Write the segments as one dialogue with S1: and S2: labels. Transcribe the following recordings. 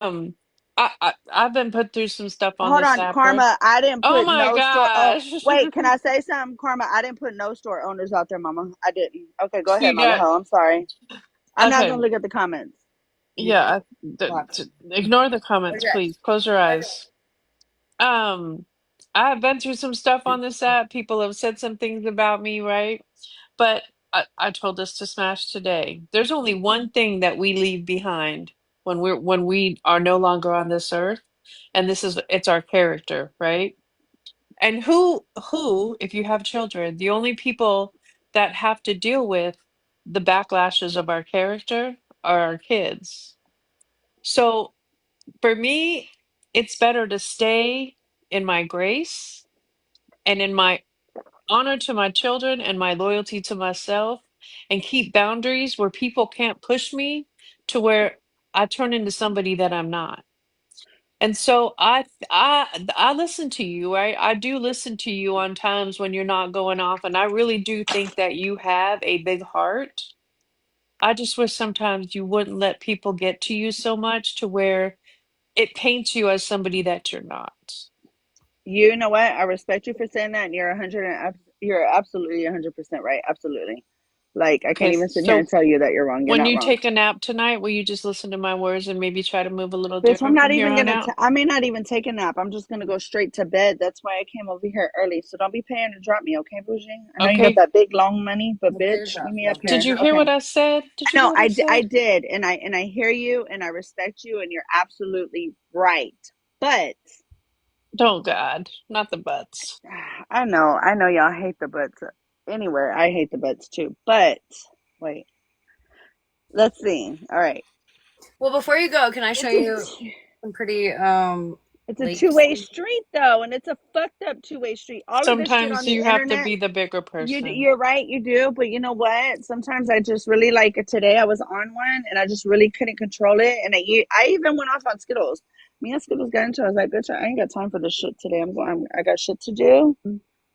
S1: Um, I've been put through some stuff on
S2: Hold
S1: this
S2: on,
S1: app, right?
S2: Karma. I didn't
S1: Oh
S2: put
S1: my
S2: no store. Oh,
S1: gosh.
S2: wait. Can I say something, Karma? I didn't put no store owners out there, Mama. I didn't. Okay, go ahead,
S1: You
S2: Mama.
S1: got
S2: Hell, I'm sorry. I'm not
S1: okay.
S2: gonna look at the comments.
S1: Yeah,
S2: What
S1: ignore the
S2: is
S1: comments,
S2: that?
S1: please. Close your eyes. Um, I have been through some stuff on this app. People have said some things about me, right? But I told this to Smash today. There's only one thing that we leave behind when we are no longer on this earth, and it's our character, right? And who, if you have children, the only people that have to deal with the backlashes of our character are our kids. So for me, it's better to stay in my grace and in my honor to my children and my loyalty to myself and keep boundaries where people can't push me to where I turn into somebody that I'm not. And so I listen to you, right? I do listen to you on times when you're not going off, and I really do think that you have a big heart. I just wish sometimes you wouldn't let people get to you so much to where it paints you as somebody that you're not.
S2: You know what? I respect you for saying that, and you're 100. You're absolutely 100% right. Absolutely. Like I can't
S1: Okay,
S2: even sit here and
S1: so
S2: tell you that you're wrong. You're
S1: when
S2: not
S1: you
S2: wrong.
S1: take a nap tonight, will you just listen to my words and maybe try to move a little
S2: Bitch, I'm
S1: different
S2: not
S1: from here
S2: even
S1: on
S2: gonna.
S1: out?
S2: I may not even take a nap. I'm just gonna go straight to bed. That's why I came over here early. So don't be paying to drop me, okay, Bougie? I know you got
S1: Okay.
S2: that big long money, but bitch, meet me up
S1: Did
S2: here,
S1: you hear
S2: okay?
S1: what I said? Did you hear
S2: No,
S1: what I
S2: I
S1: said?
S2: did, and I hear you, and I respect you, and you're absolutely right. But
S1: Oh God, not the butts.
S2: I know y'all hate the butts anywhere. I hate the butts too. But wait, let's see. All right,
S3: Well, before you go, can I show
S2: it's
S3: you
S2: a
S3: some pretty
S2: it's a
S3: lakes?
S2: two-way street though, and it's a fucked up two-way street. All of this shit
S1: Sometimes
S2: on the
S1: you have to
S2: internet.
S1: be the bigger person.
S2: You're right, you do. But you know what? Sometimes I just really like it. Today I was on one, and I just really couldn't control it, and I even went off on Skittles. Me and Skittles got into it. I was like, bitch, I ain't got time for this shit today. I got shit to do.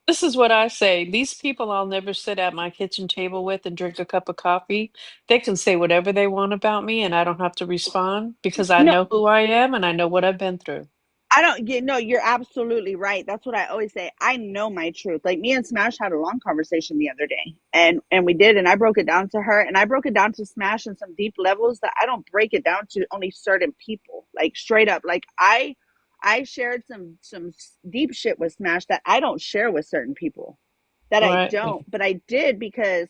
S1: This is what I say. These people I'll never sit at my kitchen table with and drink a cup of coffee. They can say whatever they want about me, and I don't have to respond because I
S2: No,
S1: know who I am and I know what I've been through.
S2: I don't. You know, you're absolutely right. That's what I always say. I know my truth. Like me and Smash had a long conversation the other day, and we did, and I broke it down to her, and I broke it down to Smash in some deep levels that I don't break it down to only certain people. Like straight up, like I shared some deep shit with Smash that I don't share with certain people. That I
S1: Right.
S2: don't, but I did because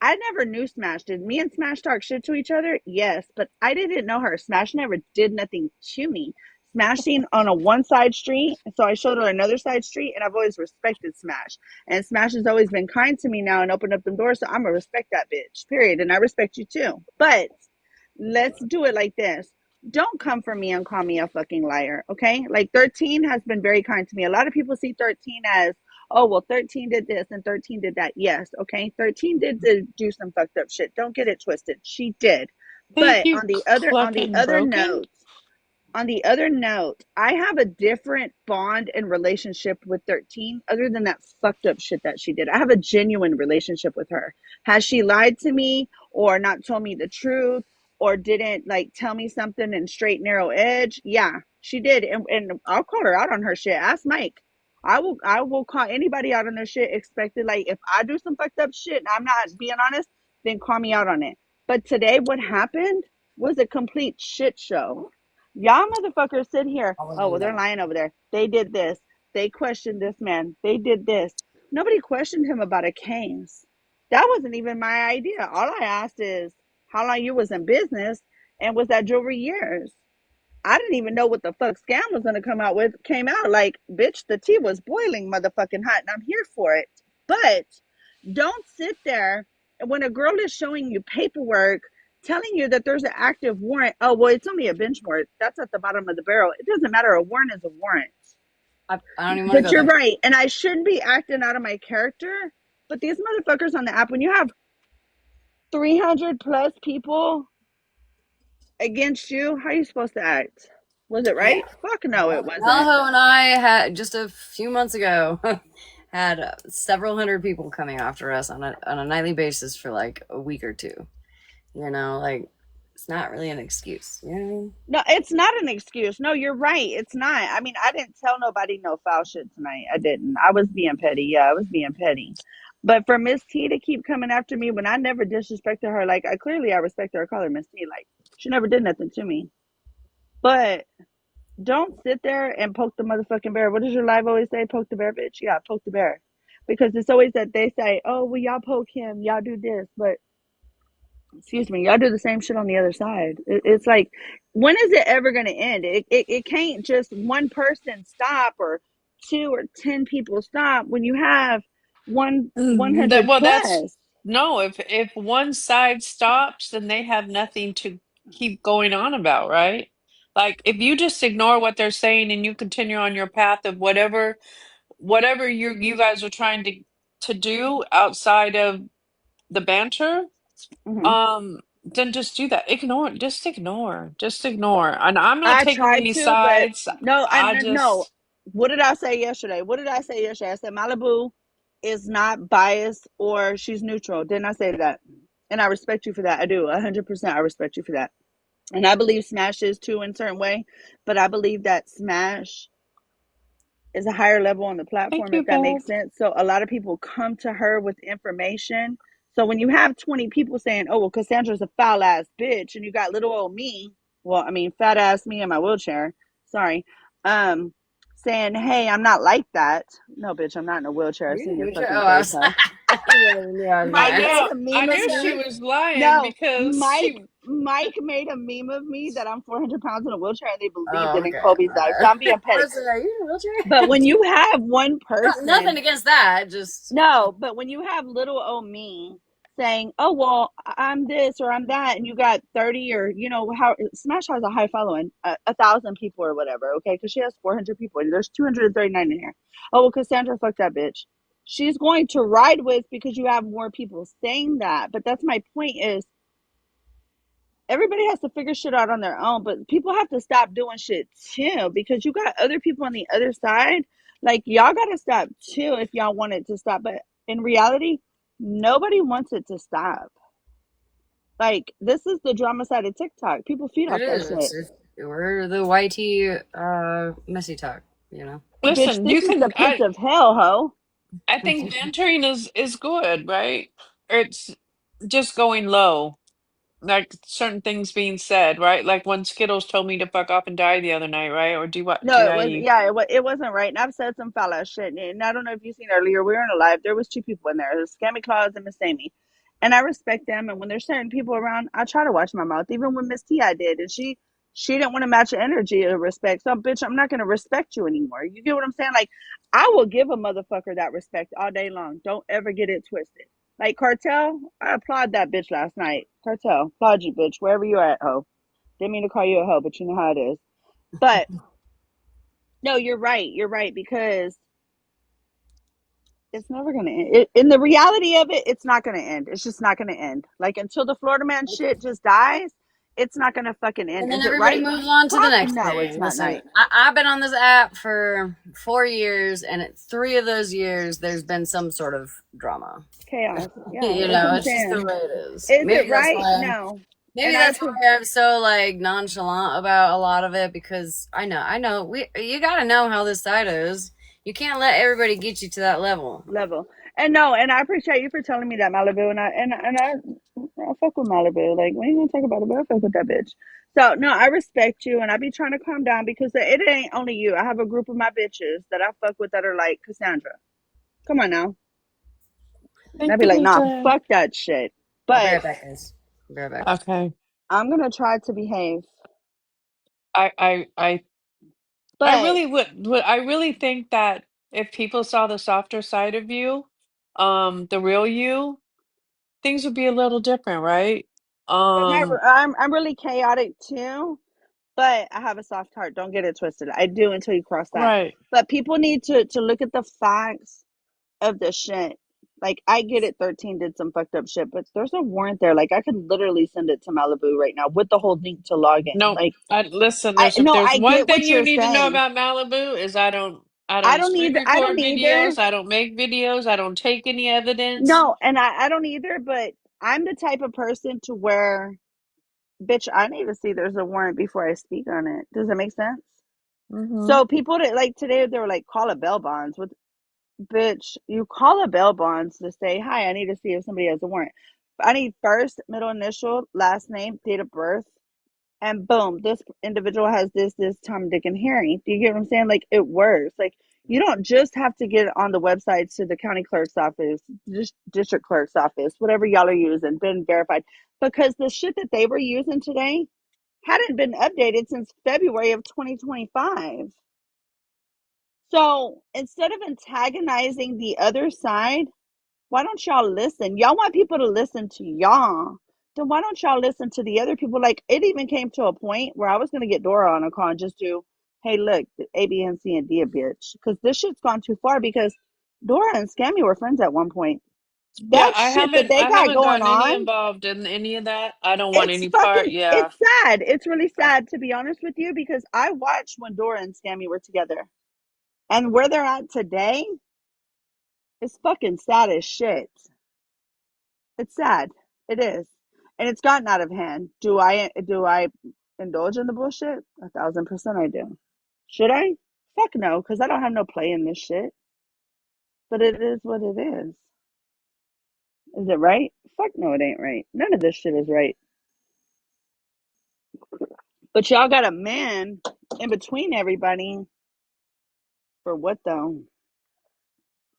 S2: I never knew Smash. Did me and Smash talk shit to each other? Yes, but I didn't know her. Smash never did nothing to me. Smashing on a one side street, so I showed her another side street, and I've always respected Smash. And Smash has always been kind to me now and opened up the door, so I'm gonna respect that bitch. Period. And I respect you too. But let's do it like this. Don't come for me and call me a fucking liar, okay? Like 13 has been very kind to me. A lot of people see 13 as, oh, well, 13 did this and 13 did that. Yes, okay? 13 did do some fucked up shit. Don't get it twisted. She did.
S1: Thank
S2: But
S1: you,
S2: on the
S1: clucking
S2: other
S1: broken.
S2: note, I have a different bond and relationship with 13 other than that fucked up shit that she did. I have a genuine relationship with her. Has she lied to me or not told me the truth or didn't like tell me something in straight narrow edge? Yeah, she did. And I'll call her out on her shit. Ask Mike. I will call anybody out on their shit expected. Like if I do some fucked up shit and I'm not being honest, then call me out on it. But today what happened was a complete shit show. Y'all motherfuckers sit here. Oh, well, they're lying over there. They did this. They questioned this man. They did this. Nobody questioned him about a case. That wasn't even my idea. All I asked is how long you was in business and was that jewelry years? I didn't even know what the fuck scam was gonna come out with. Came out like, bitch, the tea was boiling motherfucking hot and I'm here for it. But don't sit there and when a girl is showing you paperwork telling you that there's an active warrant. Oh, well, it's only a bench warrant. That's at the bottom of the barrel. It doesn't matter. A warrant is a warrant.
S3: I don't even want to
S2: But
S3: go
S2: you're
S3: there.
S2: right. And I shouldn't be acting out of my character. But these motherfuckers on the app, when you have 300 plus people against you, how are you supposed to act? Was it
S3: Yeah.
S2: right? Fuck no, it wasn't.
S3: Malaho and I had just a few months ago had several hundred people coming after us on a nightly basis for like a week or two. You know, like it's not really an excuse. You know what I mean?
S2: No, it's not an excuse. No, you're right. It's not. I mean, I didn't tell nobody no foul shit tonight. I didn't. I was being petty. Yeah, I was being petty. But for Miss T to keep coming after me when I never disrespected her, like I respect her. I call her Miss T. Like she never did nothing to me. But don't sit there and poke the motherfucking bear. What does your live always say? Poke the bear, bitch. Yeah, poke the bear. Because it's always that they say, oh, well, y'all poke him, y'all do this. But excuse me, y'all do the same shit on the other side. It's like, when is it ever going to end? It can't just one person stop or two or 10 people stop when you have one
S1: That
S2: 100
S1: well, that's
S2: plus.
S1: no. If one side stops, then they have nothing to keep going on about, right? Like if you just ignore what they're saying and you continue on your path of whatever you guys are trying to do outside of the banter,
S2: Hmm.
S1: then just do that. Just ignore. And I'm not
S2: I
S1: taking
S2: tried
S1: any
S2: to, but
S1: sides.
S2: no, I
S1: I
S2: no.
S1: just
S2: What did I say yesterday? What did I say yesterday? I said Malibu is not biased or she's neutral. Didn't I say that? And I respect you for that. I do. 100%. I respect you for that. And I believe Smash is too in a certain way, but I believe that Smash is a higher level on the
S1: thank
S2: platform,
S1: you,
S2: if that
S1: Bev.
S2: makes sense. So a lot of people come to her with information. So when you have 20 people saying, oh, well, Cassandra's a foul ass bitch, and you got little old me, well, I mean, fat ass me in my wheelchair, sorry, um, saying, hey, I'm not like that. No, bitch, I'm not in a wheelchair. I've
S3: You
S2: seen
S3: knew
S2: your
S3: which. Oh,
S2: fucking
S3: I
S2: face,
S3: was.
S2: huh?
S3: I knew I was gonna
S1: I
S2: Mike
S3: ask.
S2: made
S1: knew
S2: a
S1: I
S2: meme of
S1: knew she
S2: me.
S1: was lying
S2: No,
S1: because she
S2: Mike made a meme of me that I'm 400 pounds in a wheelchair, and they believed
S3: Oh,
S2: it in
S3: okay.
S2: Kobe's
S3: My
S2: life. So
S3: bad.
S2: I'm being
S3: I
S2: petty.
S3: was like, are you in a
S2: But
S3: wheelchair?
S2: when you have one
S3: Nothing
S2: person,
S3: against that. Just
S2: no, but when you have little old me saying, "Oh well, I'm this or I'm that," and you got 30 or how Smash has a high following, 1,000 people or whatever, okay? Because she has 400 people and there's 239 in here. Oh well, Cassandra, fuck that bitch. She's going to ride with because you have more people saying that. But that's my point is everybody has to figure shit out on their own, but people have to stop doing shit too because you got other people on the other side. Like y'all got to stop too if y'all want it to stop. But in reality, nobody wants it to stop. Like this is the drama side of TikTok. People feed
S3: it
S2: off that
S3: is.
S2: shit.
S3: We're the YT messy talk. You know.
S2: Bitch,
S1: listen,
S2: this
S1: you
S2: is the
S1: can
S2: pits of hell, ho.
S1: I think bantering is good, right? It's just going low. Like certain things being said, right? Like when Skittles told me to fuck off and die the other night, right? Or do what?
S2: No, it was
S1: DIE.
S2: yeah, it wasn't right. And I've said some foul ass shit. And I don't know if you've seen earlier. We were in a live. There was two people in there. There's Scammy Claus and Miss Amy. And I respect them. And when there's certain people around, I try to watch my mouth. Even when Miss T, I did, and she didn't want to match the energy of respect. So, bitch, I'm not gonna respect you anymore. You get what I'm saying? Like, I will give a motherfucker that respect all day long. Don't ever get it twisted. Like Cartel, I applaud that bitch last night. Cartel, applaud you, bitch, wherever you're at, ho. Didn't mean to call you a hoe, but you know how it is. But no, you're right. You're right because it's never gonna end. In the reality of it, it's not gonna end. It's just not gonna end. Like until the Florida man shit just dies, it's not gonna fucking end.
S3: And then
S2: Is it
S3: everybody
S2: right?
S3: moves on to the next
S2: No, it's
S3: thing.
S2: not
S3: Listen,
S2: night.
S3: I've been on this app for 4 years, and at 3 of those years, there's been some sort of drama.
S2: Chaos. Yeah,
S3: You
S2: that's what
S3: know,
S2: I'm
S3: it's just the
S2: saying.
S3: way it is.
S2: Is it right? No.
S3: Maybe
S2: And I
S3: that's
S2: appre-
S3: why I'm so like nonchalant about a lot of it because I know you got to know how this side is. You can't let everybody get you to that level.
S2: level. And no, and I appreciate you for telling me that Malibu, I fuck with Malibu. Like we ain't gonna talk about it, but I fuck with that bitch. So no, I respect you, and I be trying to calm down because it ain't only you. I have a group of my bitches that I fuck with that are like Cassandra. Come on now, and I
S1: Thank
S2: be
S1: you,
S2: like, nah,
S1: Lisa.
S2: fuck that shit.
S3: I'll be
S2: But
S3: right back, guys. I'll be right back.
S1: Okay.
S2: I'm gonna try to behave.
S1: I I I I
S2: But
S1: really would I really think that if people saw the softer side of you, the real you, things would be a little different, right? Um,
S2: I'm really chaotic too. But I have a soft heart. Don't get it twisted. I do until you cross that.
S1: right.
S2: But people need to look at the facts of the shit. Like I get it, 13 did some fucked up shit, but there's a warrant there. Like I could literally send it to Malibu right now with the whole link to log in.
S1: No,
S2: Like
S1: listen,
S2: I
S1: there's if
S2: no,
S1: there's
S2: I
S1: one
S2: get
S1: thing
S2: what
S1: you
S2: you're
S1: need to know
S2: saying.
S1: about Malibu is I
S2: I
S1: don't
S2: don't
S1: screen
S2: need I
S1: record
S2: don't either.
S1: videos, I don't make videos, I don't take any evidence.
S2: No, and I don't either, but I'm the type of person to where bitch, I need to see there's a warrant before I speak on it. Does that make sense?
S1: Mm-hmm.
S2: So people that like today they were like call a bail bonds. With bitch, you call a bail bonds to say, hi, I need to see if somebody has a warrant. I need first, middle initial, last name, date of birth, and boom, this individual has this Tom, Dick, and Harry. Do you get what I'm saying? Like it works. Like you don't just have to get on the websites to the county clerk's office, district clerk's office, whatever y'all are using, been verified. Because the shit that they were using today hadn't been updated since February of 2025. So instead of antagonizing the other side, why don't y'all listen? Y'all want people to listen to y'all. Then why don't y'all listen to the other people? Like it even came to a point where I was gonna get Dora on a call and just do, hey, look, A, B, and C and D a bitch. Because this shit's gone too far because Dora and Scammy were friends at one point.
S1: Yeah,
S2: That shit that they
S1: I
S2: got
S1: haven't
S2: going
S1: gotten any
S2: on,
S1: involved in any of that. I don't want
S2: it's
S1: any part.
S2: fucking
S1: Yeah.
S2: it's sad. It's really sad to be honest with you because I watched when Dora and Scammy were together. And where they're at today is fucking sad as shit. It's sad. It is. And it's gotten out of hand. Do I indulge in the bullshit? 1,000% I do. Should I? Fuck no, because I don't have no play in this shit. But it is what it is. Is it right? Fuck no, it ain't right. None of this shit is right. But y'all got a man in between everybody. For what though?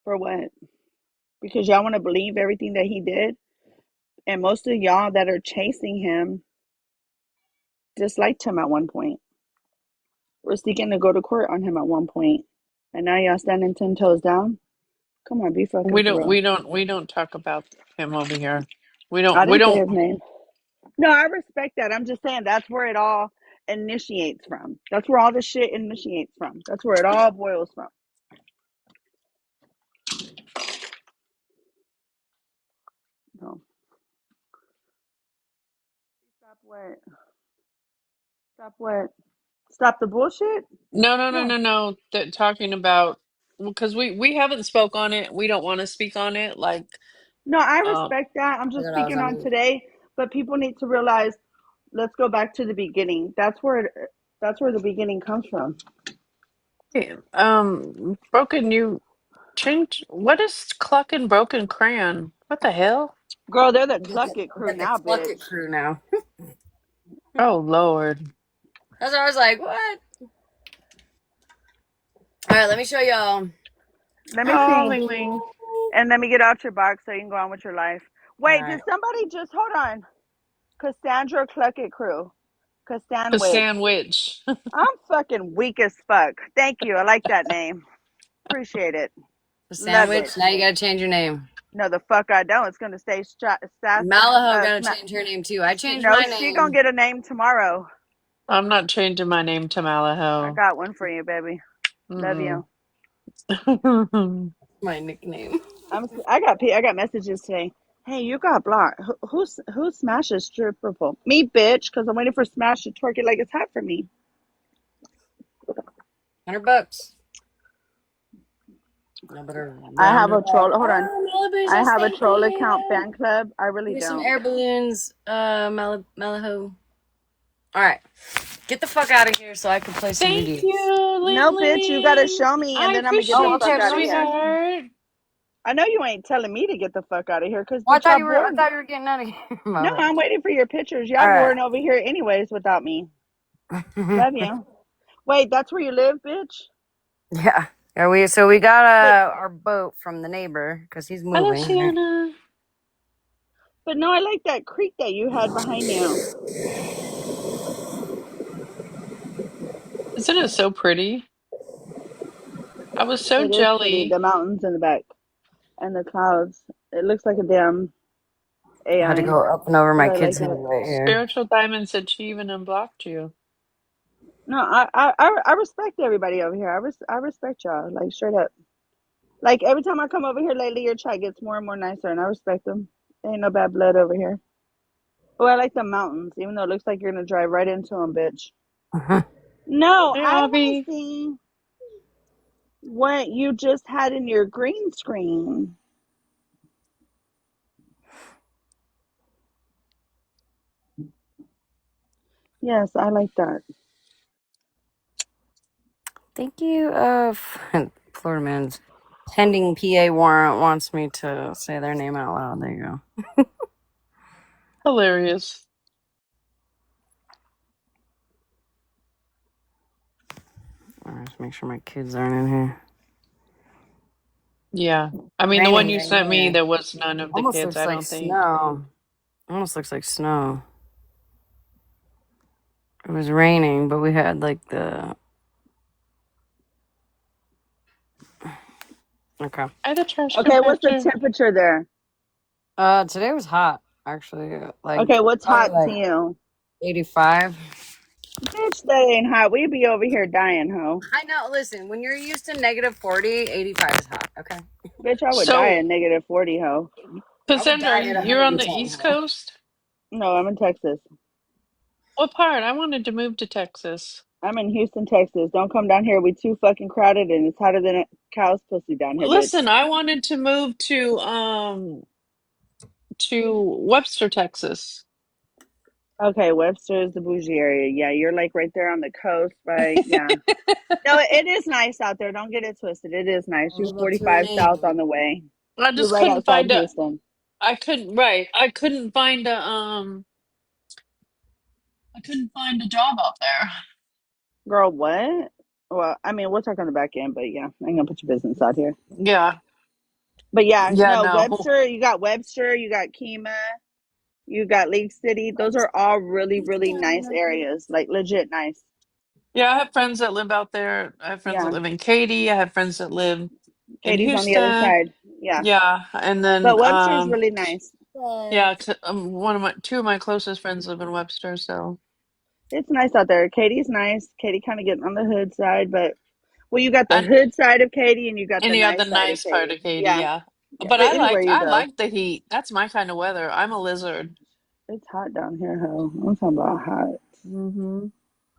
S2: For what? Because y'all want to believe everything that he did? And most of y'all that are chasing him disliked him at one point. We're seeking to go to court on him at one point. And now y'all standing 10 toes down? Come on, be fucking for real.
S1: We don't talk about him over here.
S2: I
S1: We
S2: didn't say
S1: don't.
S2: his name. No, I respect that. I'm just saying that's where it all initiates from. That's where all the shit initiates from. That's where it all boils from. No. Stop what? Stop what? Stop the bullshit? Yeah.
S1: No. That talking about because we haven't spoke on it. We don't want to speak on it. Like,
S2: No, I
S1: um,
S2: respect that. I'm
S3: I
S2: just
S3: thought I was
S2: speaking
S3: on
S2: on
S3: mute.
S2: today, but people need to realize let's go back to the beginning. That's where the beginning comes from.
S1: broken. You change. What is cluck and broken crayon? What the hell?
S2: Girl, they're the
S3: We got the,
S2: Cluck It
S3: we
S2: crew
S3: got the
S2: now,
S3: Cluck It
S2: bitch.
S3: crew now.
S1: Oh Lord.
S3: That's what I was like, what? All right, let me show y'all.
S2: Let me
S1: Oh,
S2: see.
S1: Ling Ling.
S2: And let me get out your box so you can go on with your life.
S3: All
S2: Wait,
S3: right.
S2: did somebody just hold on? Cassandra Cluckett Crew.
S1: A
S2: Cassandwich.
S1: sandwich.
S2: I'm fucking weak as fuck. Thank you. I like that name. Appreciate it.
S3: The
S2: Love
S3: sandwich.
S2: it.
S3: Now you gotta change your name.
S2: No, the fuck I don't. It's gonna stay
S3: Malaho gotta change her name too. I changed
S2: no,
S3: my
S2: she gonna
S3: name.
S2: get a name tomorrow.
S1: I'm not changing my name to
S2: I
S1: Malaho.
S2: got one for you, baby. Love
S1: Mm-mm.
S2: you.
S3: My nickname.
S2: I got messages today. Hey, you got blocked. Who smashes stripper pole? Me, bitch, because I'm waiting for Smash to twerk it like it's hot for me.
S3: $100. Y'all better
S2: I
S3: round
S2: have
S3: it
S2: a troll.
S3: up.
S2: Hold on.
S3: Oh, Malibu's
S2: I
S3: just
S2: have a
S3: thanking
S2: troll account
S3: you.
S2: fan club. I
S3: Give
S2: really
S3: me some
S2: don't.
S3: air balloons, Malaho. All right, get the fuck out of here so I can play some
S1: Thank
S3: videos.
S1: you,
S2: No,
S1: Ling
S2: bitch, you gotta
S1: Ling.
S2: show me, and
S1: I
S2: then I'm gonna get the
S3: Oh,
S1: appreciate
S2: fuck
S3: okay,
S1: you,
S3: but
S2: out of
S3: let me show
S2: here.
S3: you.
S1: sweetheart.
S2: I know you ain't telling me to get the fuck out of here, cause
S3: Oh,
S2: bitch, y'all
S3: I
S2: bored.
S3: thought you were getting out of here.
S2: No,
S3: My bad.
S2: I'm waiting for your pictures.
S3: All
S2: Y'all
S3: right.
S2: boring over here anyways without me. Love you. Wait, that's where you live, bitch?
S3: Yeah. Yeah, we got
S2: But
S3: our boat from the neighbor because he's
S1: Hello,
S3: moving.
S1: Sienna.
S2: but no, I like that creek that you had behind you.
S1: Isn't it so pretty? I was so
S2: It is pretty. The
S1: jelly.
S2: mountains in the back and the clouds. It looks like a damn
S3: I had to
S2: AI,
S3: go up and over
S2: but
S3: my
S2: I
S3: kids'
S2: like
S3: head
S2: it.
S3: right here.
S1: Spiritual Diamond said she even unblocked you.
S2: No, I respect everybody over here. I respect y'all. Like straight up. Like every time I come over here lately, your chat gets more and more nicer, and I respect them. Ain't no bad blood over here. Oh, I like the mountains, even though it looks like you're gonna drive right into them, bitch. No,
S1: Hey,
S2: I want
S1: Avi.
S2: to see what you just had in your green screen. Yes, I like that.
S3: Thank you. Florida man's pending PA warrant wants me to say their name out loud. There you go.
S1: Hilarious.
S3: All right, just make sure my kids aren't in here.
S1: Yeah. I mean, the one
S3: Raining
S1: you
S3: right
S1: sent me,
S3: here.
S1: there was none of the
S3: Almost
S1: kids,
S3: looks
S1: I
S3: like
S1: don't think.
S3: snow. Almost looks like snow. It was raining, but we had like the okay.
S1: I had a trash
S2: Okay, what's the
S1: compactor.
S2: temperature there?
S3: Today was hot actually, like
S2: Okay, what's
S3: probably
S2: hot to
S3: like
S2: you?
S3: 85.
S2: Bitch, that ain't hot. We be over here dying, ho.
S3: I know. Listen, when you're used to negative 40, 85 is hot. Okay.
S2: Bitch, I would die
S1: So,
S2: at -40, ho.
S3: I would
S1: Cassandra,
S3: die at
S1: you're on the
S3: 110.
S1: East Coast?
S2: No, I'm in Texas.
S1: What part? I wanted to move to Texas.
S2: I'm in Houston, Texas. Don't come down here. We too fucking crowded and it's hotter than a cow's pussy down here, bitch.
S1: Listen, I wanted to move to Webster, Texas.
S2: Okay, Webster is the bougie area. Yeah, you're like right there on the coast, right? Yeah. No, it is nice out there. Don't get it twisted. It is nice.
S3: A
S2: You're
S3: little too
S2: 45 south
S3: neat.
S2: on the way.
S1: I
S2: You're
S1: just
S2: right
S1: couldn't
S2: outside
S1: find a
S2: Houston.
S1: I couldn't right. I couldn't find a job out there.
S2: Girl, what? Well, I mean, we'll talk on the back end, but yeah, I ain't gonna put your business out here.
S1: Yeah.
S2: But yeah,
S1: Yeah,
S2: no,
S1: no.
S2: Webster, you got Kima, you got League City. Those are all really, really nice areas. Like legit nice.
S1: Yeah, I have friends that live out there. I have friends that
S2: Yeah.
S1: live in Katy. I have friends that live in
S2: Katie's on the other
S1: Houston.
S2: side. Yeah.
S1: Yeah, and
S2: But
S1: then
S2: Webster's really nice.
S3: But
S1: yeah, one of my two of my closest friends live in Webster, so
S2: It's nice out there. Katie's nice. Katie kind of getting on the hood side, but well, you got the
S1: and
S2: hood side of Katie and you got
S1: and
S2: the
S1: you have the
S2: nice side of
S1: nice part
S2: Katie.
S1: of Katy,
S2: Yeah.
S1: yeah.
S2: Yeah.
S1: But
S2: But anywhere you
S1: I
S2: go,
S1: like the heat. That's my kind of weather. I'm a lizard.
S2: it's hot down here, ho. I'm talking about hot.
S1: Hmm.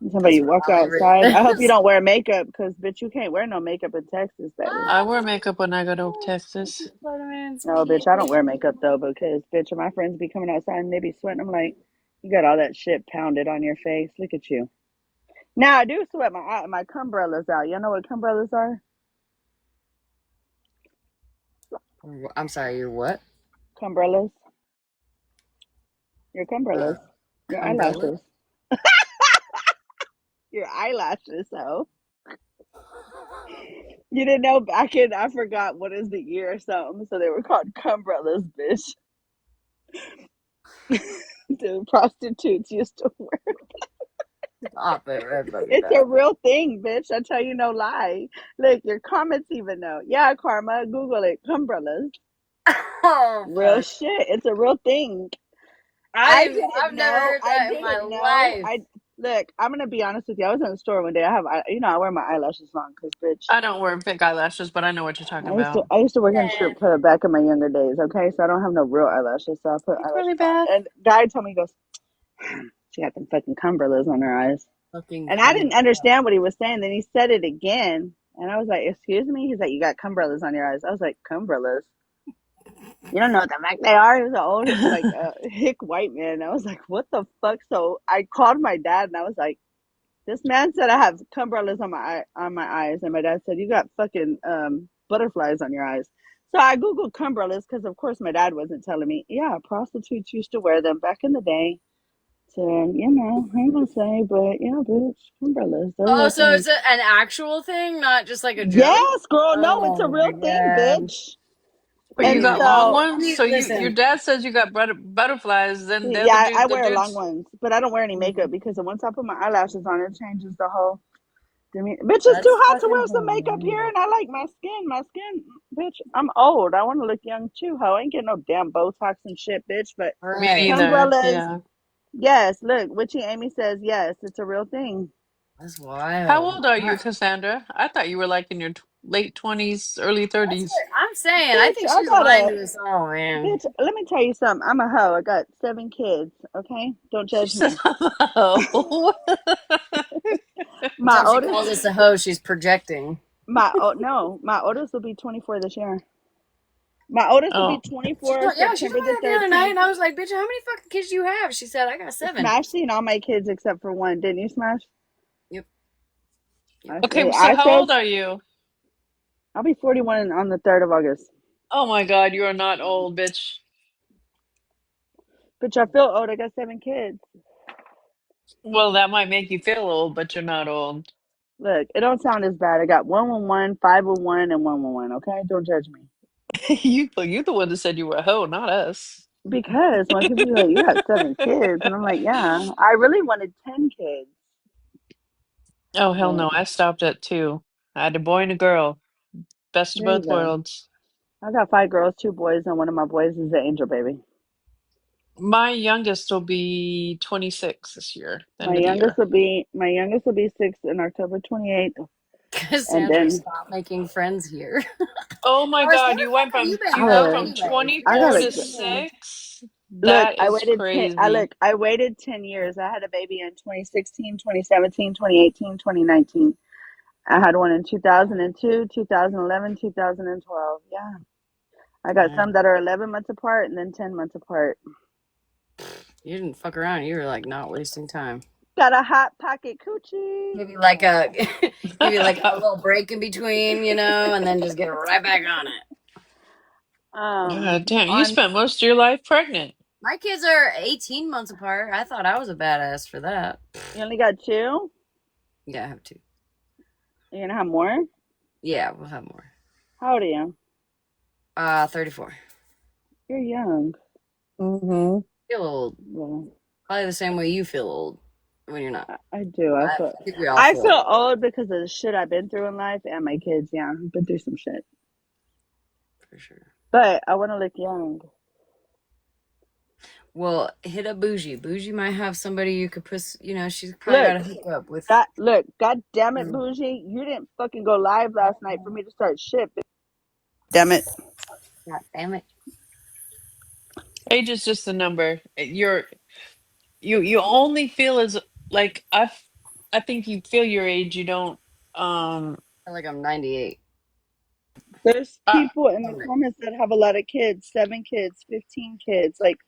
S2: I'm talking about
S3: that's
S2: you
S3: where
S2: walk
S3: Holly
S2: outside. I hope you
S3: is.
S2: don't wear makeup because, bitch, you can't wear no makeup in Texas, baby.
S1: I wear makeup when I go to Texas.
S3: Spider-Man's
S2: No, bitch, I don't wear makeup though because, bitch, my friends be coming outside and they be sweating. I'm like, you got all that shit pounded on your face. Look at you. Now I do sweat my cumbrellas out. You know what cumbrellas are?
S3: I'm sorry, you're what?
S2: Cumbrellas. Your
S3: Uh,
S2: cumbrellas. Your
S3: umbrella?
S2: eyelashes. Your eyelashes. So you didn't know back in I forgot what is the year or something. So they were called cumbrellas, bitch. The prostitutes used to wear.
S3: Stop it, Red Buggy
S2: It's a
S3: Dog.
S2: real thing, bitch. I tell you no lie. Look, your comments even know. Yeah, Karma, Google it. Cumbrellas.
S3: Oh,
S2: Real
S3: fuck.
S2: shit. It's a real thing. I didn't
S3: I've never
S2: know.
S3: heard that in my life.
S2: I look. I'm gonna be honest with you. I was in the store one day. I wear my eyelashes long because, bitch.
S1: I don't wear big eyelashes, but I know what you're talking about.
S2: I used to work in a strip
S3: Man,
S2: club back in my younger days. Okay, so I don't have no real eyelashes. So I put
S1: It's really
S2: eyelashes on.
S1: bad.
S2: And guy told me, he goes, she got them fucking cumberlas on her eyes.
S3: fucking
S2: And I
S3: cum.
S2: didn't understand what he was saying. Then he said it again, and I was like, "Excuse me." He's like, "You got cumbrellas on your eyes." I was like, "Cumbrellas? You don't know what the fuck they are?" He was an old, like, hick white man. I was like, "What the fuck?" So I called my dad, and I was like, "This man said I have cumbrellas on my eyes," and my dad said, "You got fucking butterflies on your eyes." So I googled cumbrellas because, of course, my dad wasn't telling me. Yeah, prostitutes used to wear them back in the day. So I ain't gonna say, but yeah, bitch, cumbrellas, they're
S3: Oh,
S2: real
S3: so it's
S2: things.
S3: an actual thing, not just like a joke?
S2: Yes, girl. No, it's
S3: Oh
S2: a
S3: my
S2: real thing,
S3: god.
S2: bitch.
S1: But
S3: I
S1: you
S2: And
S3: mean,
S1: got long
S2: so,
S1: ones, so your
S3: listen.
S1: dad says you got butterflies. Then the other
S2: yeah, I
S1: dude, the
S2: wear long
S1: dudes.
S2: ones, but I don't wear any makeup
S1: Mhm.
S2: because once I put my eyelashes on, it changes the whole. Bitch, it's too
S3: That's
S2: hot to
S3: fucking
S2: wear some makeup here,
S3: hilarious.
S2: and I like my skin. My skin, bitch. I'm old. I want to look young too. Ho, I ain't getting no damn Botox and shit, bitch. But
S1: Me
S3: Right.
S1: neither.
S2: cumbrellas,
S1: Yeah.
S2: yes. Look, Witchy Amy says yes. It's a real thing.
S3: That's
S1: How
S3: wild.
S1: old are you, Cassandra? I thought you were like in your late 20s, early
S3: That's
S1: 30s.
S3: what I'm saying. I
S2: Bitch,
S3: think
S2: I
S3: she's
S2: got
S3: lying
S2: a
S3: to us all, man.
S2: bitch. Let me tell you something. I'm a hoe. I got 7 kids. Okay, don't
S1: She
S2: judge
S1: says,
S2: me.
S1: "Oh,
S2: My
S3: Anytime she
S2: oldest,
S3: calls us a hoe, she's projecting.
S2: no, my oldest will be 24 this year. My oldest will be
S1: Oh,
S2: 24
S3: Yeah, she
S2: September
S3: told me
S2: the
S3: that the other night,
S2: 13th.
S3: and I was like, "Bitch, how many fucking kids do you have?" She said, "I got 7."
S2: Smash seen all my kids except for one. Didn't you, Smash?
S3: Yep. Yep.
S2: I
S1: okay.
S2: said,
S1: So
S2: I
S1: how
S2: said
S1: old are you?
S2: I'll be 41 on the 3rd of August.
S1: Oh my God, you are not old, bitch.
S2: Bitch, I feel old. I got 7 kids.
S1: Well, that might make you feel old, but you're not old.
S2: Look, it don't sound as bad. I got 111, 511, and 111. Okay, don't judge me.
S1: You the one that said you were a hoe, not us.
S2: Because when people be like, "You got 7 kids," and I'm like, "Yeah, I really wanted 10 kids,
S1: Oh hell
S2: but
S1: no, I stopped at 2. I had a boy and a girl. Best of
S2: there you
S1: both
S2: go."
S1: worlds.
S2: I got 5 girls, 2 boys, and one of my boys is an angel baby.
S1: My youngest will be 26 this year, end of the year.
S2: My youngest will be 6 in October 28th, and
S3: Cassandra,
S2: then
S3: stop making friends here.
S1: Oh my
S3: Doris, where
S1: God,
S3: the fuck have you been,
S1: you went
S3: girl?
S2: Alex,
S1: from
S3: Anyways,
S2: I
S1: 24
S3: good
S2: gotta
S1: to
S3: seeing you.
S1: 6?
S2: look.
S1: That is crazy.
S2: I waited 10 years. I had a baby in 2016, 2017, 2018, 2019. I had one in 2002, 2011, 2012. Yeah. I got
S3: Yeah.
S2: some that are 11 months apart and then 10 months apart.
S3: You didn't fuck around. You were like not wasting time.
S2: Got a hot pocket coochie.
S3: Give you like a give you like a little break in between, and then just get right back on it.
S1: God damn, you
S2: On
S1: spent most of your life pregnant.
S3: My kids are 18 months apart. I thought I was a badass for that.
S2: You only got 2.
S3: Yeah, I have two.
S2: You're gonna have more.
S3: Yeah, we'll have more.
S2: How old are you?
S3: 34.
S2: You're young.
S1: Mm-hmm.
S3: Feel old.
S2: Well,
S3: Probably the same way you feel old when you're not.
S2: I do.
S3: I think we all
S2: I
S3: feel
S2: feel
S3: old
S2: old because of the shit I've been through in life and my kids. Yeah, I've been through some shit.
S3: for sure.
S2: But I want to look young.
S3: Well, hit up Bougie. Bougie might have somebody you could put. She's probably
S2: Look,
S3: got a hookup with.
S2: God damn it,
S3: Mm,
S2: Bougie. You didn't fucking go live last night for me to start shit. Damn it.
S3: God damn it.
S1: Age is just a number. You only feel as like I think you feel your age. You don't. Um.
S3: I feel like I'm 98.
S2: There's
S1: Uh,
S2: people in the comments that have a lot of kids, 7 kids, 15 kids. Like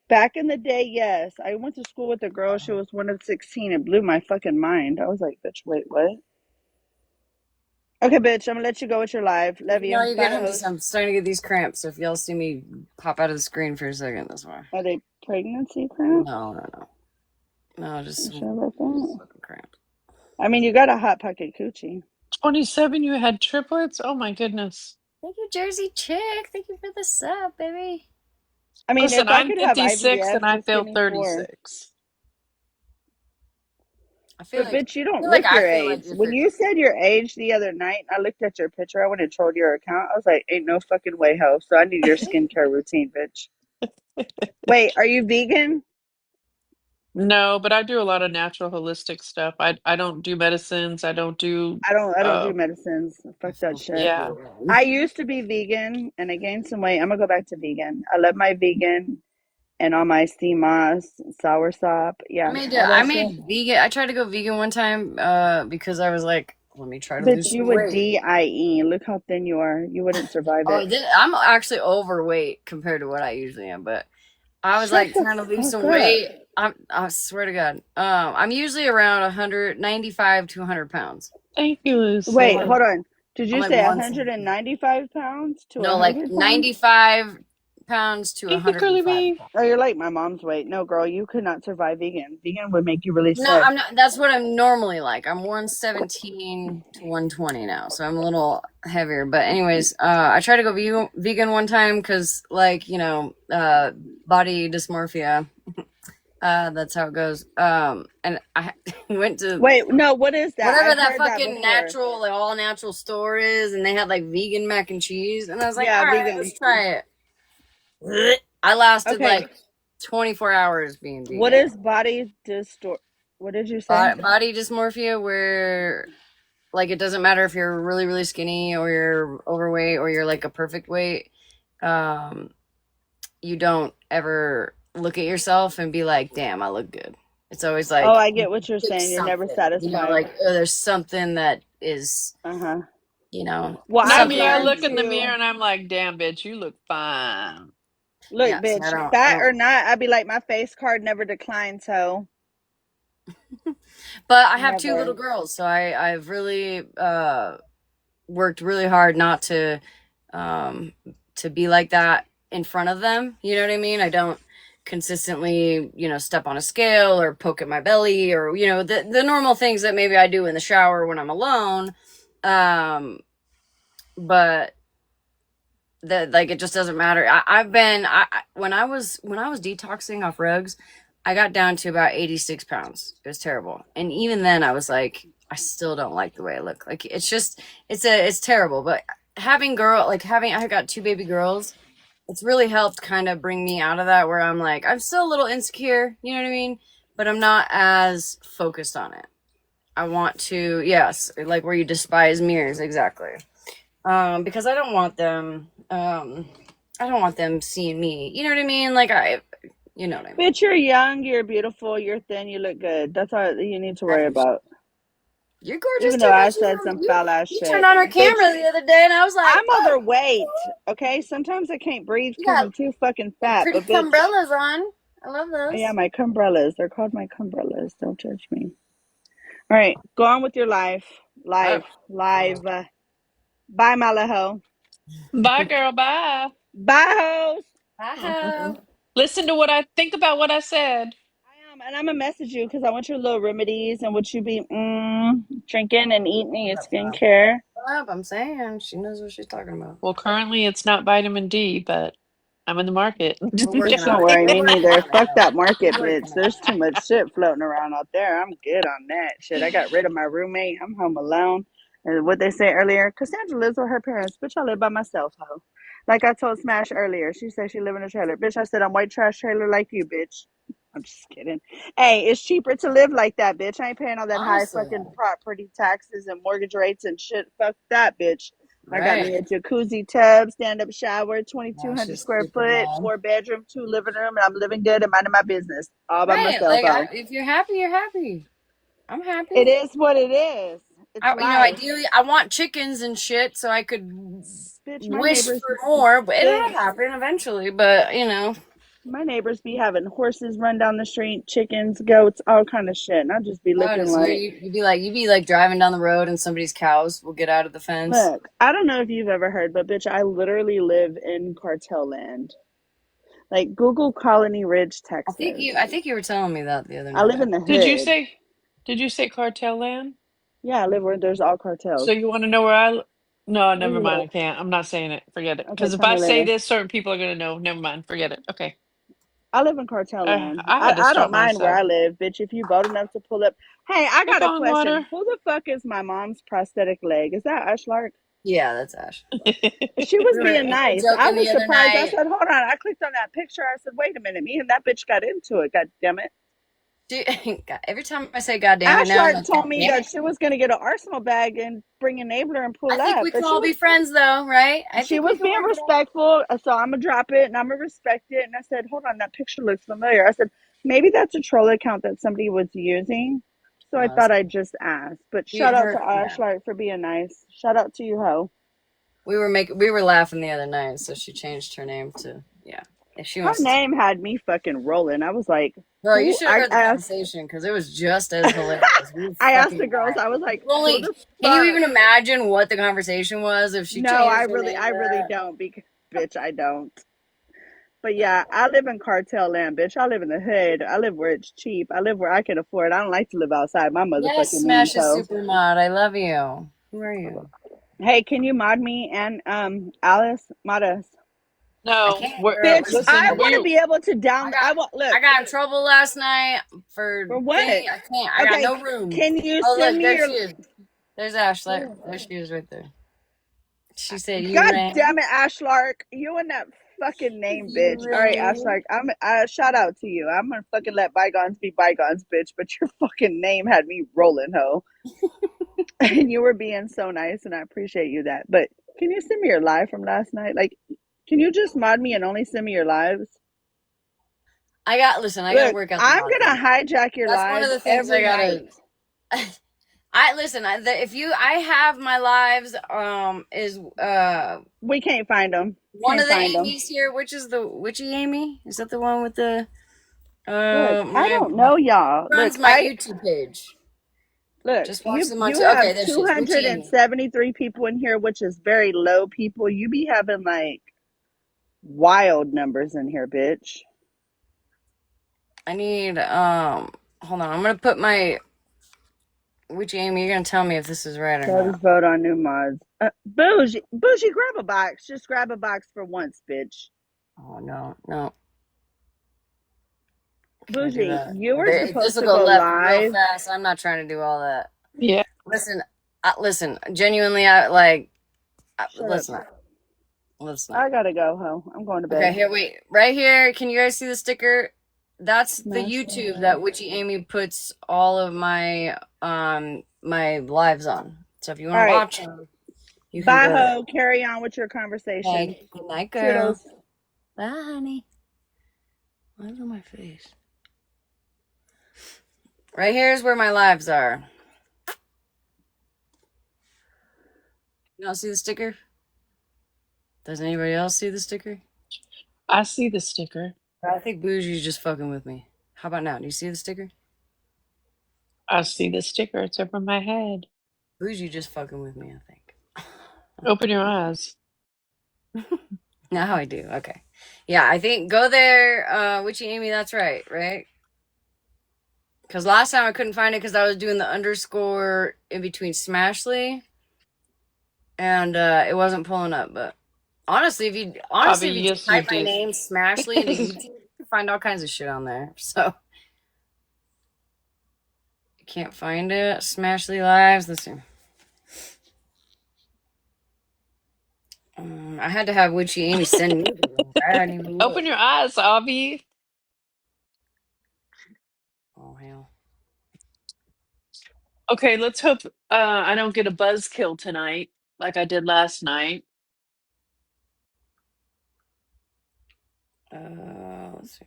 S2: back in the day, yes. I went to school with a girl. She was one of 16. It blew my fucking mind. I was like, bitch, wait, what? Okay, bitch, I'm gonna let you go with your live.
S3: If
S2: Love
S3: you know
S2: you.
S3: you're
S2: Bye,
S3: getting this,
S2: hoes.
S3: I'm starting to get these cramps. So if y'all see me pop out of the screen for a second, that's why.
S2: Are they pregnancy cramps?
S3: No, no, no. No, just
S2: You
S3: some
S2: sure about that?
S3: fucking cramps.
S2: I mean, you got a hot pocket coochie.
S1: 27. You had triplets. Oh my goodness.
S3: Thank you, Jersey Chick. Thank you for the sub, baby.
S2: I mean,
S1: Listen,
S2: if I
S1: I'm
S2: could have
S1: 56
S2: IVF,
S1: and I
S2: just give
S1: feel
S2: me 4.
S1: 36.
S2: But bitch, you
S3: I
S2: don't
S3: feel like
S2: look
S3: I
S2: your
S3: feel like
S2: age.
S3: you're
S2: When you
S3: 36.
S2: said your age the other night, I looked at your picture. I went and trolled your account. I was like, ain't no fucking way, ho. So I need your skincare routine, bitch. Wait, are you vegan?
S1: No, but I do a lot of natural holistic stuff. I don't do medicines. I don't do
S2: I don't do medicines.
S3: I
S2: Fuck that
S3: feel so
S2: shit.
S1: yeah.
S3: good.
S2: I used to be vegan and I gained some weight. I'm gonna go back to vegan. I love my vegan and all my sea moss, sour sop. Yeah, all
S3: I
S2: that shit.
S3: made vegan. I tried to go vegan one time because I was like, let me try to
S2: Bitch,
S3: lose
S2: you
S3: some
S2: would
S3: weight.
S2: DIE. Look how thin you are. You wouldn't survive it.
S3: I'm actually overweight compared to what I usually am, but I was
S2: Shut
S3: like
S2: the
S3: trying to lose
S2: fuck
S3: some
S2: up.
S3: weight. I swear to God. I'm usually around 195 to 100 pounds.
S1: Thank you,
S3: I'm
S2: Wait,
S3: like
S1: Lucy.
S2: hold on. Did
S3: I'm
S2: you
S3: like
S2: say
S3: 117.
S2: 195 pounds to
S3: No, like
S2: 100 pounds?
S3: 95 pounds to
S1: Thank you, Curly
S3: 105.
S1: Bee.
S2: Oh, you're like my mom's weight. No, girl, you could not survive vegan. Vegan would make you really
S3: No,
S2: sick.
S3: I'm not. That's what I'm normally like. I'm 117 to 120 now, so I'm a little heavier. But anyways, I tried to go vegan one time because, like, body dysmorphia. That's how it goes. And I went to
S2: Wait, no, what is that?
S3: whatever
S2: I've
S3: that
S2: heard that
S3: fucking
S2: before.
S3: natural, like all natural store is, and they had like vegan mac and cheese, and I was like,
S2: Yeah,
S3: all right,
S2: vegan.
S3: let's try it. I lasted
S2: Okay,
S3: like 24 hours being
S2: what
S3: vegan.
S2: is body distort? What did you say?
S3: Body dysmorphia, where like it doesn't matter if you're really really skinny or you're overweight or you're like a perfect weight. Um, you don't ever look at yourself and be like, "Damn, I look good." It's always
S2: Oh,
S3: like
S2: I get what you're
S3: fix
S2: saying. You're never
S3: something,
S2: satisfied.
S3: like, oh, there's something that is
S2: Uh huh.
S3: you know,
S2: Well,
S1: Not
S2: I've
S1: me. I
S3: something.
S2: learned
S1: look in the mirror
S2: to
S1: and I'm like, damn, bitch, you look fine.
S2: look,
S3: Yeah, see,
S2: bitch,
S3: I
S2: fat
S3: don't,
S2: or not, I'd be like, my face card never declines, so
S3: but I have two little
S2: never.
S3: girls, so I've really worked really hard not um to be like that in front of them. You know what I mean? I don't consistently, step on a scale or poke at my belly or, the normal things that maybe I do in the shower when I'm alone. But that, like, it just doesn't matter. I've been when I was detoxing off rugs, I got down to about 86 pounds. It was terrible, and even then I was like, I still don't like the way I look. Like, it's just, it's terrible. But I got two baby girls, it's really helped kind of bring me out of that, where I'm like, I'm still a little insecure, you know what I mean, but I'm not as focused on it. I want to, yes, like where you despise mirrors, exactly. Because I don't want them seeing me. You know what I mean? Like, you know what I mean.
S2: Bitch, you're young, you're beautiful, you're thin, you look good. That's all you need to worry about.
S3: You're gorgeous
S2: Even
S3: too,
S2: though I
S3: bitch.
S2: said some foul ass
S3: You turned
S2: shit.
S3: on our
S2: Bitch,
S3: camera the other day, and I was like,
S2: I'm
S3: oh,
S2: overweight. Okay, sometimes I can't breathe
S3: you
S2: because
S3: got
S2: I'm too fucking
S3: the
S2: fat.
S3: pretty
S2: But bitch,
S3: cumbrellas on. I love
S2: yeah,
S3: those.
S2: my cumbrellas. They're called my cumbrellas. Don't judge me. All right, go on with your life.
S3: Oh,
S2: Live. Bye, Malaho.
S1: Bye, girl. Bye.
S2: Bye, hoes.
S3: I have.
S1: Listen to what I think about what I said.
S2: I am, and I'm gonna message you because I want your little remedies and what you be drinking and eating your skincare.
S3: I'm saying she knows what she's talking about.
S1: Well, currently it's not vitamin D, but I'm in the market.
S3: We're working
S2: Bitch, don't
S3: on it.
S2: worry,
S3: We're
S2: me
S3: working
S2: neither.
S3: on it,
S2: Fuck
S3: though.
S2: that
S3: We're
S2: market,
S3: working
S2: bitch.
S3: on
S2: There's too much shit floating around out there. I'm good on that shit. I got rid of my roommate. I'm home alone. And what they said earlier, Cassandra lives with her parents. Bitch, I live by myself, ho. Like I told Smash earlier, she said she live in a trailer. Bitch, I said I'm white trash trailer like you, bitch. I'm just kidding. Hey, it's cheaper to live like that, bitch. I ain't paying all that high
S3: Honestly,
S2: fucking property taxes and mortgage rates and shit. Fuck that, bitch. I got
S3: right?
S2: me a jacuzzi tub, stand up shower,
S3: Yeah,
S2: 2,200
S3: she's
S2: square
S3: super
S2: foot,
S3: mad.
S2: 4 bedroom, 2 living room, and I'm living good and minding my business all by
S3: Right?
S2: myself.
S3: Like,
S2: Oh,
S3: if you're happy, you're happy. I'm
S2: it
S3: happy.
S2: is what it is. It's life.
S3: Ideally, I want chickens and shit so I could
S2: Bitch,
S3: wish for more, but it'll
S2: bitch,
S3: happen eventually. But
S2: my neighbors be having horses run down the street, chickens, goats, all kind of shit. And I just be
S3: oh,
S2: looking
S3: so
S2: like,
S3: you'd be like driving down the road and somebody's cows will get out of the fence.
S2: look, I don't know if you've ever heard, but bitch, I literally live in cartel land. Like Google Colony Ridge, Texas.
S3: I think you were telling me that the other
S2: I live
S3: night.
S2: in the
S1: Did you
S2: hood.
S1: say? Did you say cartel land?
S2: Yeah, I live where there's all
S1: So
S2: cartels.
S1: you want to know where No,
S2: Where
S1: never
S2: you
S1: mind.
S2: live?
S1: I can't. I'm not saying it. Forget it.
S2: Okay,
S1: Because if
S2: tell
S1: I
S2: me
S1: say
S2: later.
S1: this, certain people are gonna know. Never mind. Forget it. Okay.
S2: I live in cartel land.
S1: I
S2: I,
S1: had to
S2: I
S1: stop
S2: don't mind where
S1: myself.
S2: I live, bitch. If you bold enough to pull up. Hey, I
S1: Hey,
S2: got a
S1: Bong
S2: question.
S1: water.
S2: Who the fuck is my mom's prosthetic leg? Is that Ashlark?
S3: Yeah, that's Ash.
S2: She was being
S3: We were
S2: nice. I
S3: joking
S2: was
S3: the other
S2: surprised. I
S3: night.
S2: said, hold on. I clicked on that picture. I said, wait a minute. Me and that bitch got into it. God damn it.
S3: She, God, every time I say "God damn it" now, I'm
S2: Ashlark
S3: like,
S2: told
S3: "God
S2: me
S3: damn
S2: that
S3: it."
S2: she was going to get an arsenal bag and bring an enabler and
S3: I
S2: pull
S3: think
S2: up.
S3: we
S2: But
S3: can all be friends, though, right? I
S2: she
S3: think we
S2: was
S3: can
S2: being
S3: work it out.
S2: respectful, so I'm gonna drop it and I'm gonna respect it. And I said, "Hold on, that picture looks familiar." I said, "Maybe that's a troll account that somebody was using." So I
S3: No,
S2: thought I'd just ask. But shout out to
S3: yeah.
S2: Ashlight for being nice. Shout out to you, ho.
S3: We were laughing the other night, so she changed her name to, yeah. If she
S2: Her
S3: wants to,
S2: name had me fucking rolling. I was like,
S3: bro, you
S2: "Who?"
S3: should have
S2: I
S3: heard the
S2: asked.
S3: conversation because it was just as hilarious. We were
S2: I asked the
S3: fucking
S2: girls. I
S3: dying.
S2: was like, "Who
S3: Only
S2: the
S3: can you
S2: fuck?"
S3: even imagine what the conversation was if she
S2: No,
S3: changed her name
S2: I
S3: to
S2: really
S3: that?
S2: don't. Because, bitch, I don't. But yeah, I live in cartel land, bitch. I live in the hood. I live where it's cheap. I live where I can afford. I don't like to live outside my
S3: Yes,
S2: motherfucking means.
S3: Smash is
S2: So,
S3: super mod. I love you. Who are you?
S2: hey, can you mod me and Alice mod us?
S3: I
S1: No,
S3: can't, girl.
S2: Bitch,
S3: Listen,
S2: I
S1: listen.
S2: want to
S1: We
S2: be able to
S3: I
S2: down.
S3: got
S2: I want
S3: I
S2: look
S3: got in trouble last night for
S2: for what?
S3: thing. I can't. I got
S2: Okay,
S3: no room.
S2: can you
S3: Oh,
S2: send
S3: look,
S2: me
S3: there
S2: your?
S3: she is. There's Ash. There she is right there. She said, "You
S2: God
S3: ran.
S2: damn it, Ashlark! You and that fucking name,
S3: You
S2: bitch. All right,
S3: ran."
S2: Ashlark. I'm. Shout out to you. I'm gonna fucking let bygones be bygones, bitch. But your fucking name had me rolling, ho. And you were being so nice, and I appreciate you that. But can you send me your live from last night? Like, can you just mod me and only send me your lives?
S3: Listen, I got to
S2: Look,
S3: work out the
S2: I'm
S3: mod thing.
S2: gonna hijack your
S3: That's one
S2: live
S3: of the things I
S2: every
S3: got
S2: night.
S3: to. I have my lives. Is
S2: We can't find them.
S3: one
S2: Can't
S3: of the
S2: find them.
S3: Amy's here? Which is the witchy Amy? Is that the one with the
S2: Look, I
S3: my
S2: don't know y'all.
S3: runs my YouTube page?
S2: Look,
S3: Just watch
S2: you
S3: them on
S2: you
S3: two. Okay,
S2: have
S3: there she is. Witchy Amy.
S2: 273 people in here, which is very low people. You be having like wild numbers in here, bitch.
S3: I need hold on. I'm gonna put my witchy Amy. You're gonna tell me if this is right or
S2: Subs
S3: not.
S2: vote on new mods. Bougie, bougie, grab a box. Just grab a box for once, bitch.
S3: Oh no, no, can't do
S2: Bougie,
S3: that.
S2: you were
S3: This
S2: supposed
S3: will
S2: to
S3: go
S2: go
S3: left real
S2: live.
S3: fast. I'm not trying to do all that.
S1: Yeah.
S3: Listen, listen. Genuinely, I like.
S2: Shut up.
S3: Listen, listen.
S2: I gotta go, ho. I'm going to
S3: Okay,
S2: bed.
S3: here, wait. Right here, can you guys see the sticker? That's the YouTube
S2: Smashleigh.
S3: that Witchy Amy puts all of my my lives on. So if you
S2: All
S3: want to
S2: right.
S3: watch them, you can
S2: Bye,
S3: go there.
S2: ho. Carry on with your conversation.
S3: Okay, good night, girl.
S2: Toodles.
S3: Bye, honey. What's on my face? Right here is where my lives are. You don't see the sticker? Does anybody else see the sticker?
S1: I see the sticker.
S3: I think Bougie's just fucking with me. How about now? Do you see the sticker?
S1: I see the sticker. It's over my head.
S3: Bougie just fucking with me, I think.
S1: Open your eyes.
S3: Now I do. Okay. Yeah, I think go there, Witchy Amy, that's right, right? Because last time I couldn't find it because I was doing the underscore in between Smashleigh and it wasn't pulling up. But
S1: Bobby,
S3: if you just
S1: yes, you
S3: type my
S1: did.
S3: name Smashleigh into YouTube, you can find all kinds of shit on there. So you can't find it. Smashleigh Lives. Let's see. I had to have Witchy Amy send me the link. I hadn't even
S1: Open
S3: looked.
S1: your eyes, Bobby.
S3: Oh hell.
S1: Okay, let's hope I don't get a buzzkill tonight like I did last night.
S3: Let's see.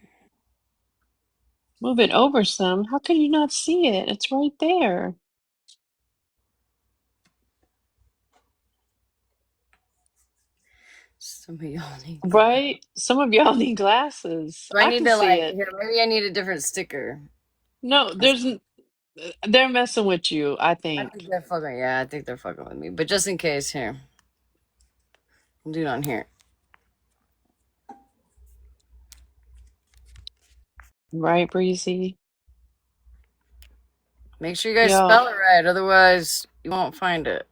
S1: Move it over some. How can you not see it? It's right there.
S3: Some of y'all need glasses.
S1: Right? Some of y'all need glasses.
S3: Do I
S1: I
S3: need
S1: can
S3: to
S1: see
S3: like
S1: it.
S3: here? Maybe I need a different sticker.
S1: No, they're messing with you, I
S3: I think
S1: think.
S3: they're fucking. Yeah, I think they're fucking with me. But just in case, here, I'll do it on here.
S1: Right, Breezy?
S3: Make sure you guys
S1: Y'all,
S3: spell it right, otherwise you won't find it.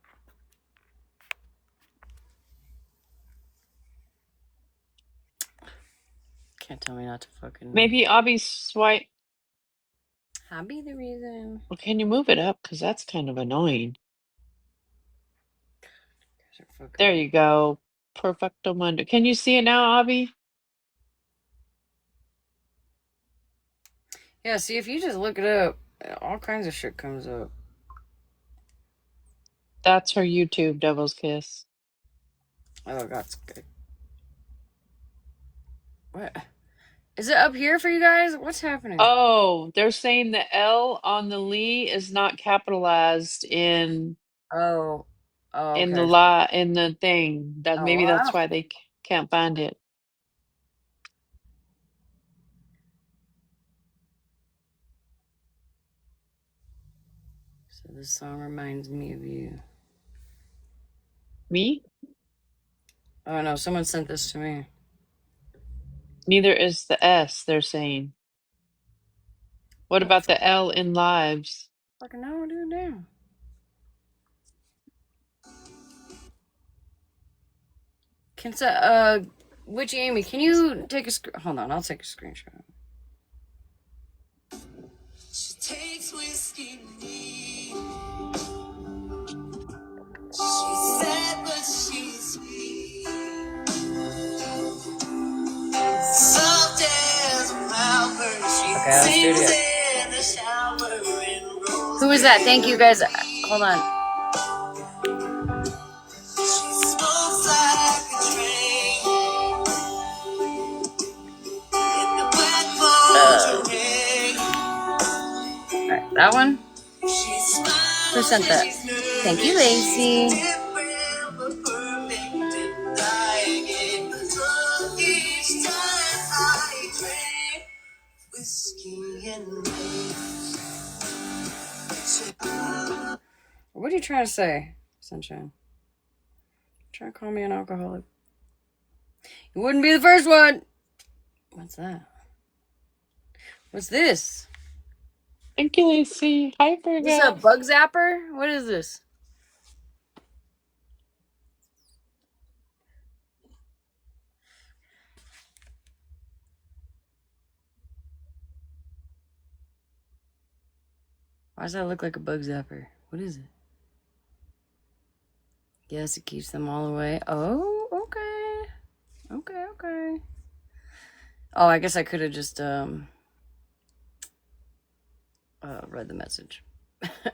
S3: Can't tell me not to fucking.
S1: maybe Abby swipe.
S3: I'll be the reason.
S1: Well, can you move it up? Because that's kind of annoying.
S3: You guys are fucking
S1: There
S3: with me.
S1: you go. Perfecto mundo. Can you see it now, Abby?
S3: Yeah, see if you just look it up, all kinds of shit comes up.
S1: That's her YouTube, Devil's Kiss.
S3: Oh, that's good. What? Is it up here for you guys? What's happening?
S1: Oh, they're saying the L on the Lee is not capitalized
S3: Oh, oh,
S1: in the
S3: okay.
S1: in the thing. That
S3: Oh,
S1: maybe that's
S3: wow.
S1: why they can't find it.
S3: So this song reminds me of you.
S1: Me?
S3: Oh no, someone sent this to me.
S1: Neither is the S, they're saying. What
S3: Oh,
S1: about the L in lives?
S3: fucking no, dude, damn. Can Witchy Amy, can you take a hold on, I'll take a screenshot. She takes whiskey neat. She's sad, but she's sweet. Soft as a cloudbird, she sings in the shower and rolls. Who is that? Thank you guys. Hold on. She smokes like a train in the black motor rain. Alright, that one. She smiles Who sent that? Thank you, Lacey. What are you trying to say, Sunshine? Trying to call me an alcoholic. You wouldn't be the first one. What's that? What's this?
S1: Thank you, Lacey. Hi,
S3: Is this a
S1: Virgo.
S3: bug zapper? What is this? Why does that look like a bug zapper? What is it? Yes, it keeps them all away. Oh, okay. Okay. Oh, I guess I could have just read the message.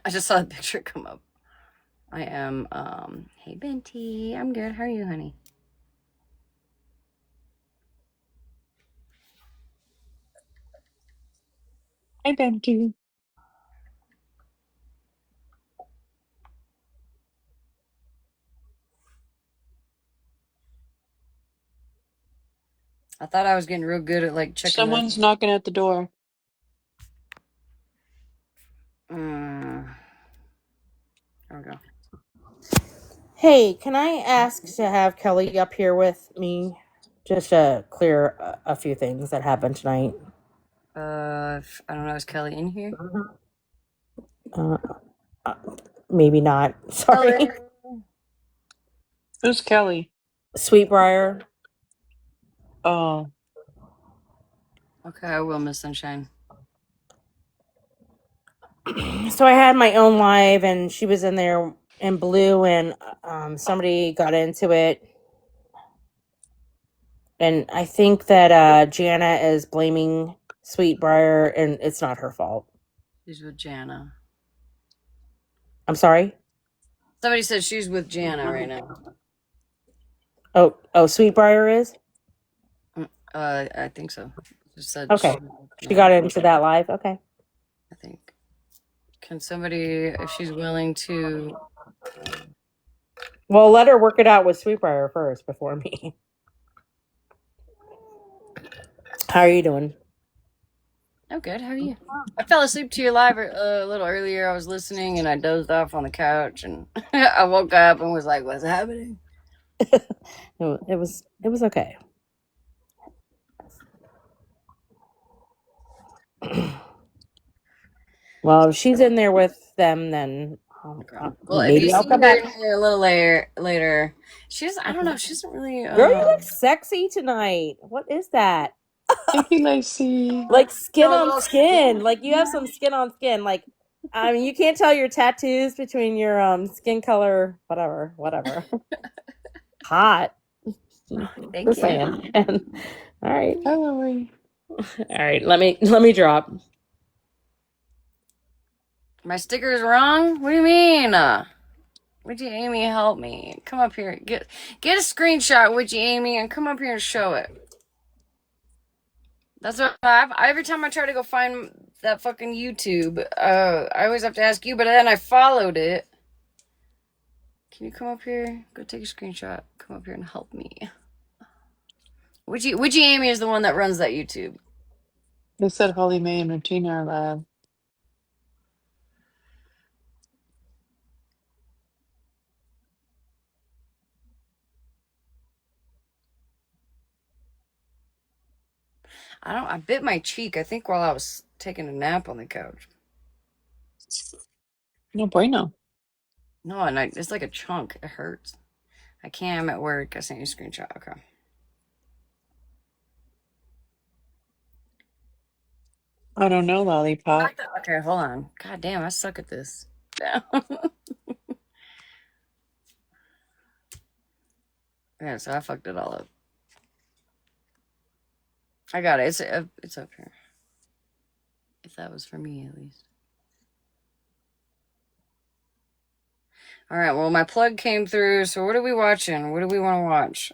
S3: I just saw the picture come up. I am hey Benty. I'm good. How are you, honey?
S1: Hi, Benji.
S3: I thought I was getting real good at like checking
S1: Someone's
S3: messages.
S1: knocking at the door.
S3: There we go.
S4: Hey, can I ask to have Kelly up here with me just to clear a few things that happened tonight?
S3: I don't know. Is Kelly in here?
S4: Uh, uh, Maybe not.
S3: Kelly.
S4: Sorry.
S1: Who's Kelly?
S4: Sweetbriar.
S1: Oh,
S3: Okay, I will, Miss Sunshine.
S4: So I had my own live, and she was in there in blue, and somebody got into it. And I think that Jana is blaming Sweetbriar, and it's not her fault.
S3: She's with Jana.
S4: I'm sorry?
S3: Somebody said she's with Jana right now.
S4: Oh, Sweetbriar is?
S3: I think so. Just said
S4: Okay. She
S3: Jana,
S4: got into that live? Okay.
S3: I think. Can somebody, if she's willing to?
S4: Well, let her work it out with Sweetbriar first before me. How are you doing?
S3: Oh, good. How are you? I fell asleep to your live a little earlier. I was listening and I dozed off on the couch, and I woke up and was like, "What's happening?"
S4: It was okay. Well, if she's in there with them, then
S3: Okay. Well, if you
S4: maybe I'll
S3: see
S4: come
S3: her
S4: back.
S3: in here a little later, she's, I don't know, she doesn't really
S4: Girl, you look sexy tonight. What is that?
S1: thank you, Lacey.
S4: Like skin
S3: a
S4: on
S3: little
S4: skin. Like you have some skin on skin. Like I mean, you can't tell your tattoos between your skin color. Whatever. Hot.
S3: Thank
S4: Just
S3: you.
S4: saying. And all right.
S1: Hi, Lori.
S4: All right. Let me drop.
S3: My sticker is wrong. What do you mean? Would you, Amy, help me? Come up here. Get a screenshot, would you, Amy, and come up here and show it. That's what every time I try to go find that fucking YouTube, I always have to ask you, but then I followed it. Can you come up here? Go take a screenshot. Come up here and help me. Witchy Amy is the one that runs that YouTube.
S1: They said Holly Mae and Martina are live.
S3: I bit my cheek, I think, while I was taking a nap on the couch.
S1: No bueno.
S3: No, and it's like a chunk. It hurts. I can't. I'm at work. I sent you a screenshot. Okay.
S1: I don't know, Lollipop.
S3: Okay, hold on. God damn, I suck at this. Yeah, so I fucked it all up. I got it. It's up here. If that was for me, at least. All right. Well, my plug came through. So what are we watching? What do we want to watch?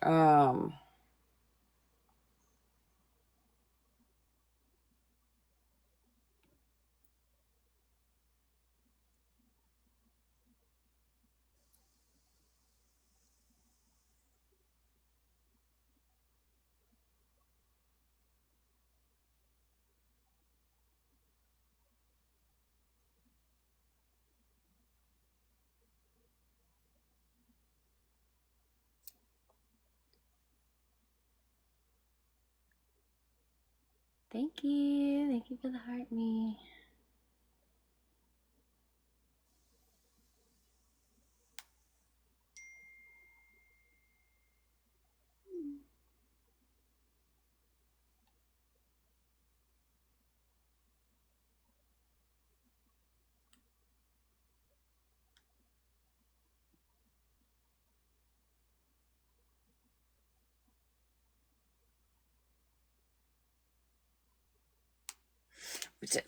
S3: Thank you. Thank you for the heart me.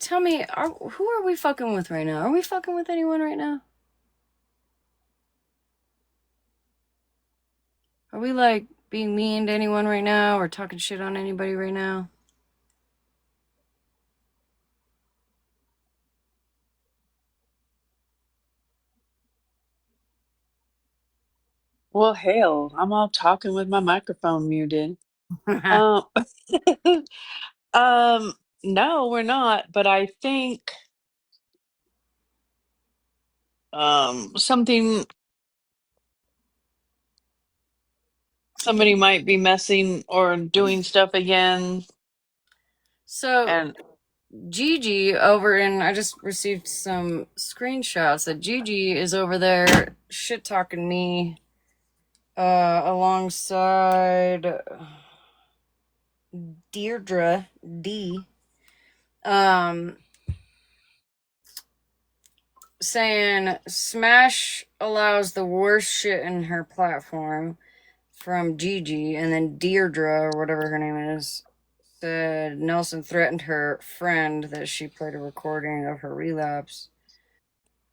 S3: Tell me, who are we fucking with right now? Are we fucking with anyone right now? Are we like being mean to anyone right now or talking shit on anybody right now?
S1: Well, hell, I'm all talking with my microphone muted. Um, um, no, we're not, but I think something somebody might be messing or doing stuff again.
S3: So
S1: And
S3: Gigi over in, I just received some screenshots that Gigi is over there shit talking me alongside Deirdre D. Saying Smash allows the worst shit in her platform from Gigi, and then Deirdre, or whatever her name is, said Nelson threatened her friend that she played a recording of her relapse.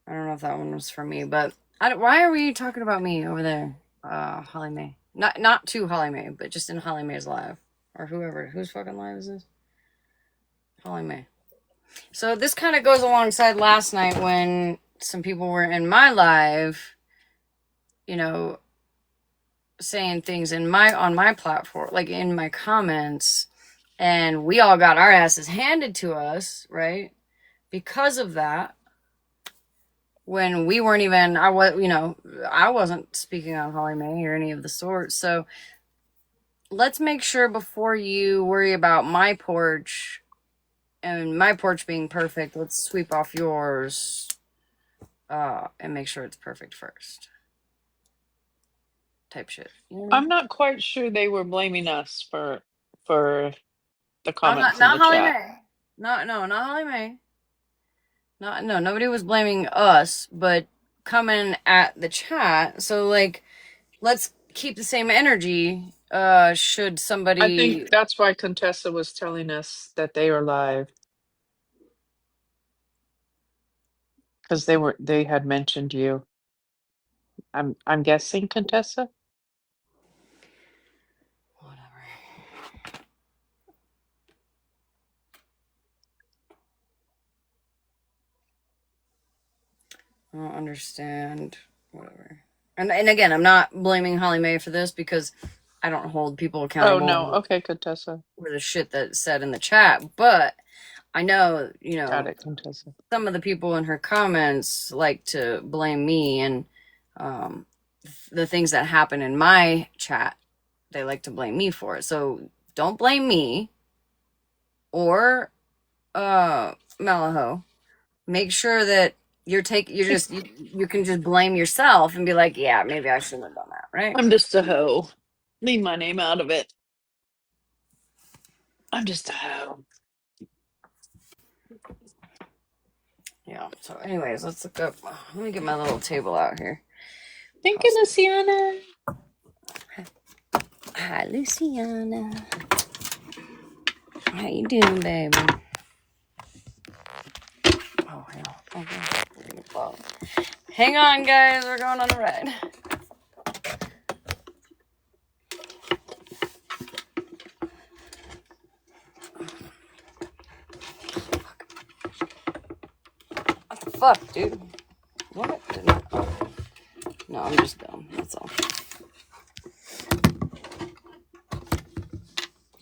S3: I don't know if that one was for me, but why are we talking about me over there, Holly Mae? Not to Holly Mae, but just in Holly Mae's live, or whoever. Whose fucking live is this? Holly Mae. So this kind of goes alongside last night when some people were in my live, you know, saying things on my platform, like in my comments, and we all got our asses handed to us, right? Because of that, when we weren't even, I wasn't speaking on Holly Mae or any of the sorts. So let's make sure before you worry about my porch and my porch being perfect, let's sweep off yours, and make sure it's perfect first. Type shit. You know?
S1: I'm not quite sure they were blaming us for the
S3: Oh,
S1: comments in
S3: not
S1: the
S3: Holly
S1: chat.
S3: Mae. Not Holly Mae. Nobody was blaming us, but coming at the chat. So like, let's keep the same energy. Should
S1: I think
S3: somebody?
S1: that's why Contessa was telling us that they were live because they had mentioned you. I'm guessing Contessa.
S3: Whatever. I don't understand. Whatever. And again, I'm not blaming Holly Mae for this because I don't hold people
S1: Oh no,
S3: accountable
S1: okay, Contessa.
S3: for the shit that's said in the chat. But I know,
S1: Got it, Contessa.
S3: some of the people in her comments like to blame me, and um, the things that happen in my chat, they like to blame me for it. So don't blame me or Malaho. Make sure that you can just blame yourself and be like, yeah, maybe I shouldn't have done that, right?
S1: I'm just a hoe. Leave my name out of it. I'm just a hoe.
S3: Yeah. So, anyways, let's look up. Let me get my little table out here.
S1: Thank you, Luciana.
S3: Hi, Luciana. How you doing, baby? Oh, hell. Okay. Hang on, guys. We're going on a ride. What the fuck, dude? What? Oh. No, I'm just dumb. That's all.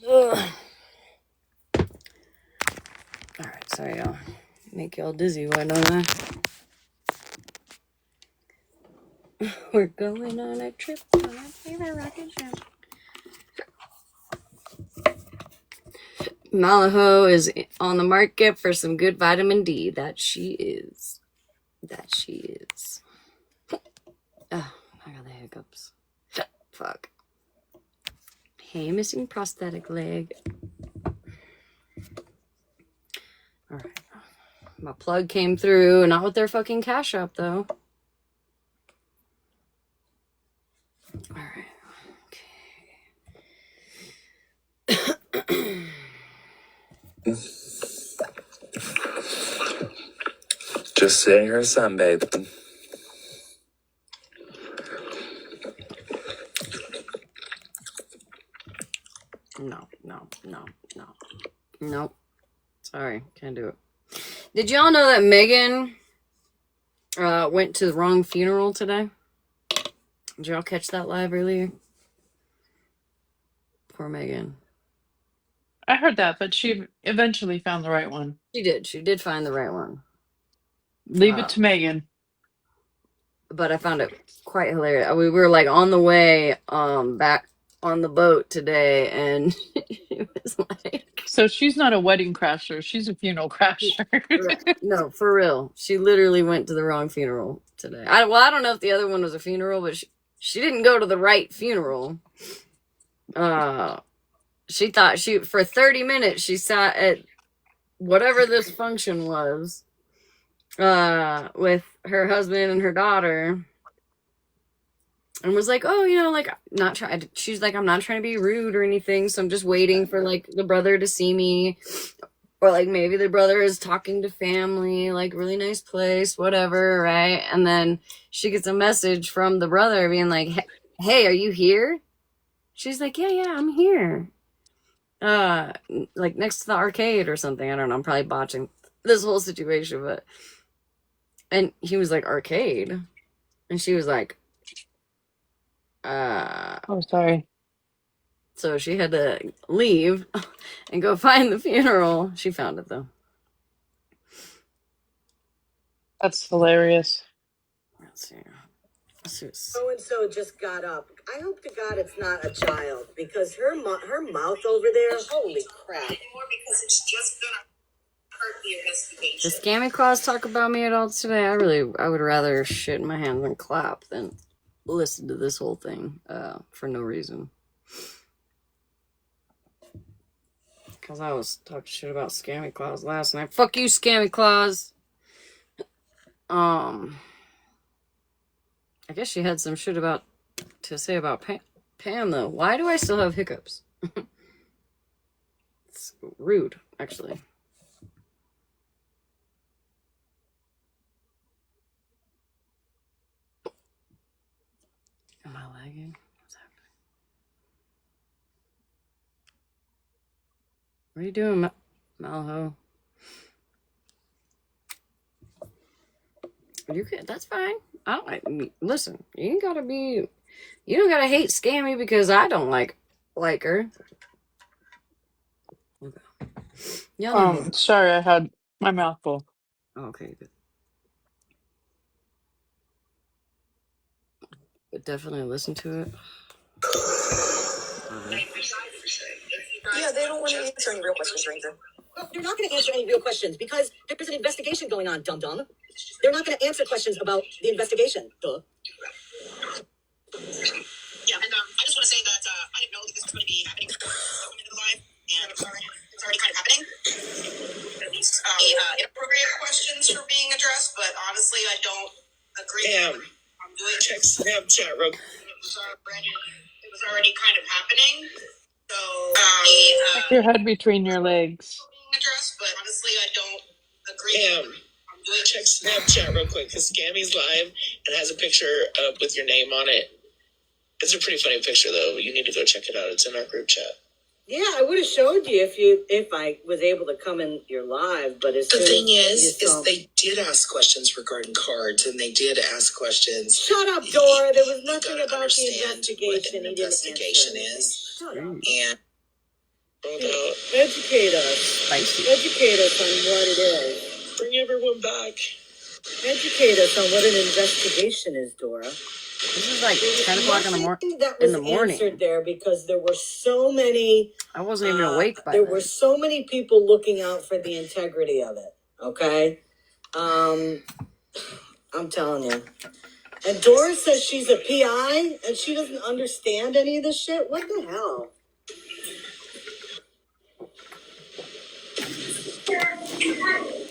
S3: Ugh. Alright, sorry, y'all. Make y'all dizzy, why don't I? We're going on a trip on our favorite rocket ship. Malaho is on the market for some good vitamin D. That she is. That she is. Oh, I got the hiccups. Fuck. Hey, missing prosthetic leg. Alright. My plug came through. Not with their fucking Cash App, though. Alright. Okay.
S5: Just sitting here sunbathing.
S3: No. Nope. Sorry, can't do it. Did y'all know that Megan went to the wrong funeral today? Did y'all catch that live earlier? Poor Megan.
S1: I heard that, but she eventually found the right one.
S3: She did find the right one.
S1: Leave it to Megan.
S3: But I found it quite hilarious. We were like on the way back on the boat today, and it was like,
S1: So she's not a wedding crasher, she's a funeral crasher.
S3: no, for real. She literally went to the wrong funeral today. I don't know if the other one was a funeral, but she didn't go to the right funeral. She thought for 30 minutes she sat at whatever this function was with her husband and her daughter, and was like, oh, like, not trying. She's like, I'm not trying to be rude or anything, so I'm just waiting for like the brother to see me, or like maybe the brother is talking to family, like really nice place, whatever, right? And then she gets a message from the brother being like, hey, are you here? She's like, yeah, I'm here. Like next to the arcade or something. I don't know. I'm probably botching this whole situation, but. And he was like, arcade? And she was like,
S1: Oh, sorry.
S3: So she had to leave and go find the funeral. She found it, though.
S1: That's hilarious.
S3: Let's see.
S6: So-and-so just got up. I hope to God it's not a child, because her mouth over there, holy crap. Because it's just gonna hurt the investigation.
S3: Does Scammy Claus talk about me at all today? I would rather shit in my hands and clap than listen to this whole thing for no reason. Because I was talking shit about Scammy Claus last night. Fuck you, Scammy Claus! I guess she had some shit to say about Pam, though. Why do I still have hiccups? It's rude, actually. Am I lagging? What's happening? What are you doing, Malho? That's fine. Listen, you don't gotta hate Scammy because I don't like her. Okay.
S1: Sorry, I had my mouth full.
S3: Okay, good. But definitely listen to it.
S6: Yeah, they don't want to answer any real questions, Ranger. Well, they're not going to answer any real questions because there's an investigation going on, dum-dum. They're not going to answer questions about the investigation, duh. Yeah, and I just want to say that I didn't know that this was going to be happening live, and it's already kind of happening. At least inappropriate questions are being addressed, but honestly, I don't agree. Damn. I'm doing check Snapchat real quick. It was already kind of happening. So,
S1: Stick your head between your legs.
S6: Address, but honestly, I don't agree. Damn. Check Snapchat real quick, because Scammy's live and has a picture with your name on it. It's a pretty funny picture, though. You need to go check it out. It's in our group chat. Yeah, I would have showed you if I was able to come in your live, but it's the thing is they did ask questions regarding cards, and they did ask questions. Shut up, Dora. There was nothing about the investigation. What an investigation is. Shut up. And educate us.
S3: Spicy.
S6: Educate us on what it is. Bring everyone back. Educate us on what an investigation is, Dora.
S3: This is like 10 o'clock in the morning.
S6: That was answered there because there were so many.
S3: I wasn't even awake by
S6: There
S3: then.
S6: were so many people looking out for the integrity of it. Okay, I'm telling you. And Doris says she's a PI and she doesn't understand any of this shit. What the hell?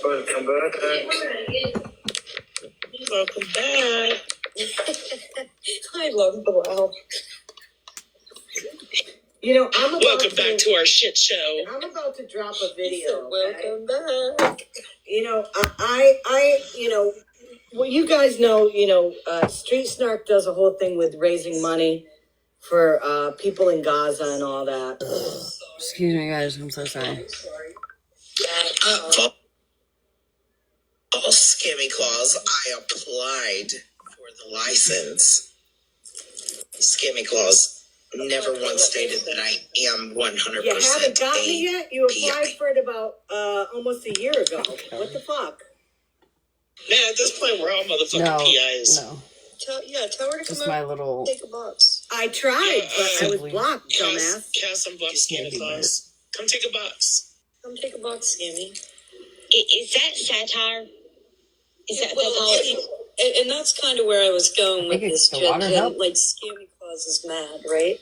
S6: Welcome back. Welcome back. I love Bilal. You know, welcome back to our shit show. I'm about to drop a video. Welcome back. You know, you know, well, you guys know, Street Snark does a whole thing with raising money for people in Gaza and all that.
S3: Excuse me, guys. I'm so sorry.
S6: False scammy clause. I applied for the license. Scammy clause. Never once stated that I am 100%. You haven't gotten it yet? You applied for it about almost a year ago. Okay. What the fuck? Man, at this point, we're all motherfucking PIs.
S3: No.
S6: Tell her to
S3: Just
S6: come
S3: my
S6: out
S3: little.
S6: take a box. I tried, but I was blocked, dumbass. Cass unblocked Scammy Claus. Come take a box. Come take a box, Scammy.
S7: Is that satire? Is that
S6: and that's kind of where I was going with this.
S3: Jen,
S6: like, Scammy Claus is mad, right?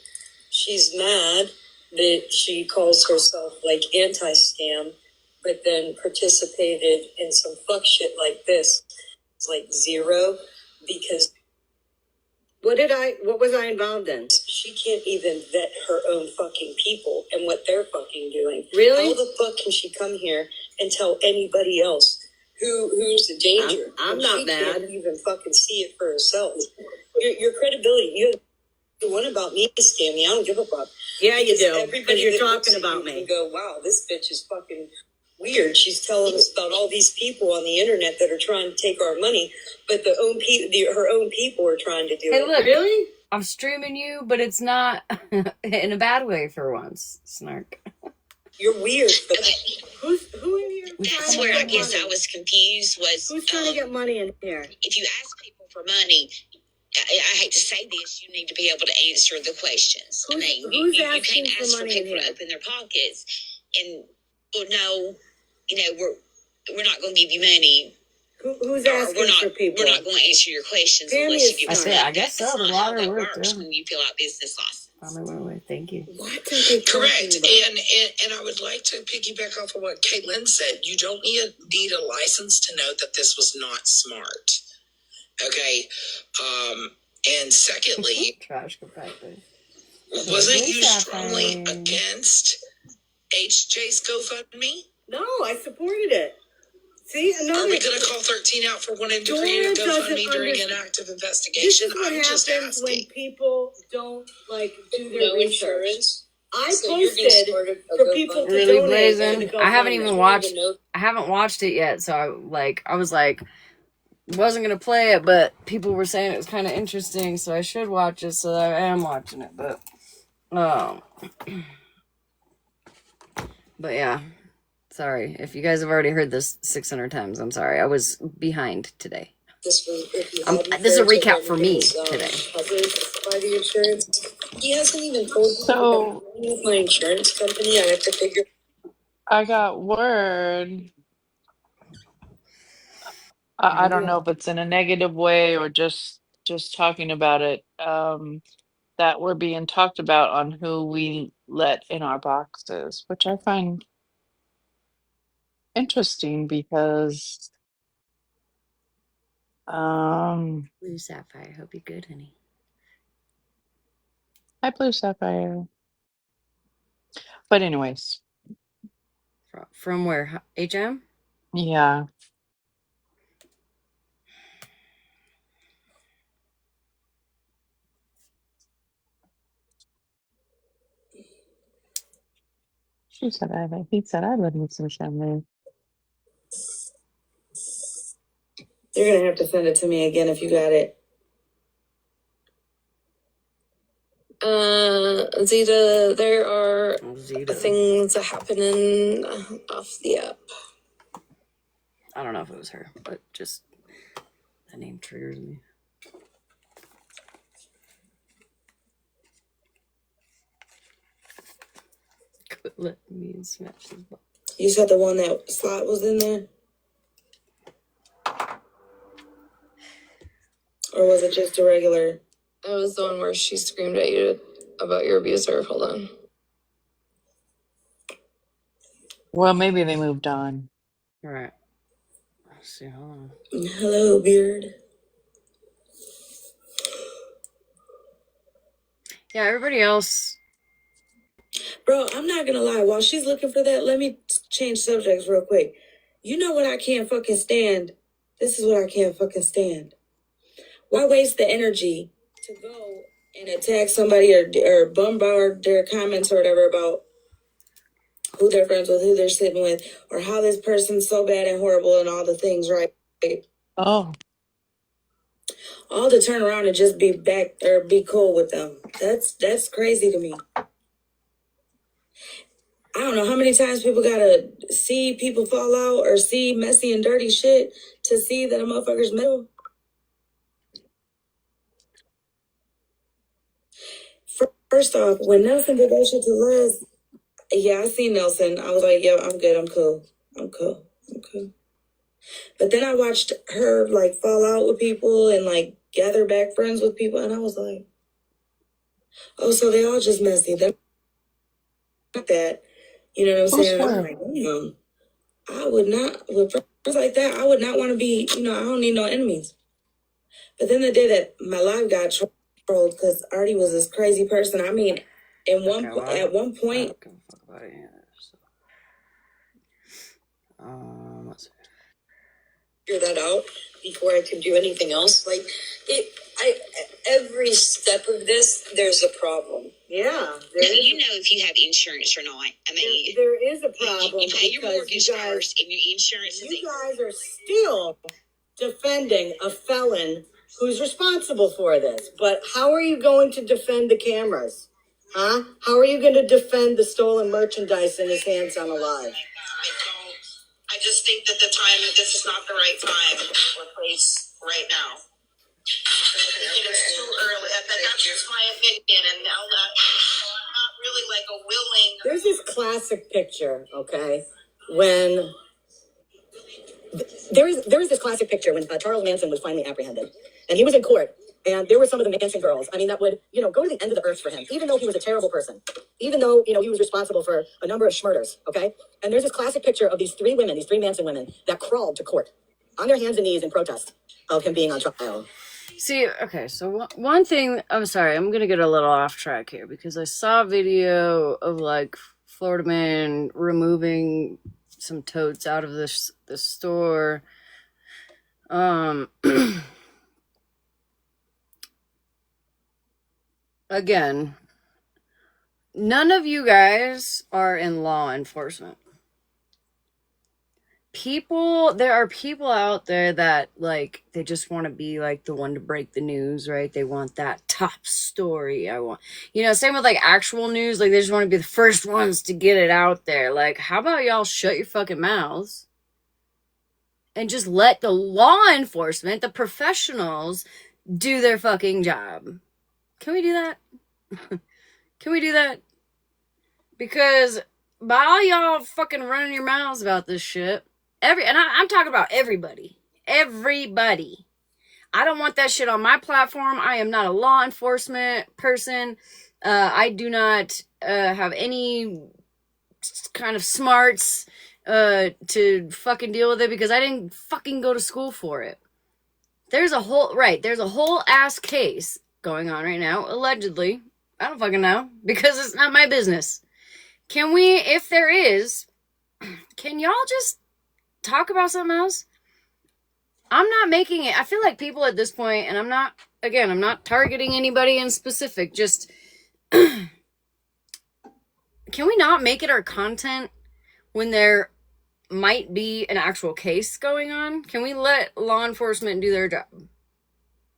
S6: She's mad that she calls herself, like, anti-scam, but then participated in some fuck shit like this. It's like zero, because... What was I involved in? She can't even vet her own fucking people and what they're fucking doing. Really? How the fuck can she come here and tell anybody else who's the danger? I'm not mad. She can't even fucking see it for herself. Your credibility, you have the one about me, Scammy. I don't give a fuck. Yeah, you do. Because you're talking about me. You go, wow, this bitch is fucking weird. She's telling us about all these people on the internet that are trying to take our money, but her own people are trying to do it.
S3: Hey, look.
S6: Really?
S3: I'm streaming you, but it's not in a bad way for once, Snark.
S6: You're weird. Who in here?
S7: That's where I guess I was confused.
S6: Who's trying to get money in here?
S7: If you ask people for money, I hate to say this, you need to be able to answer the questions.
S6: Who's
S7: you
S6: asking
S7: can't ask
S6: for
S7: for
S6: money
S7: people to open their pockets and no, we're not going to give you money.
S6: Who's asking for people?
S7: We're not going to answer your questions unless you give us money.
S3: I guess so. The water
S7: works when you fill out business license.
S3: Wait. Thank you.
S6: What? Correct. And I would like to piggyback off of what Caitlin said. You don't need a license to know that this was not smart. Okay. And secondly,
S3: Trash compactor.
S6: Wasn't you strongly against HJ's GoFundMe? No, I supported it. See, are we going to call 13 out for wanting to create a GoFundMe during an active investigation? This is what happens when people don't do their research. Insurance. I posted for people to
S3: really
S6: donate.
S3: Blazing. I haven't even watched. I haven't watched it yet, so I was like, wasn't gonna play it, but people were saying it was kind of interesting, so I should watch it. So I am watching it, but yeah. Sorry if you guys have already heard this 600 times. I'm sorry. I was behind today. This is a recap for me today.
S6: By the insurance. He hasn't even told me
S1: So
S6: with my insurance company. I have to figure.
S1: I got word. I don't know if it's in a negative way or just talking about it. That we're being talked about on who we let in our boxes, which I find interesting because
S3: Blue Sapphire, hope you're good, honey.
S1: hi Blue Sapphire. But anyways,
S3: From where? HM?
S1: yeah. He said I love me some champagne.
S6: You're gonna have to send it to me again if you got it. Zeta, there are things happening off the app.
S3: I don't know if it was her, but just the name triggers me. Let me smash this button.
S6: You said the one that slot was in there? Or was it just a regular? It was the one where she screamed at you about your abuser. Hold on.
S1: Well, maybe they moved on.
S3: All right. Let's see. Hold on.
S6: Hello, beard.
S3: Yeah, everybody else.
S6: Bro, I'm not gonna lie. While she's looking for that, let me change subjects real quick. You know what I can't fucking stand? This is what I can't fucking stand. Why waste the energy to go and attack somebody or bombard their comments or whatever about who they're friends with, who they're sitting with, or how this person's so bad and horrible and all the things, right?
S1: Oh,
S6: All to turn around and just be back or be cool with them. That's crazy to me. I don't know how many times people gotta see people fall out or see messy and dirty shit to see that a motherfucker's middle. First off, when Nelson did that shit to Liz, yeah, I seen Nelson. I was like, yo, I'm good. I'm cool. I'm cool. I'm cool. But then I watched her like fall out with people and like gather back friends with people, and I was like, oh, so they all just messy. They're not that. You know what I'm
S1: who's
S6: saying? And I'm
S1: her?
S6: like, damn, I would not, with friends like that, I would not want to be, I don't need no enemies. But then the day that my life got trolled, because Artie was this crazy person. I mean, at one point,
S3: I don't give a fuck about it either. So, let's see.
S6: Figure that out before I could do anything else. Like every step of this, there's a problem. Yeah,
S7: Now, you know if you have insurance or not. I mean,
S6: there is a problem.
S7: you pay your mortgage
S6: you guys,
S7: first, and your insurance is.
S6: You guys are still defending a felon who's responsible for this. But how are you going to defend the cameras? Huh? How are you going to defend the stolen merchandise in his hands on alive? I just think that this is not the right time or place right now. I think it's too early. That's just my opinion, and now that I'm not really like a willing. There's this classic picture, okay, when there is this classic picture when Charles Manson was finally apprehended, and he was in court, and there were some of the Manson girls. I mean, that would go to the end of the earth for him, even though he was a terrible person, even though he was responsible for a number of murders. Okay, and there's this classic picture of these three Manson women that crawled to court on their hands and knees in protest of him being on trial.
S3: See, okay, so one thing, I'm sorry, I'm gonna get a little off track here because I saw a video of like Florida man removing some totes out of the store. Again, none of you guys are in law enforcement. There are people out there that like they just want to be like the one to break the news, right? They want that top story. Same with like actual news, like they just want to be the first ones to get it out there. Like, how about y'all shut your fucking mouths and just let the law enforcement, the professionals, do their fucking job? Can we do that? Can we do that? Because by all y'all fucking running your mouths about this shit, I'm talking about everybody. Everybody. I don't want that shit on my platform. I am not a law enforcement person. I do not have any kind of smarts to fucking deal with it because I didn't fucking go to school for it. There's a whole ass case going on right now, allegedly. I don't fucking know because it's not my business. Can we, if there is, can y'all just talk about something else? I'm not making it. I feel like people at this point, and I'm not targeting anybody in specific, just can we not make it our content when there might be an actual case going on? Can we let law enforcement do their job? Is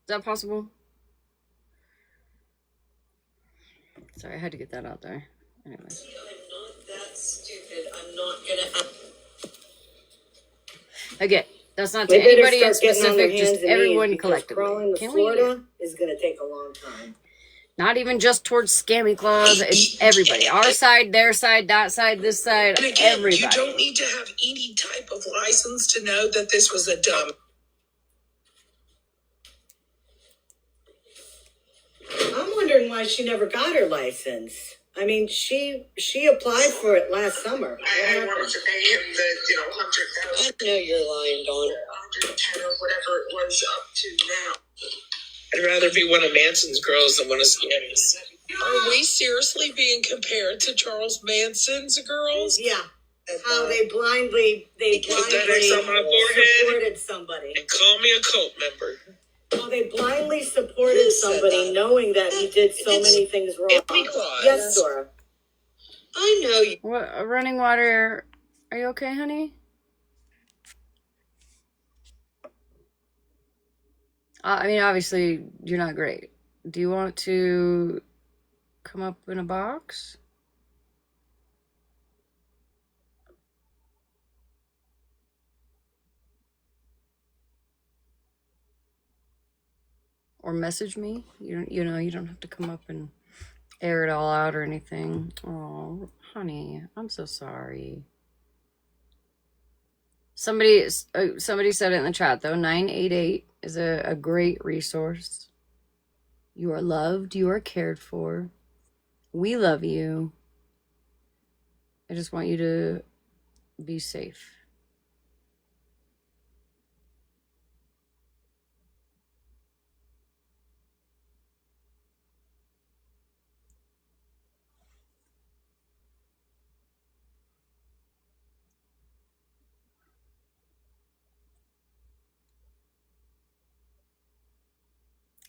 S3: that possible? Sorry, I had to get that out there. Anyways.
S6: I'm not that stupid. I'm not gonna.
S3: Again, that's not to anybody in specific, just everyone collectively.
S6: Crawling to Florida is going to take a long time.
S3: Not even just towards scammy claws. It's everybody. Our side, their side, that side, this side.
S6: And again,
S3: everybody.
S6: You don't need to have any type of license to know that this was a dumb.
S8: I'm wondering why she never got her license. I mean, she applied for it last summer.
S6: I wanted to pay him the, $100,000.
S8: I know you're lying, Dawn.
S6: 110 or whatever it was up to now. I'd rather be one of Manson's girls than one of Scammy's. Are we seriously being compared to Charles Manson's girls?
S8: Yeah. How they blindly
S6: Put that X on my forehead
S8: supported somebody.
S6: and call me a cult member.
S8: Well, they blindly supported somebody knowing that he did so many things wrong. Yes, Dora.
S6: I know you.
S3: What? Running water. Are you okay, honey? I mean, obviously, you're not great. Do you want to come up in a box? Or message me? You don't have to come up and air it all out or anything. Oh, honey, I'm so sorry. Somebody said it in the chat though. 988 is a great resource. You are loved. You are cared for. We love you. I just want you to be safe.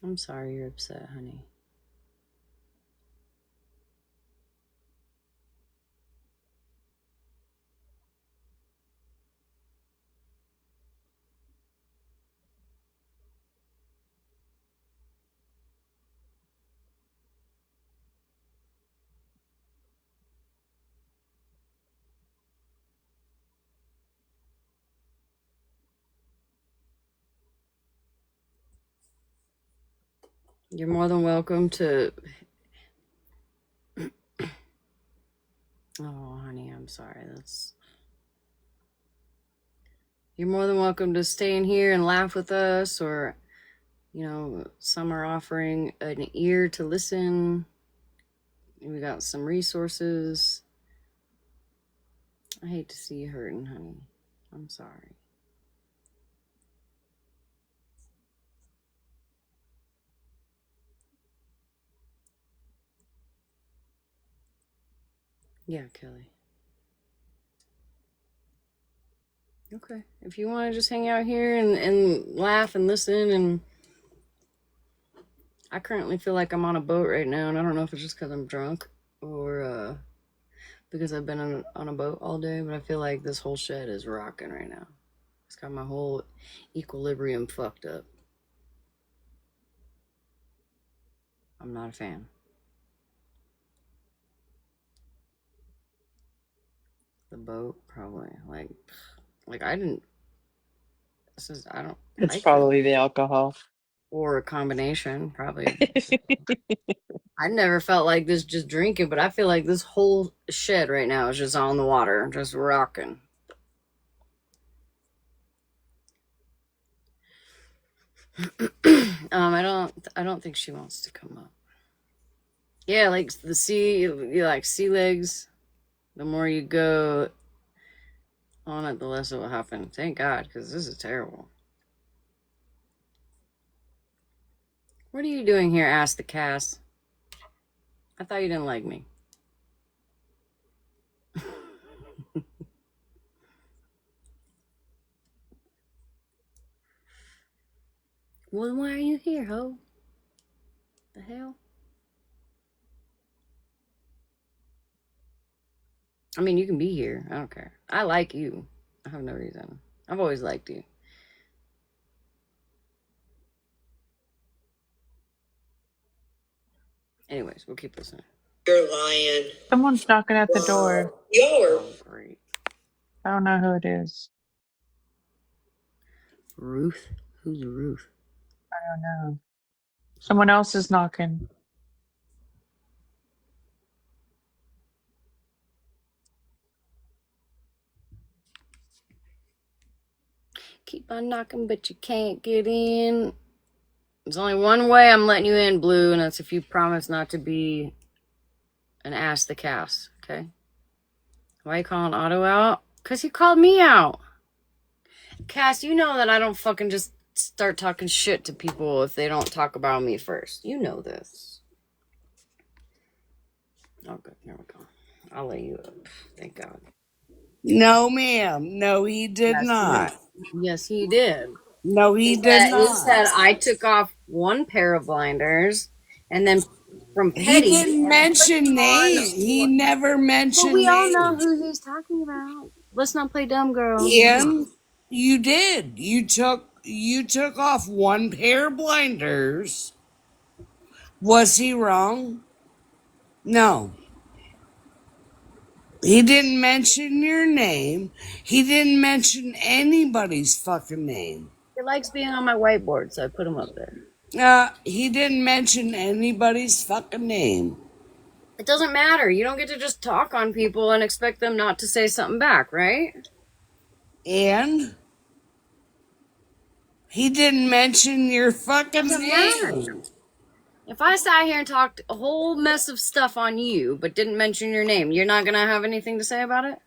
S3: I'm sorry you're upset, honey. You're more than welcome to... Oh, honey, I'm sorry. You're more than welcome to stay in here and laugh with us, or, some are offering an ear to listen. We got some resources. I hate to see you hurting, honey. I'm sorry. Yeah, Kelly. Okay. If you want to just hang out here and laugh and listen, and I currently feel like I'm on a boat right now, and I don't know if it's just because I'm drunk or because I've been on a boat all day, but I feel like this whole shed is rocking right now. It's got my whole equilibrium fucked up. I'm not a fan. The boat, probably. Like I didn't...
S1: It's probably the alcohol.
S3: Or a combination, probably. I never felt like this just drinking, but I feel like this whole shed right now is just on the water, just rocking. I don't think she wants to come up. Yeah, like the sea, you like sea legs. The more you go on it, the less it will happen. Thank God, because this is terrible. What are you doing here? Asked the Cass. I thought you didn't like me. Well, why are you here, ho? The hell? I mean, you can be here. I don't care. I like you. I have no reason. I've always liked you. Anyways, we'll keep listening.
S8: You're lying.
S1: Someone's knocking at the door.
S8: Y'all are...
S3: Oh, great.
S1: I don't know who it is.
S3: Ruth? Who's Ruth?
S1: I don't know. Someone else is knocking.
S3: Keep on knocking, but you can't get in. There's only one way I'm letting you in, Blue, and that's if you promise not to be an ass the cast, okay? Why are you calling Otto out? Because he called me out. Cass, you know that I don't fucking just start talking shit to people if they don't talk about me first. You know this. Oh, good. Here we go. I'll let you up. Thank God.
S6: No, ma'am. No, he did
S3: Yes, he did.
S6: not.
S3: Yes, he did.
S6: No, he did
S3: He said
S6: not.
S3: I took off one pair of blinders, and then from
S6: He
S3: Petty,
S6: didn't
S3: and put
S6: mention
S3: on.
S6: names. He never
S3: But
S6: mentioned
S3: we all know
S6: names.
S3: who he's talking about. Let's not play dumb girl.
S6: And you did. You took off one pair of blinders. Was he wrong? No. He didn't mention your name. He didn't mention anybody's fucking name.
S3: He likes being on my whiteboard, so I put him up there.
S6: He didn't mention anybody's fucking name.
S3: It doesn't matter. You don't get to just talk on people and expect them not to say something back, right?
S6: And he didn't mention your fucking
S3: Doesn't matter.
S6: name.
S3: If I sat here and talked a whole mess of stuff on you, but didn't mention your name, you're not gonna have anything to say about it?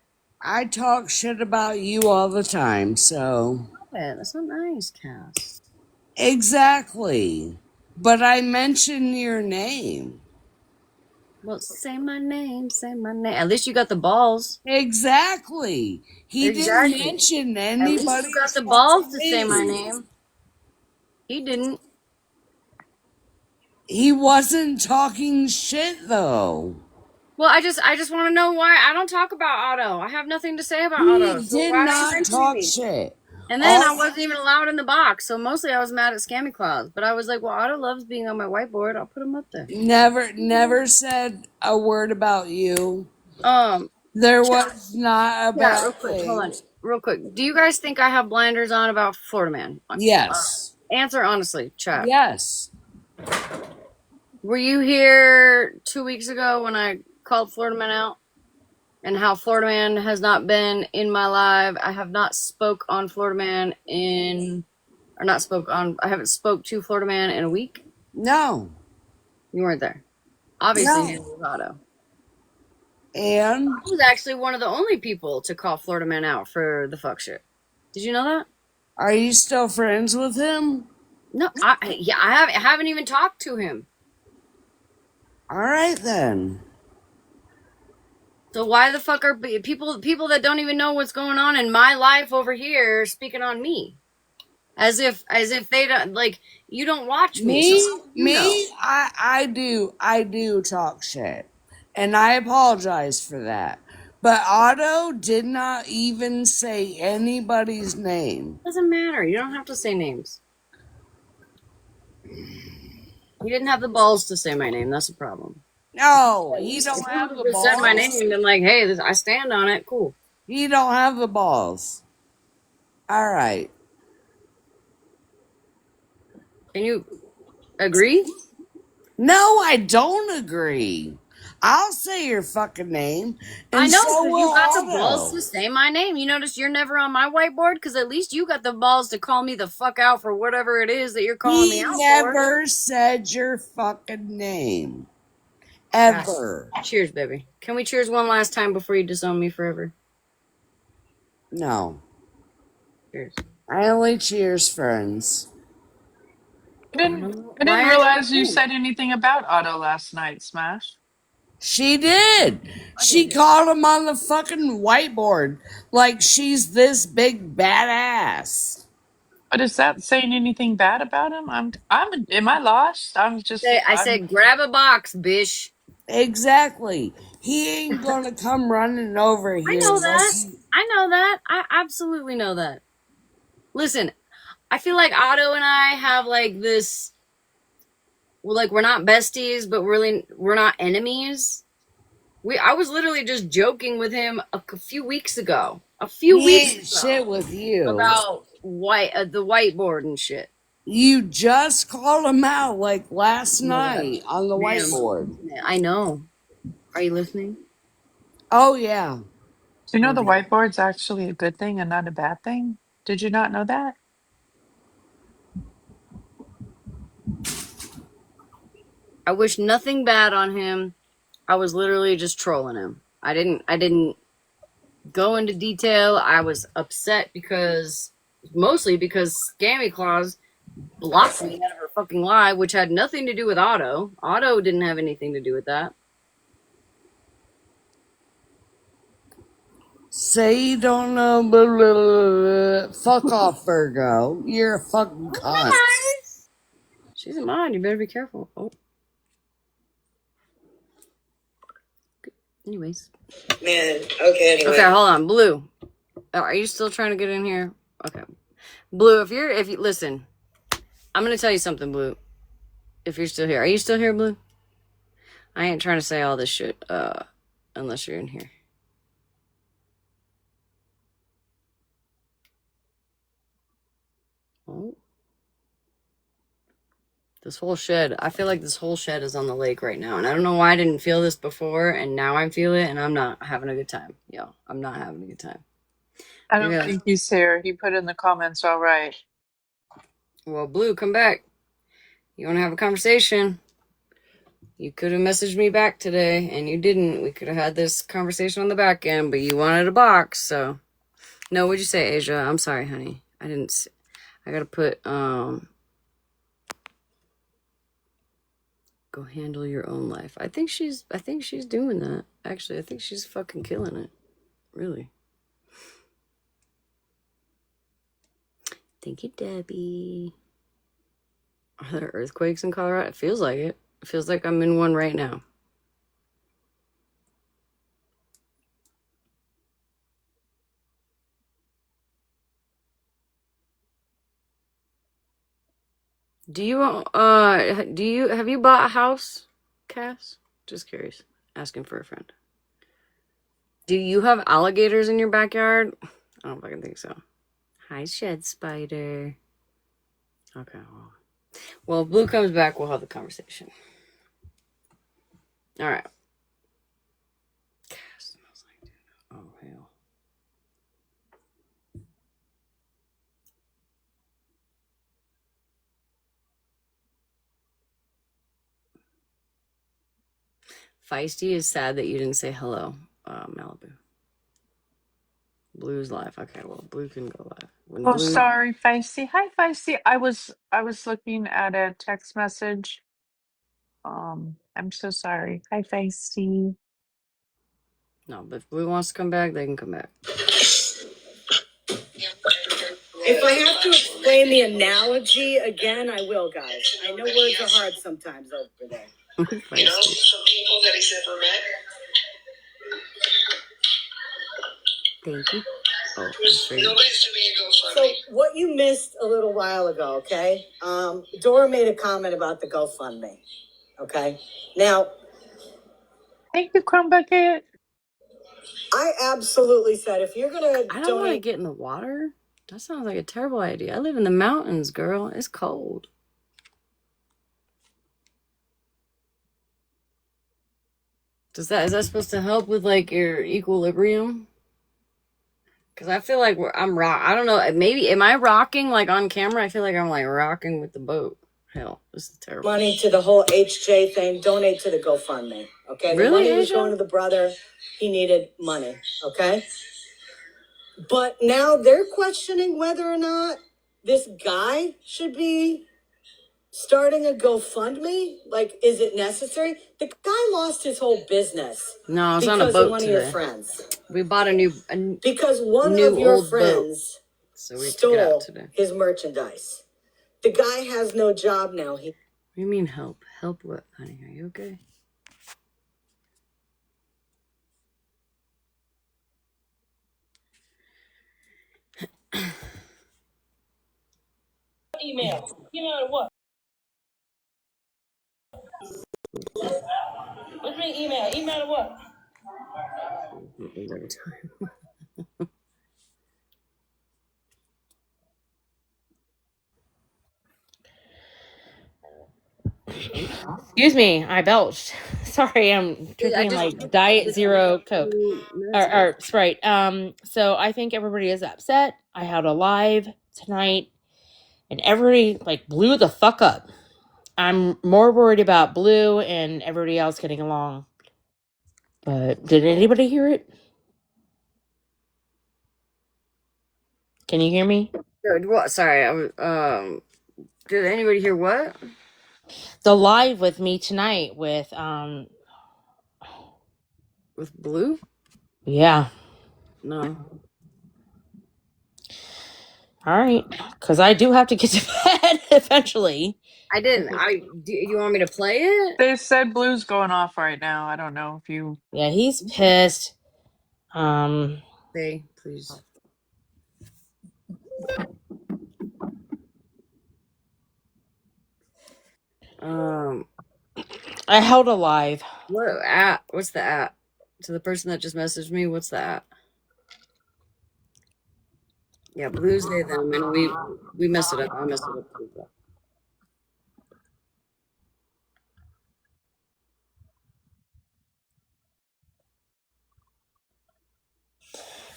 S6: I talk shit about you all the time, so.
S3: That's not nice, Cass.
S6: Exactly. But I mention your name.
S3: Well, say my name, say my name. At least you got the balls.
S6: Exactly. He didn't
S3: Exactly.
S6: mention
S3: At least you got
S6: anybody's
S3: the balls
S6: fucking
S3: to say my
S6: name.
S3: name. He didn't.
S6: He wasn't talking shit though.
S3: Well, I just want to know why I don't talk about Otto. I have nothing to say about Otto.
S6: He
S3: So
S6: did
S3: why are you
S6: not
S3: mentioning
S6: talk
S3: me?
S6: shit.
S3: And then I
S6: All,
S3: wasn't even allowed in the box, so mostly I was mad at Scammy Claus. But I was like, well, Otto loves being on my whiteboard. I'll put him up there.
S6: never said a word about you.
S3: Um,
S6: There
S3: chat,
S6: was not a
S3: chat, real
S6: bad
S3: quick, hold on,
S6: thing.
S3: real quick. Do you guys think I have blinders on about Florida Man?
S6: Yes.
S3: Answer honestly, chat.
S6: Yes.
S3: Were you here 2 weeks ago when I called Florida Man out? And how Florida Man has not been in my live. I have not spoke on Florida Man I haven't spoke to Florida Man in a week.
S6: No.
S3: You weren't there. Obviously, neither
S6: No.
S3: was Otto.
S6: And
S3: I was actually one of the only people to call Florida Man out for the fuck shit. Did you know that?
S6: are you still friends with him?
S3: No, I haven't even talked to him.
S6: All right then.
S3: So why the fuck are people that don't even know what's going on in my life over here speaking on me? As if they don't, like, you don't watch me. So how do you know?
S6: I do talk shit. And I apologize for that. But Otto did not even say anybody's name.
S3: Doesn't matter. You don't have to say names. He didn't have the balls to say my name. That's the problem.
S6: No,
S3: At
S6: he
S3: least
S6: don't
S3: if he
S6: have
S3: would
S6: the
S3: have just said my name
S6: balls.
S3: and been like, "Hey, I stand on it." Cool.
S6: He don't have the balls. All right.
S3: Can you agree?
S6: No, I don't agree. I'll say your fucking name, and
S3: I know,
S6: so
S3: because
S6: will
S3: you got the balls
S6: Otto.
S3: to say my name. You notice you're never on my whiteboard, because at least you got the balls to call me the fuck out for whatever it is that you're calling me
S6: He
S3: out for.
S6: never said your fucking name.
S3: Gosh.
S6: Ever.
S3: Cheers, baby. Can we cheers one last time before you disown me forever?
S6: No.
S3: Cheers.
S6: I only cheers friends.
S1: I didn't, I
S3: Why
S1: didn't
S3: aren't
S1: realize you
S3: you?
S1: said anything about Otto last night, Smash.
S6: She did. She called him on the fucking whiteboard like she's this big badass.
S1: But is that saying anything bad about him? Am I lost?
S3: I said, grab a box, bish.
S6: Exactly. He ain't gonna come running over
S3: I
S6: here
S3: know
S6: like
S3: that. I know that. I absolutely know that. Listen, I feel like Otto and I have like this. Well, like we're not besties, but really we're not enemies. I was literally just joking with him a few weeks ago.
S6: he ain't shit with you.
S3: About the whiteboard and shit.
S6: You just called him out like last
S3: know that.
S6: night on the whiteboard.
S3: I know. Are you listening?
S6: Oh yeah.
S1: Do you know the whiteboard's actually a good thing and not a bad thing? Did you not know that?
S3: I wish nothing bad on him. I was literally just trolling him. I didn't go into detail. I was upset mostly because Scammy Claus blocked me out of her fucking live, which had nothing to do with Otto. Otto didn't have anything to do with that.
S6: Say you don't know, blah, blah, blah, blah. Fuck off, Virgo. You're a fucking cunt.
S3: She's a mod. You better be careful. Oh. Anyways.
S8: Man, okay, anyway.
S3: Okay, hold on. Blue. Oh, are you still trying to get in here? Okay. Blue, if you listen, I'm gonna tell you something, Blue. If you're still here. Are you still here, Blue? I ain't trying to say all this shit, unless you're in here. Oh. This whole shed, I feel like this whole shed is on the lake right now. And I don't know why I didn't feel this before, and now I feel it, and I'm not having a good time. Yo, I'm not having a good time.
S1: I don't think he's here. He put in the comments all right.
S3: Well, Blue, come back. You want to have a conversation? You could have messaged me back today, and you didn't. We could have had this conversation on the back end, but you wanted a box, so. No, what'd you say, Asia? I'm sorry, honey. I didn't. I gotta put, go handle your own life. I think she's doing that. Actually, I think she's fucking killing it. Really. Thank you, Debbie. Are there earthquakes in Colorado? It feels like it. It feels like I'm in one right now. Have you bought a house, Cass? Just curious. Asking for a friend. Do you have alligators in your backyard? I don't fucking think so. Hi, Shed Spider. Okay, well, if Blue comes back, we'll have the conversation. All right. Cass smells like dinner. Oh, hell. Feisty is sad that you didn't say hello, Malibu. Blue's live. Okay, well, Blue can go live. When
S1: Oh,
S3: Blue...
S1: sorry, Feisty. Hi, Feisty. I was looking at a text message. I'm so sorry. Hi, Feisty.
S3: No, but if Blue wants to come back, they can come back.
S8: If I have to explain the analogy again, I will, guys. I know words are hard sometimes over there.
S3: You know,
S8: some people that he's never met.
S3: Thank you. Oh,
S8: Nobody's doing a GoFundMe. So what you missed a little while ago, okay? Dora made a comment about the GoFundMe. Okay. Now,
S1: Thank you, Crumb Bucket.
S8: I absolutely said if you're gonna
S3: I don't want to get in the water. That sounds like a terrible idea. I live in the mountains, girl. It's cold. Is that supposed to help with like your equilibrium? Because I feel like I don't know. Maybe am I rocking like on camera? I feel like I'm like rocking with the boat. Hell, this is terrible.
S8: Money to the whole HJ thing. Donate to the GoFundMe. Okay.
S3: Really,
S8: the money was
S3: Asia?
S8: going to the brother. He needed money. Okay. But now they're questioning whether or not this guy should be starting a GoFundMe. Like, is it necessary? The guy lost his whole business.
S3: No, it's on a boat
S8: of one
S3: today.
S8: of your friends.
S3: We bought
S8: because one of your friends
S3: so we
S8: stole his merchandise. The guy has no job now.
S3: What do you mean help? Help what, honey? Are you okay?
S4: Email what? What do you mean email? Email what?
S3: Every time.
S4: Excuse me, I belched. Sorry, I'm drinking like Diet Zero Coke or Sprite. So I think everybody is upset. I had a live tonight, and everybody like blew the fuck up. I'm more worried about Blue and everybody else getting along. But did anybody hear it? Can you hear me?
S3: What? Sorry, did anybody hear what?
S4: The live with me tonight with
S3: Blue?
S4: yeah.
S3: No.
S4: All right, because I do have to get to bed eventually.
S3: I didn't. Do you want me to play it?
S1: They said Blue's going off right now. I don't know if you.
S4: Yeah, he's pissed.
S3: Say, please.
S4: I held a live.
S3: What at? What's the at? To the person that just messaged me, what's the at? Yeah, Blues they them, and we messed it up. I messed it up too.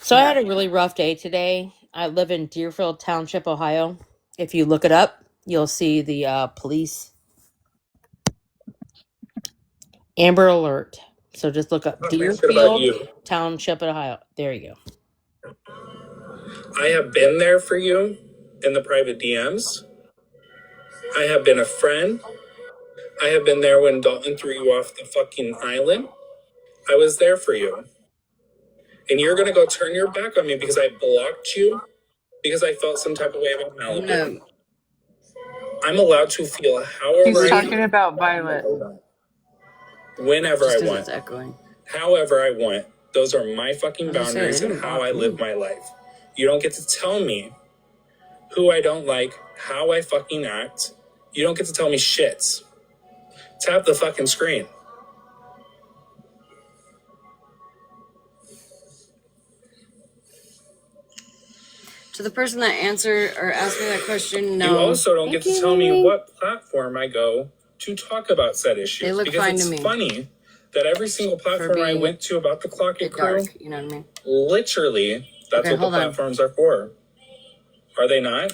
S4: So I had a really rough day today. I live in Deerfield Township, Ohio. If you look it up, you'll see the police Amber Alert. So just look up Deerfield Township, Ohio. There you go.
S5: I have been there for you in the private DMs. I have been a friend. I have been there when Dalton threw you off the fucking island. I was there for you. And you're going to go turn your back on me because I blocked you because I felt some type of way about Malibu.
S3: No.
S5: I'm allowed to feel however
S1: He's
S5: I
S1: talking
S5: want.
S1: about Violet.
S5: Whenever I want.
S3: It's echoing.
S5: However I want. Those are my fucking boundaries and how I live my life. You don't get to tell me who I don't like, how I fucking act. You don't get to tell me shit. Tap the fucking screen.
S3: To the person that answered or asked me that question, no.
S5: You also don't get to tell me what platform I go to talk about said issues.
S3: They look
S5: because
S3: fine
S5: it's
S3: to me.
S5: Funny that every single platform I went to about the clock it crew,
S3: dark, you know what I mean?
S5: literally, that's what the platforms are for. Are they not?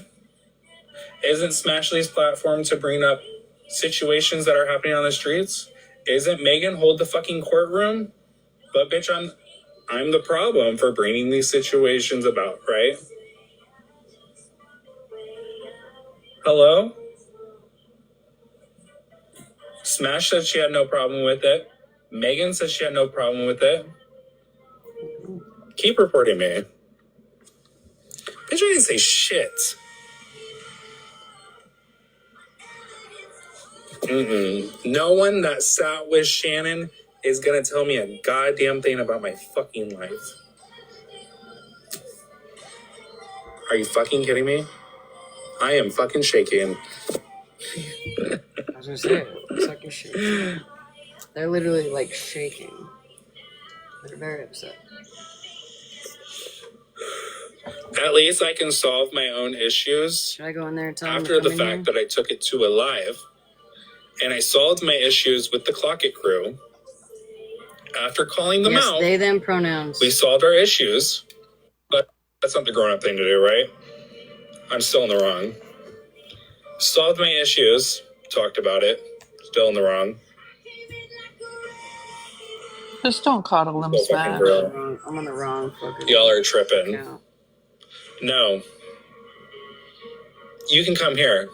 S5: Isn't Smashleigh's platform to bring up situations that are happening on the streets? Isn't Megan hold the fucking courtroom? But bitch, I'm the problem for bringing these situations about, right? Hello? Smash said she had no problem with it. Megan said she had no problem with it. Keep reporting me. Bitch, I didn't say shit. No one that sat with Shannon is gonna tell me a goddamn thing about my fucking life. Are you fucking kidding me? I am fucking shaking.
S3: I was gonna say, it's fucking shaking. They're literally like shaking. They're very upset.
S5: At least I can solve my own issues.
S3: Should I go in there and tell them
S5: after the fact that I took it to a live, and I solved my issues with the Clock It crew. After calling them out,
S3: they, them pronouns.
S5: We solved our issues, but that's not the grown-up thing to do, right? I'm still in the wrong. Solved my issues, talked about it, still in the wrong.
S1: Just don't coddle them, Smash.
S3: I'm on the wrong fucking.
S5: Y'all are tripping.
S3: Account.
S5: No. You can come here.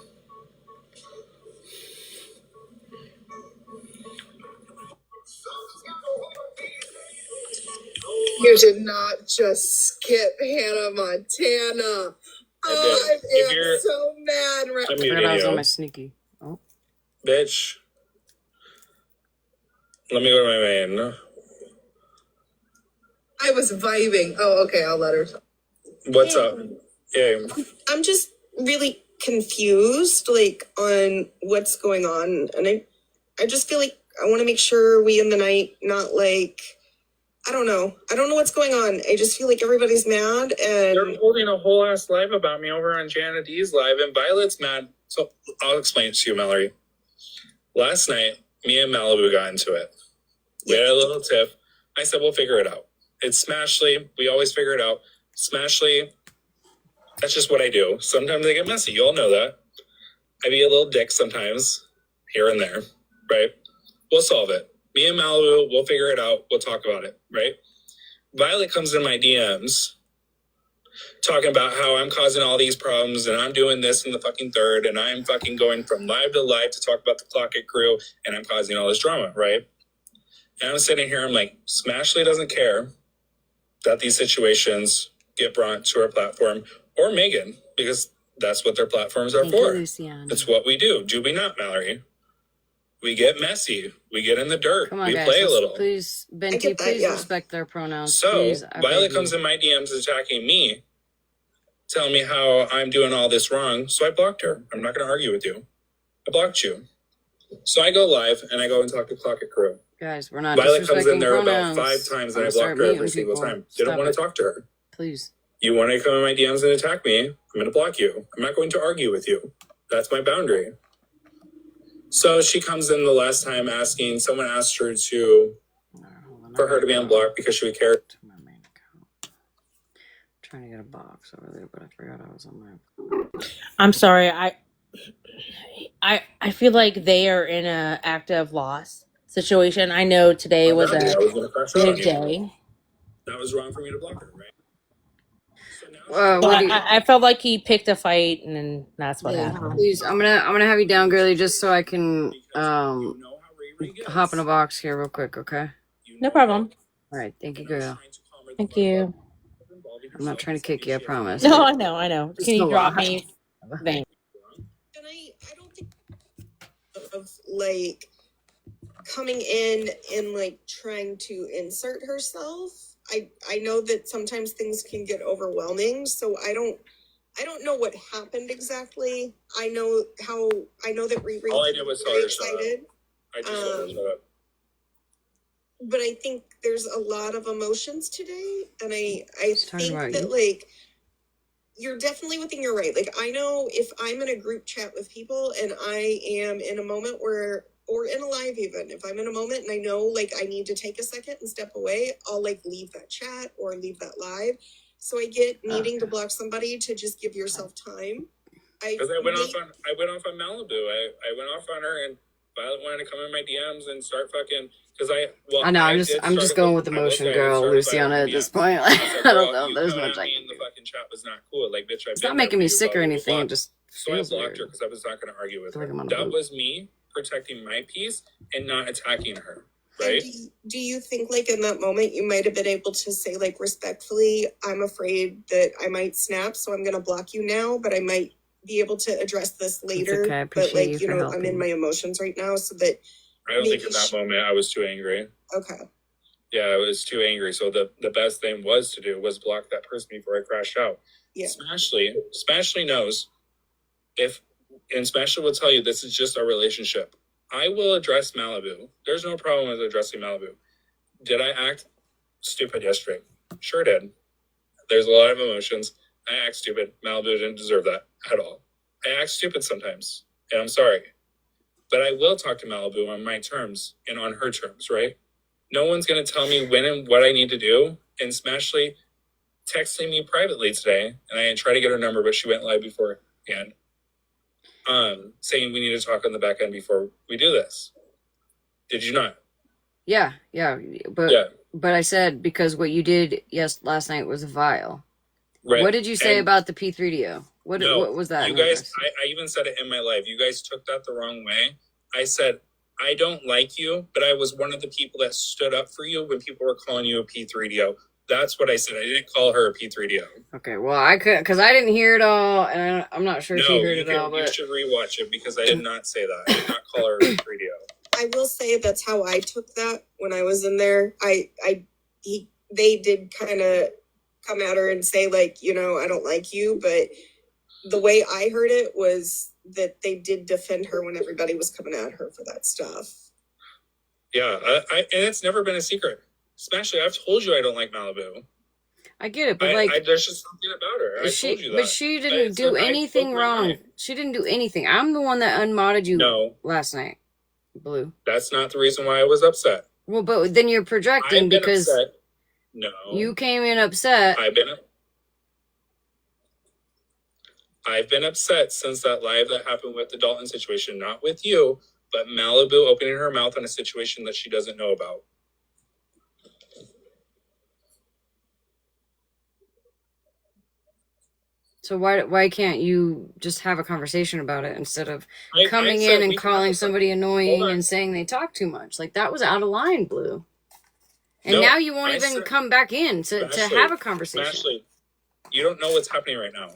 S9: You did not just skip Hannah Montana. I am so mad right
S5: I'm
S3: I
S5: muting
S3: was on
S5: you.
S3: my sneaky. Oh.
S5: Bitch. Let me go to my main.
S9: I was vibing. Oh, okay, I'll let her.
S5: What's up? Yeah.
S9: I'm just really confused, like, on what's going on. And I just feel like I want to make sure we end the night not like, I don't know. I don't know what's going on. I just feel like everybody's mad and
S5: They're holding a whole ass live about me over on Jana D's live, and Violet's mad. So I'll explain it to you, Mallory. Last night, me and Malibu got into it. We had a little tiff. I said, we'll figure it out. It's Smashleigh. We always figure it out. Smashleigh That's just what I do. Sometimes I get messy. You all know that. I be a little dick sometimes, here and there, right? We'll solve it. Me and Malibu, we'll figure it out. We'll talk about it, right? Violet comes in my DMs talking about how I'm causing all these problems and I'm doing this and the fucking third and I'm fucking going from live to live to talk about the Clock It crew and I'm causing all this drama, right? And I'm sitting here, I'm like, Smashleigh doesn't care that these situations get brought to our platform, or Megan, because that's what their platforms are for. It's what we do. Do we not, Mallory? We get messy. We get in the dirt.
S3: Come on,
S5: we
S3: guys.
S5: play a little.
S3: Please, Benti, please respect their pronouns.
S5: So,
S3: please,
S5: Violet comes in my DMs attacking me, telling me how I'm doing all this wrong. So I blocked her. I'm not going to argue with you. I blocked you. So I go live and I go and talk to Clock It crew.
S3: Guys, we're not
S5: Violet comes in
S3: disrespecting
S5: there
S3: pronouns.
S5: about 5 times and I block her every single time. Didn't want to talk to her.
S3: Please.
S5: You want to come in my DMs and attack me, I'm going to block you. I'm not going to argue with you. That's my boundary. So she comes in the last time asking, someone asked her for her to be unblocked because she would care.
S3: My main account. I'm trying to get a box over there, but I forgot I was on my.
S4: I'm sorry. I feel like they are in a active loss situation. I know today was a good day.
S5: That was wrong for me to block her, right?
S4: So I felt like he picked a fight, and then that's what happened.
S3: Please, I'm gonna have you down, girly, just so I can hop in a box here real quick, okay?
S4: No problem.
S3: All right, thank you, girl.
S4: Thank you.
S3: I'm not trying to kick you, I promise.
S4: No, I know. Can you drop me? Thanks.
S9: And I don't think of like coming in and like trying to insert herself. I know that sometimes things can get overwhelming, so I don't know what happened exactly. I know that Riri
S5: all I did was
S9: very excited.
S5: I just told her shut up.
S9: But I think there's a lot of emotions today, and I think that like you're definitely within your right. Like, I know if I'm in a group chat with people and I am in a moment where, or in a live even, if I'm in a moment and I know like I need to take a second and step away, I'll like leave that chat or leave that live. So I get needing to block somebody to just give yourself time.
S5: Because I went off on Malibu. I went off on her, and Violet wanted to come in my DMs and start fucking.
S3: I know. I'm just going with emotion, girl, Luciana. At this point, like, I don't know. There's much I can do.
S5: The fucking chat was not cool. Like, bitch,
S3: it's not making me sick or anything. It just
S5: so I blocked her because I was not going to argue with her. That was me protecting my peace and not attacking her. Right?
S9: Do you think, like, in that moment, you might have been able to say, like, respectfully, I'm afraid that I might snap, so I'm going to block you now, but I might be able to address this later.
S3: Okay,
S9: but, like, you know, I'm in my emotions right now, so that.
S5: I don't think in that moment I was too angry.
S9: Okay.
S5: Yeah, I was too angry. So the best thing was to do was block that person before I crashed out.
S9: Yeah.
S5: Smashleigh knows and Smashleigh will tell you this is just our relationship. I will address Malibu. There's no problem with addressing Malibu. Did I act stupid yesterday? Sure did. There's a lot of emotions. I act stupid. Malibu didn't deserve that at all. I act stupid sometimes, and I'm sorry. But I will talk to Malibu on my terms and on her terms, right? No one's going to tell me when and what I need to do. And Smashleigh texted me privately today, and I tried to get her number, but she went live beforehand, saying we need to talk on the back end before we do this. Did you not?
S3: Yeah. But I said, because what you did last night was vile. Right. What did you say about the P3DO? What was that?
S5: You guys, I even said it in my live. You guys took that the wrong way. I said, I don't like you, but I was one of the people that stood up for you when people were calling you a P3DO. That's what I said. I didn't call her a P3DO. Okay, well, I could, because I didn't hear it all, and I'm not sure if you heard it all. But you should rewatch it, because I did not say that. I did not call her a P3DO.
S9: I will say that's how I took that when I was in there. They did kind of come at her and say, like, you know, I don't like you, but the way I heard it was that they did defend her when everybody was coming at her for that stuff.
S5: Yeah, and it's never been a secret. Especially, I've told you I don't like Malibu.
S3: I get it, but
S5: there's just something about her. I told you that.
S3: But she didn't do anything wrong. She didn't do anything. I'm the one that unmodded you last night, Blue.
S5: That's not the reason why I was upset.
S3: Well, but then you're projecting because
S5: upset. No,
S3: you came in upset.
S5: I've been. I've been upset since that live that happened with the Dalton situation, not with you, but Malibu opening her mouth on a situation that she doesn't know about.
S3: So why can't you just have a conversation about it instead of coming in and calling somebody annoying and saying they talk too much? Like, that was out of line, Blue. And now you won't even come back in to have a conversation.
S5: Smashleigh, you don't know what's happening right now.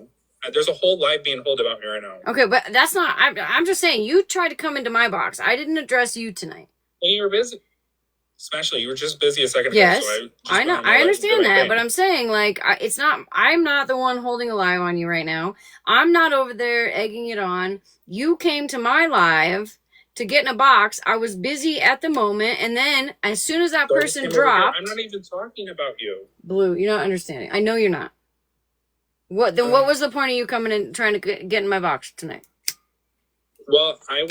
S5: There's a whole live being held about me right now.
S3: Okay, but that's not... I'm just saying, you tried to come into my box. I didn't address you tonight.
S5: Well, you were busy. Smashleigh, you were just busy a second ago.
S3: Yes,
S5: So
S3: I know. I understand that, but I'm saying, like, it's not... I'm not the one holding a live on you right now. I'm not over there egging it on. You came to my live to get in a box. I was busy at the moment, and then as soon as that person dropped...
S5: I'm not even talking about you.
S3: Blue, you're not understanding. I know you're not. What was the point of you coming in trying to get in my box tonight?
S5: Well, I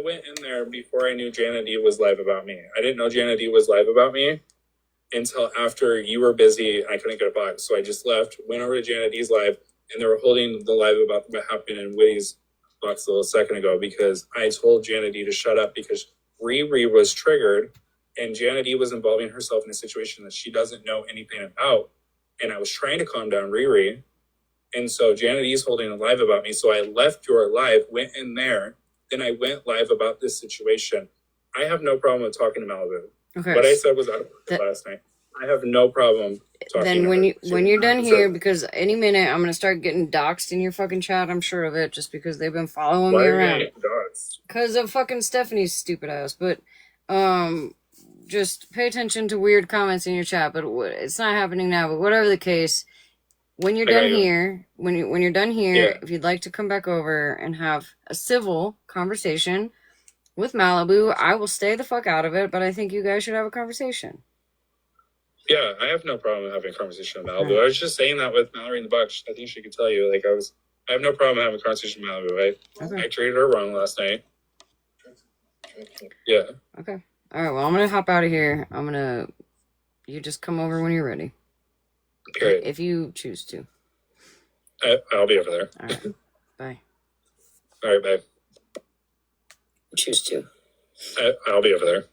S5: went in there before I knew Jana D was live about me. I didn't know Jana D was live about me until after you were busy. I couldn't get a box, so I just left, went over to Jana D's live, and they were holding the live about what happened in Witty's box a little second ago because I told Jana D to shut up because Riri was triggered and Jana D was involving herself in a situation that she doesn't know anything about. And I was trying to calm down Riri. And so Jana D's holding a live about me. So I left your live, went in there. Then I went live about this situation. I have no problem with talking to Malibu.
S3: Okay.
S5: What I said was out of order last night. I have no problem talking
S3: then
S5: to
S3: when
S5: her.
S3: you're done here, because any minute I'm gonna start getting doxxed in your fucking chat, I'm sure of it, just because they've been following me around. Because of fucking Stephanie's stupid ass. But just pay attention to weird comments in your chat. But it's not happening now. But whatever the case, when you're done here, when you're done here, if you'd like to come back over and have a civil conversation with Malibu, I will stay the fuck out of it. But I think you guys should have a conversation.
S5: Yeah, I have no problem having a conversation with Malibu. I was just saying that with Mallory in the box. I think she could tell you. Like, I have no problem having a conversation with Malibu. I treated her wrong last night. Yeah.
S3: Okay. All right. Well, I'm gonna hop out of here. You just come over when you're ready.
S5: Great.
S3: If you choose to.
S5: I'll be over there.
S3: All right. Bye.
S5: All right, bye.
S3: Choose to.
S5: I'll be over there.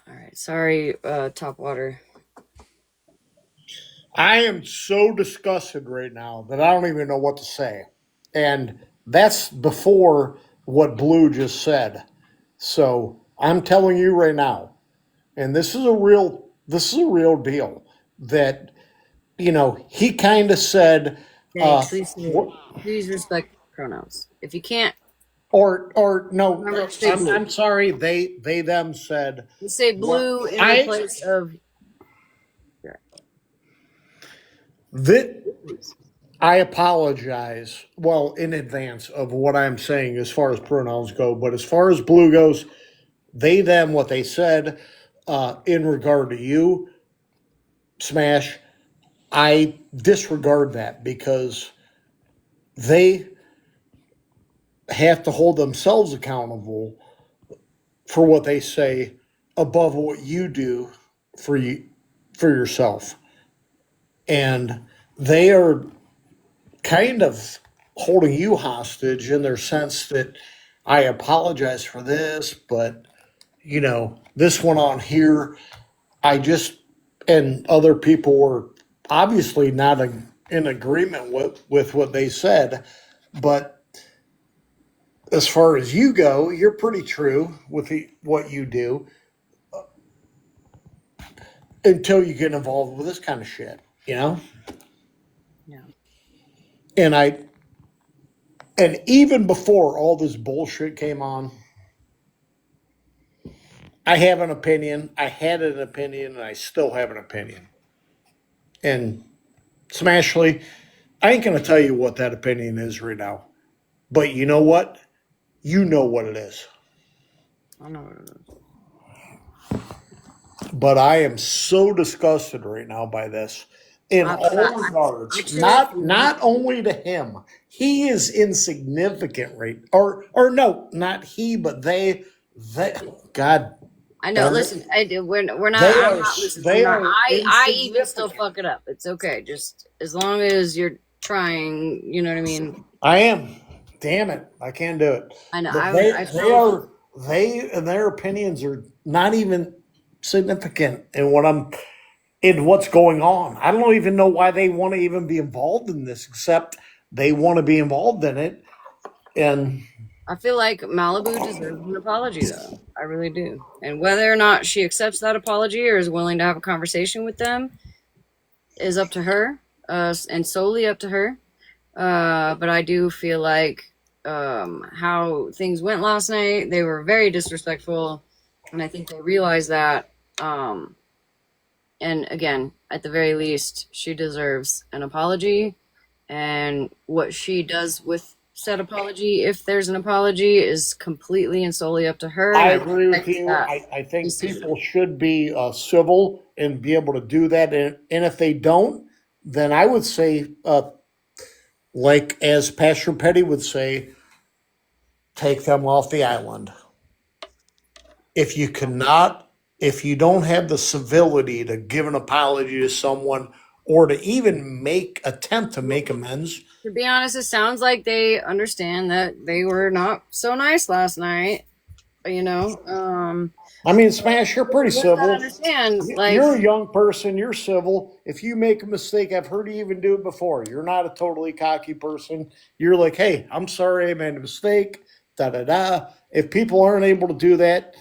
S3: All right. Sorry, Top Water.
S10: I am so disgusted right now that I don't even know what to say. And that's before what Blue just said. So I'm telling you right now, and this is a real deal, that, he kind of said,
S3: please respect pronouns. If you can't,
S10: or no, I'm sorry. They them said.
S3: You say Blue in the place of.
S10: I apologize, well, in advance of what I'm saying as far as pronouns go, but as far as Blue goes, they, them, what they said in regard to you, Smash, I disregard that because they have to hold themselves accountable for what they say above what you do for yourself. And they are kind of holding you hostage in their sense that I apologize for this, but this went on here. And other people were obviously not in agreement with what they said, but as far as you go, you're pretty true with what you do until you get involved with this kind of shit, Yeah. And even before all this bullshit came on, I have an opinion. I had an opinion, and I still have an opinion. And Smashleigh, I ain't going to tell you what that opinion is right now. But you know what? You know what it is.
S3: I know what it is.
S10: But I am so disgusted right now by this. In all regards, not only to him, he is insignificant, right? Or no, not he, but they. God,
S3: I know. Listen, we're not.
S10: They
S3: I'm
S10: are
S3: not. Listen, I'm
S10: they
S3: not.
S10: are
S3: I even still
S10: insignificant.
S3: fuck it up. It's okay. Just as long as you're trying. You know what I mean.
S10: I am. Damn it, I can't do it.
S3: I know.
S10: But
S3: I
S10: they
S3: still.
S10: are they and their opinions are not even significant in what's going on. I don't even know why they want to even be involved in this, except they want to be involved in it. And
S3: I feel like Malibu deserves an apology, though. I really do. And whether or not she accepts that apology or is willing to have a conversation with them is up to her, and solely up to her. But I do feel like how things went last night, they were very disrespectful, and I think they realized that. And again, at the very least, she deserves an apology. And what she does with said apology, if there's an apology, is completely and solely up to her. And
S10: I
S3: I
S10: agree with
S3: respect
S10: you.
S3: that
S10: I think
S3: decision.
S10: people should be civil and be able to do that. And if they don't, then I would say, like as Pastor Petty would say, take them off the island. If you cannot, if you don't have the civility to give an apology to someone or to even attempt to make amends.
S3: To be honest, it sounds like they understand that they were not so nice last night. You know,
S10: I mean, Smash, you're pretty
S3: you gotta
S10: civil.
S3: understand, like,
S10: You're a young person. You're civil. If you make a mistake, I've heard you even do it before. You're not a totally cocky person. You're like, hey, I'm sorry, I made a mistake. Da da da. If people aren't able to do that,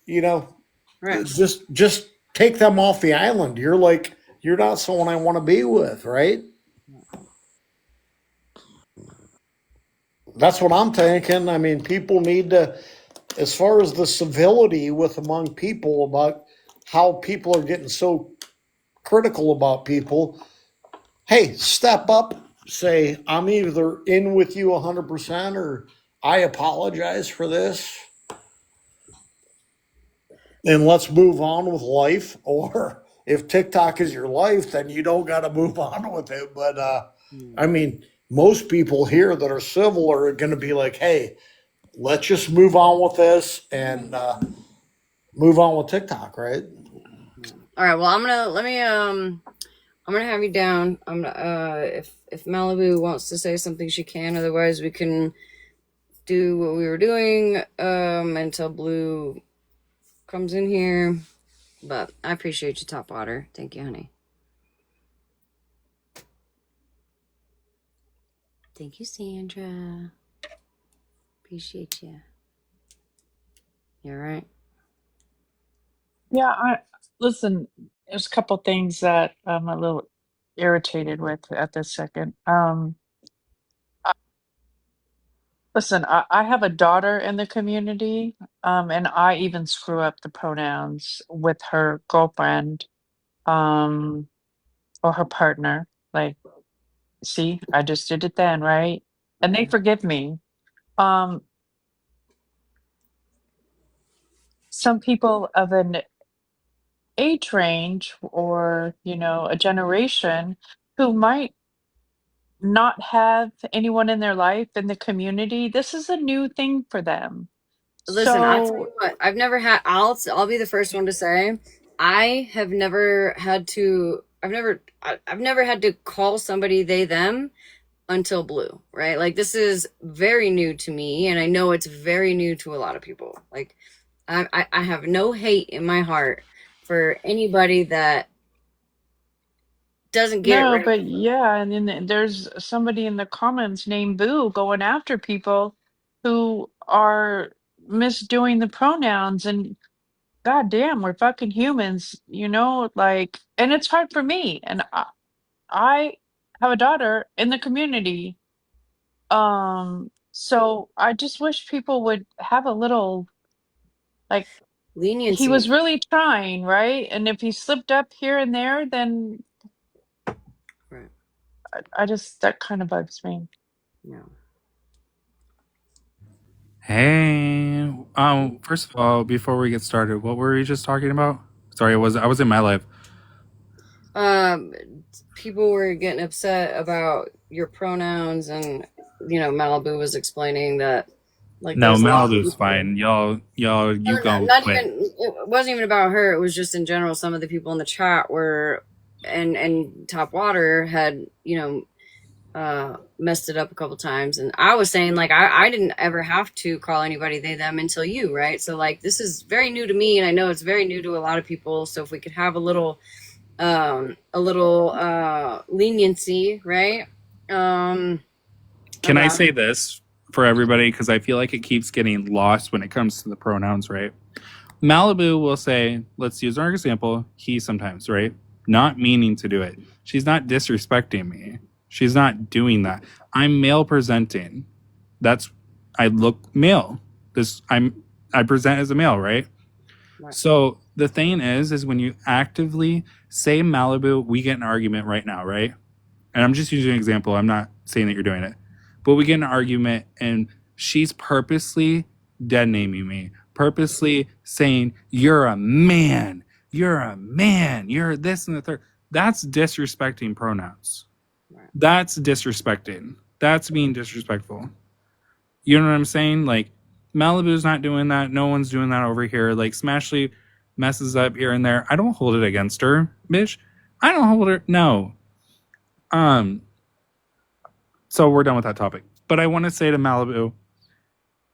S10: you know,
S3: right.
S10: just take them off the island. You're like, you're not someone I want to be with, right? That's what I'm thinking. I mean, people need to, as far as the civility with among people about how people are getting so critical about people, hey, step up, say, I'm either in with you 100% or I apologize for this and let's move on with life. Or if TikTok is your life, then you don't got to move on with it. But I mean, most people here that are civil are going to be like, hey, let's just move on with this and move on with TikTok, right?
S3: All right. Well, I'm gonna have you down. I'm gonna, if Malibu wants to say something, she can. Otherwise, we can do what we were doing until Blue comes in here. But I appreciate you, Top Water. Thank you, honey. Thank you, Sandra. Appreciate you. You're right.
S1: Yeah, I listen, there's a couple things that I'm a little irritated with at this second. I- listen, I have a daughter in the community, and I even screw up the pronouns with her girlfriend, um, or her partner. Like, see, I just did it then, right? And they forgive me. Um, some people of an age range or, a generation who might not have anyone in their life in the community, this is a new thing for them.
S3: Listen, I'll tell
S1: So,
S3: you what. I've never had. I'll be the first one to say, I have never had to. I've never had to call somebody they them until Blue, right? Like this is very new to me, and I know it's very new to a lot of people. Like I have no hate in my heart for anybody that doesn't get it
S1: no,
S3: right.
S1: but yeah, and then there's somebody in the comments named Boo going after people who are misdoing the pronouns, and god damn, we're fucking humans, like, and it's hard for me, and I have a daughter in the community. So I just wish people would have a little, like, he
S3: Leniency.
S1: was really trying, right? And if he slipped up here and there, then
S3: Right.
S1: I just, that kind of bugs me.
S3: No.
S5: Hey, first of all, before we get started, what were we just talking about? Sorry, I was in my life.
S3: Um, People were getting upset about your pronouns, and Malibu was explaining that Like
S5: No,
S3: there's a lot of
S5: Malibu's
S3: people.
S5: fine. Y'all, you
S3: Or
S5: go
S3: not
S5: quick.
S3: even, it wasn't even about her. It was just in general. Some of the people in the chat were, and Top Water had, messed it up a couple times. And I was saying, like, I didn't ever have to call anybody they, them until you, right? So, like, this is very new to me. And I know it's very new to a lot of people. So if we could have a little leniency, right?
S5: Can I
S3: About
S5: say
S3: it.
S5: this for everybody? Because I feel like it keeps getting lost when it comes to the pronouns, right? Malibu will say, let's use our example, he sometimes, right? Not meaning to do it. She's not disrespecting me. She's not doing that. I'm male presenting. That's I look male. I present as a male, right?
S3: Right.
S5: So the thing is when you actively say Malibu, we get an argument right now, right? And I'm just using an example. I'm not saying that you're doing it. But we get an argument and she's purposely dead naming me, purposely saying, you're a man. You're a man. You're this and the third. That's disrespecting pronouns.
S3: Right.
S5: That's disrespecting. That's being disrespectful. You know what I'm saying? Like, Malibu's not doing that. No one's doing that over here. Like, Smashleigh messes up here and there. I don't hold it against her, bitch. I don't hold her. No. So we're done with that topic. But I want to say to Malibu,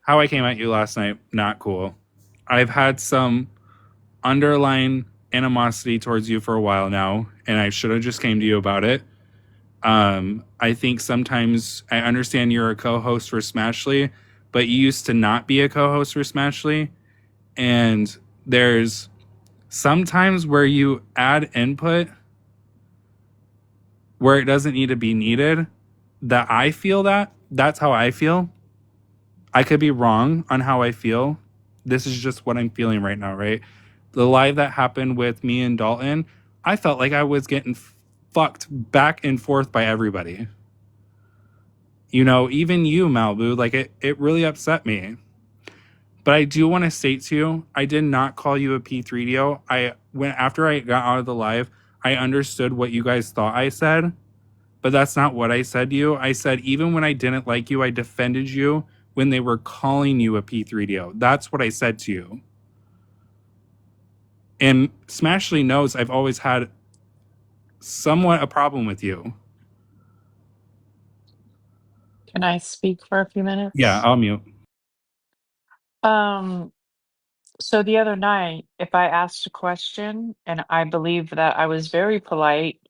S5: how I came at you last night, not cool. I've had some underlying animosity towards you for a while now, and I should have just came to you about it. I think sometimes I understand you're a co-host for Smashleigh, but you used to not be a co-host for Smashleigh, and there's sometimes where you add input where it doesn't need to be needed. That I feel that's how I feel. I could be wrong on how I feel. This is just what I'm feeling right now, right? The live that happened with me and Dalton, I felt like I was getting fucked back and forth by everybody. You know, even you, Malibu, like it really upset me. But I do want to state to you, I did not call you a P3DO. After I got out of the live, I understood what you guys thought I said, but that's not what I said to you. I said, even when I didn't like you, I defended you when they were calling you a P3DO. That's what I said to you. And Smashleigh knows I've always had somewhat a problem with you.
S1: Can I speak for a few
S5: Yeah,
S1: minutes?
S5: I'll mute.
S1: Um, so the other night, if I asked a question, and I believe that I was very polite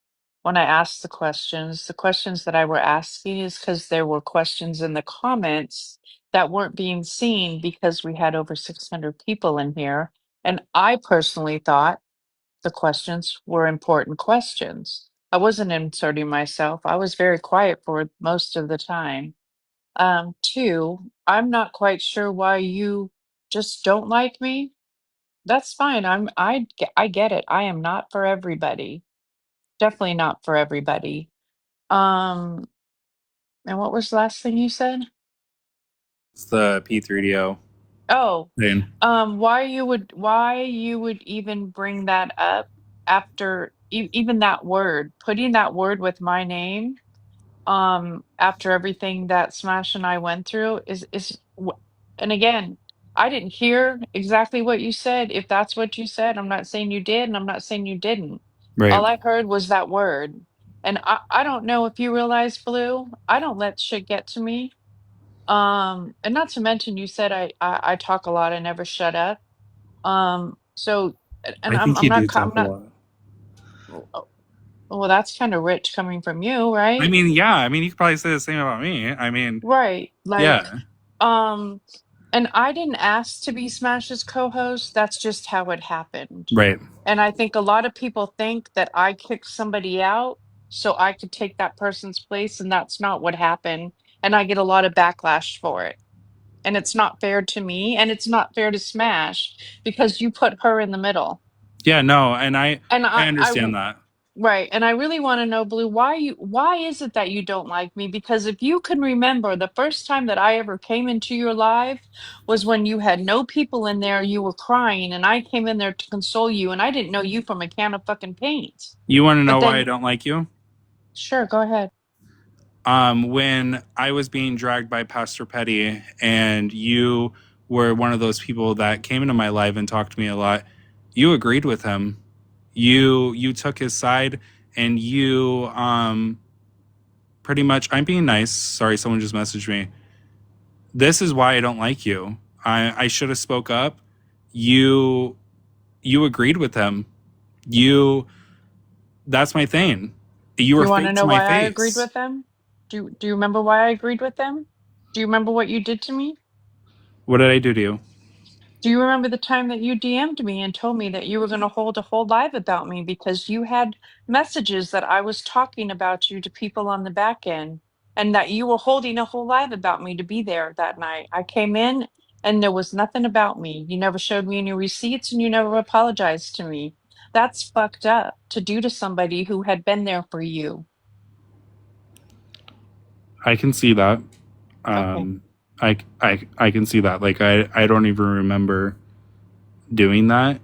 S1: when I asked the questions that I were asking is because there were questions in the comments that weren't being seen because we had over 600 people in here. And I personally thought the questions were important questions. I wasn't inserting myself. I was very quiet for most of the time. Two, I'm not quite sure why you just don't like me. That's fine. I get it. I am not for everybody. Definitely not for everybody. Um, and what was the last thing you said?
S5: It's the P3DO
S1: Oh,
S5: thing.
S1: why you would even bring that up after even that word, putting that word with my name, after everything that Smash and I went through and again, I didn't hear exactly what you said. If that's what you said, I'm not saying you did, and I'm not saying you didn't.
S5: Right.
S1: All I heard was that word. And I don't know if you realize, Blue, I don't let shit get to me. And not to mention you said I talk a lot, I never shut up. So and
S5: I
S1: I'm
S5: think
S1: I'm
S5: you
S1: not
S5: do
S1: co- I'm
S5: talk a
S1: not
S5: lot.
S1: oh, well, that's kind of rich coming from you,
S5: I
S1: right?
S5: mean, yeah. I mean, you could probably say the same about me. I mean,
S1: Right. Like,
S5: yeah.
S1: um, and I didn't ask to be Smash's co-host. That's just how it happened.
S5: Right.
S1: And I think a lot of people think that I kicked somebody out so I could take that person's place, and that's not what happened. And I get a lot of backlash for it. And it's not fair to me, and it's not fair to Smash because you put her in the middle.
S5: Yeah, no, and
S1: And
S5: I understand that.
S1: right. And I really want to know, Blue, why is it that you don't like me? Because if you can remember, the first time that I ever came into your live was when you had no people in there, you were crying, and I came in there to console you, and I didn't know you from a can of fucking paint.
S5: You want to
S1: But
S5: know why I
S1: then,
S5: don't like you?
S1: sure, go ahead.
S5: when I was being dragged by Pastor Petty and you were one of those people that came into my life and talked to me a lot, you agreed with him. You took his side, and you pretty much, I'm being nice. Sorry, someone just messaged me. This is why I don't like you. I should have spoke up. You agreed with him. That's my thing. You were
S1: You want to
S5: fake to
S1: know
S5: my
S1: why I agreed
S5: face.
S1: with them? Do you remember why I agreed with them? Do you remember what you did to me?
S5: What did I do to you?
S1: Do you remember the time that you DM'd me and told me that you were going to hold a whole live about me because you had messages that I was talking about you to people on the back end, and that you were holding a whole live about me to be there that night? I came in and there was nothing about me. You never showed me any receipts and you never apologized to me. That's fucked up to do to somebody who had been there for you.
S5: I can see that.
S1: Okay.
S5: I can see that. Like I don't even remember doing that,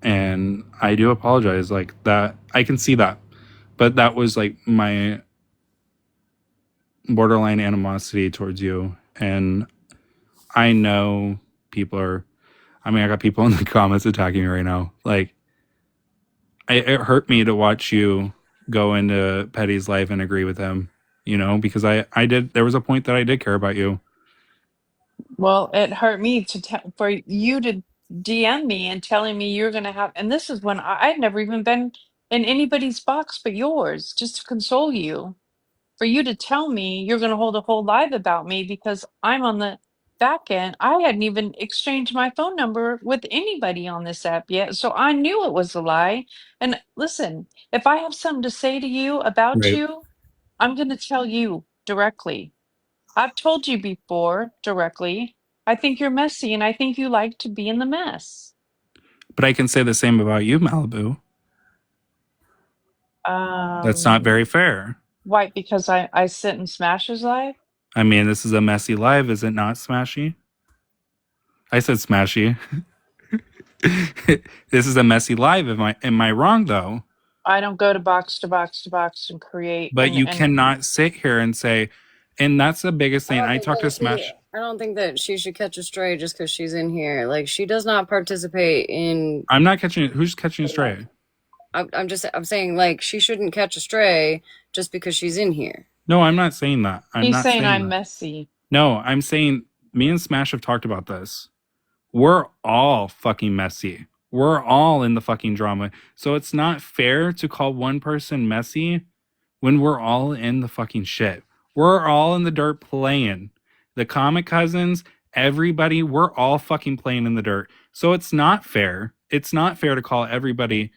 S5: and I do apologize. Like that, I can see that, but that was like my borderline animosity towards you, and I know people are. I mean, I got people in the comments attacking me right now. Like, it hurt me to watch you go into Petty's life and agree with him. You know, because I did. There was a point that I did care about you.
S1: Well, it hurt me for you to DM me and telling me you're going to have, and this is when I'd never even been in anybody's box but yours, just to console you. For you to tell me you're going to hold a whole live about me because I'm on the back end. I hadn't even exchanged my phone number with anybody on this app yet, so I knew it was a lie. And listen, if I have something to say to you about
S5: Right.
S1: you, I'm going to tell you directly. I've told you before directly. I think you're messy and I think you like to be in the mess.
S5: But I can say the same about you, Malibu. That's not very fair.
S1: Why? Because I sit in Smash's live?
S5: I mean, this is a messy live, is it not, Smashy? I said Smashy. This is a messy live. Am I wrong though?
S1: I don't go to box to box to box and create
S5: But you
S1: and
S5: cannot sit here and say, and that's the biggest
S3: I
S5: thing.
S3: don't
S5: I
S3: think
S5: talked to
S3: that
S5: Smash.
S3: I don't think that she should catch a stray just because she's in here. Like, she does not participate in.
S5: I'm not catching. Who's catching a stray?
S3: I'm saying, like, she shouldn't catch a stray just because she's in here.
S5: No, I'm not saying that. I'm
S1: he's
S5: not
S1: saying
S5: saying
S1: I'm
S5: that.
S1: messy.
S5: No, I'm saying me and Smash have talked about this. We're all fucking messy. We're all in the fucking drama. So it's not fair to call one person messy when we're all in the fucking shit. We're all in the dirt playing. The comic cousins, everybody, we're all fucking playing in the dirt. So it's not fair. It's not fair to call everybody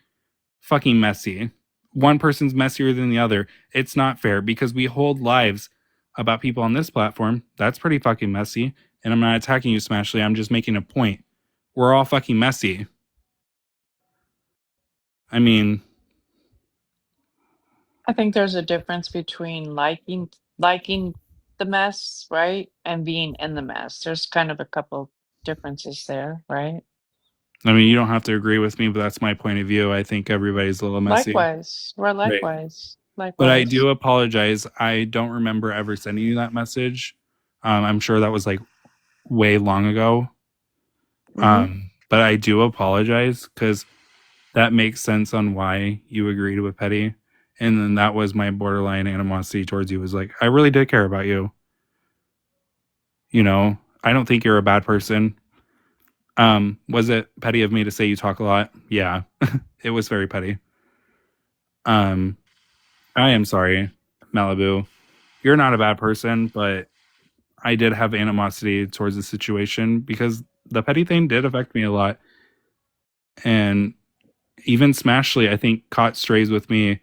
S5: fucking messy. One person's messier than the other. It's not fair because we hold lives about people on this platform. That's pretty fucking messy. And I'm not attacking you, Smashleigh. I'm just making a point. We're all fucking messy. I mean,
S1: I think there's a difference between liking the mess, right? And being in the mess. There's kind of a couple differences there, right?
S5: you don't have to agree with me, but that's my point of view. I think everybody's a little messy.
S1: Likewise. We're
S5: Right.
S1: likewise.
S5: But I
S1: Likewise.
S5: do apologize. I don't remember ever sending you that message. I'm sure that was like way long ago. But I do apologize because that makes sense on why you agreed with Petty. And then that was my borderline animosity towards you, was like, I really did care about you. You know, I don't think you're a bad person. Was it petty of me to say you talk a lot? Yeah, it was very petty. I am sorry, Malibu. You're not a bad person, but I did have animosity towards the situation because the petty thing did affect me a lot. And even Smashleigh, I think, caught strays with me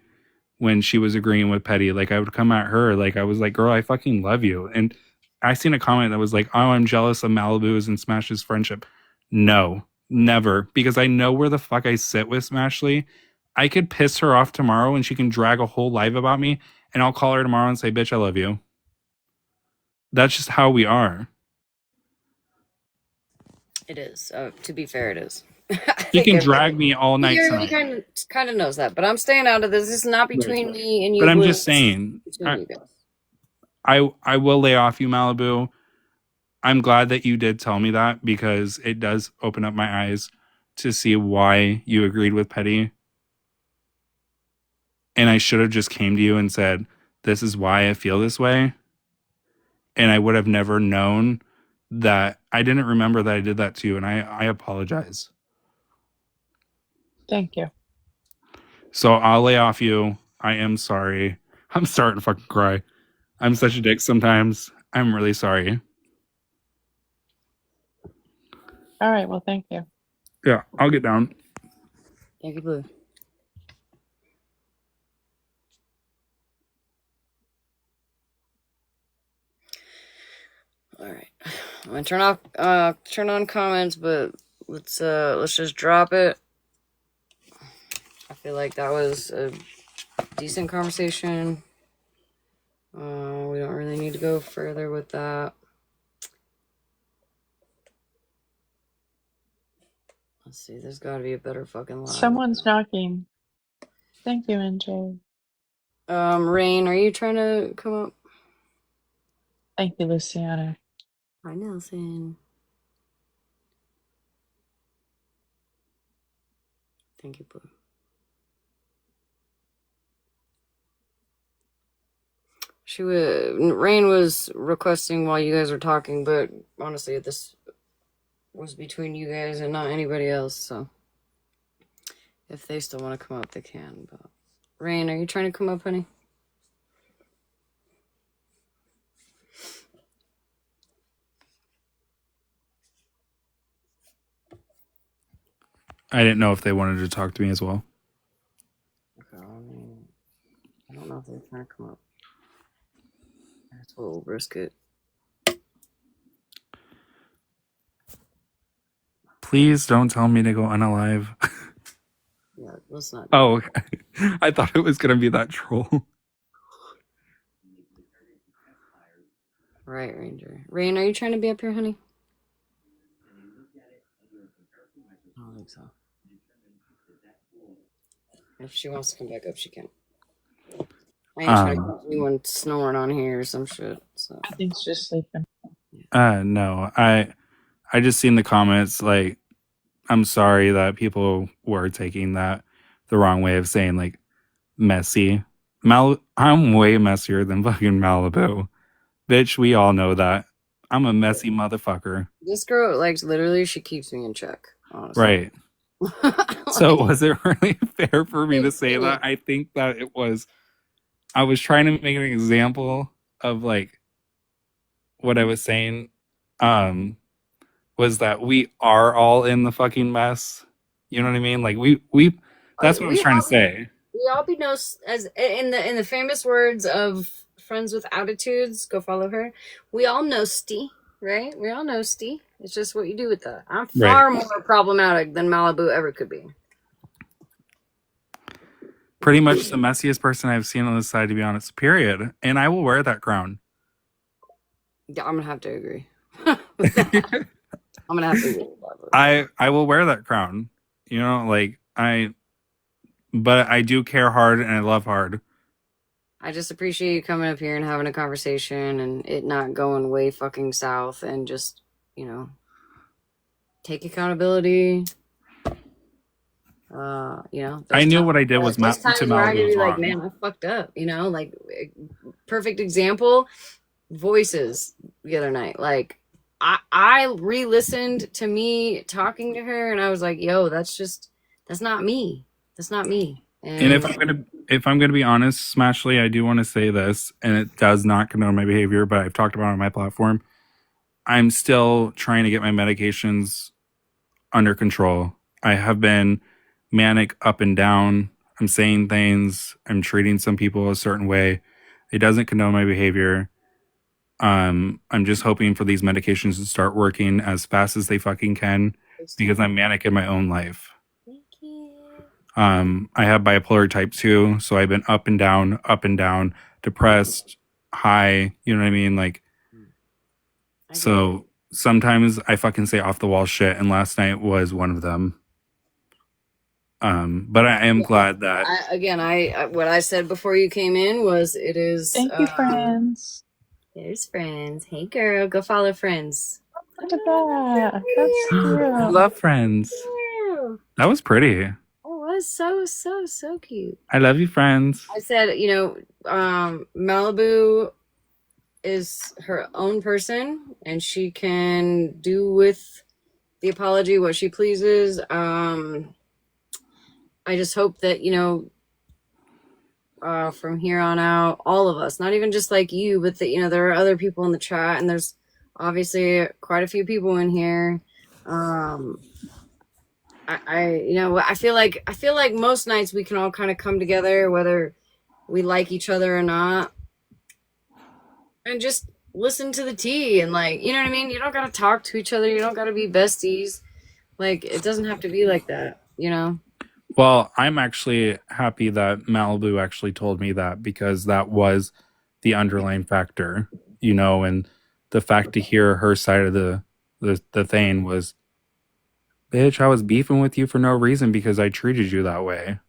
S5: when she was agreeing with Petty. Like, I would come at her, like, I was like, girl, I fucking love you. And I seen a comment that was like, oh, I'm jealous of Malibu's and Smash's friendship. No, never. Because I know where the fuck I sit with Smashleigh. I could piss her off tomorrow and she can drag a whole live about me, and I'll call her tomorrow and say, bitch, I love you. That's just how we are.
S3: It is. To be fair, it is.
S5: You can drag me all night
S3: Everybody
S5: tonight.
S3: kind of knows that, but I'm staying out of this. This is not between me and you.
S5: But I'm
S3: Blue.
S5: just saying,
S3: Between you guys.
S5: I will lay off you, Malibu. I'm glad that you did tell me that because it does open up my eyes to see why you agreed with Petty. And I should have just came to you and said, this is why I feel this way. And I would have never known that. I didn't remember that I did that to you. And I apologize.
S1: Thank you.
S5: So I'll lay off you. I am sorry. I'm starting to fucking cry. I'm such a dick sometimes. I'm really sorry.
S1: All right. Well, thank you.
S5: Yeah, I'll get down.
S3: Thank you, Blue. All right, I'm gonna turn on comments, but let's just drop it. I feel like that was a decent conversation. We don't really need to go further with that. Let's see, there's got to be a better fucking live.
S1: Someone's knocking. Thank you, NJ.
S3: Rain, are you trying to come up?
S1: Thank you, Luciana.
S3: Hi, Nelson. Thank you, Blue. Rain was requesting while you guys were talking, but honestly, this was between you guys and not anybody else, so if they still want to come up, they can. But Rain, are you trying to come up, honey?
S5: I didn't know if they wanted to talk to me as well.
S3: Okay, I don't know if they're trying to come up. That's a little brisket.
S5: Please don't tell me to go unalive.
S3: Yeah, let's not.
S5: Oh, okay. I thought it was going to be that troll.
S3: Right, Ranger. Rain, are you trying to be up here, honey? I don't think so. If she wants to come back up, she can. I ain't trying to get anyone snoring on here or some shit. So
S1: I think she's just sleeping.
S5: No. I just seen the comments, like, I'm sorry that people were taking that the wrong way of saying, like, messy. I'm way messier than fucking Malibu. Bitch, we all know that. I'm a messy motherfucker.
S3: this girl, like, literally, she keeps me in check. Honestly.
S5: Right. So was it really fair for me to say that? I think that it was. I was trying to make an example of, like, what I was saying. Was that we are all in the fucking mess. You know what I mean? Like we that's what I was trying to say.
S3: We all be no, as in the famous words of Friends with Attitudes, go follow her. We all know Sty, right? We all know Sty. It's just what you do with that. I'm far more problematic than Malibu ever could be.
S5: Pretty much the messiest person I've seen on this side, to be honest, period. And I will wear that crown.
S3: Yeah, I'm gonna have to agree. I'm gonna have to agree.
S5: I will wear that crown. You know, like but I do care hard and I love hard.
S3: I just appreciate you coming up here and having a conversation and it not going way fucking south and just, you know, take accountability. You know,
S5: I knew what I did was
S3: to Malibu was like, man, I fucked up. You know, like perfect example. Voices the other night, like I re-listened to me talking to her, and I was like, yo, that's not me. That's not me.
S5: And if I'm gonna be honest, Smashleigh, I do want to say this, and it does not condone my behavior, but I've talked about it on my platform. I'm still trying to get my medications under control. I have been manic up and down. I'm saying things. I'm treating some people a certain way. It doesn't condone my behavior. I'm just hoping for these medications to start working as fast as they fucking can because I'm manic in my own life.
S3: Thank you.
S5: I have bipolar type 2, so I've been up and down, depressed, high, you know what I mean? Like, so sometimes I fucking say off the wall shit, and last night was one of them. But I am glad that
S3: what I said before you came in was it is
S1: thank you, friends.
S3: There's Friends. Hey, girl, go follow Friends.
S1: Look at that. That's
S5: I
S1: cute.
S5: love Friends. That was pretty.
S3: It was so cute.
S5: I love you, Friends.
S3: I said, Malibu is her own person, and she can do with the apology what she pleases. I just hope that from here on out, all of us, not even just like you, but that there are other people in the chat, and there's obviously quite a few people in here. I feel like most nights we can all kind of come together, whether we like each other or not, and just listen to the tea and you know what I mean. You don't gotta talk to each other. You don't gotta be besties. Like it doesn't have to be like that.
S5: Well, I'm actually happy that Malibu actually told me that, because that was the underlying factor, and the fact to hear her side of the thing was, bitch, I was beefing with you for no reason because I treated you that way,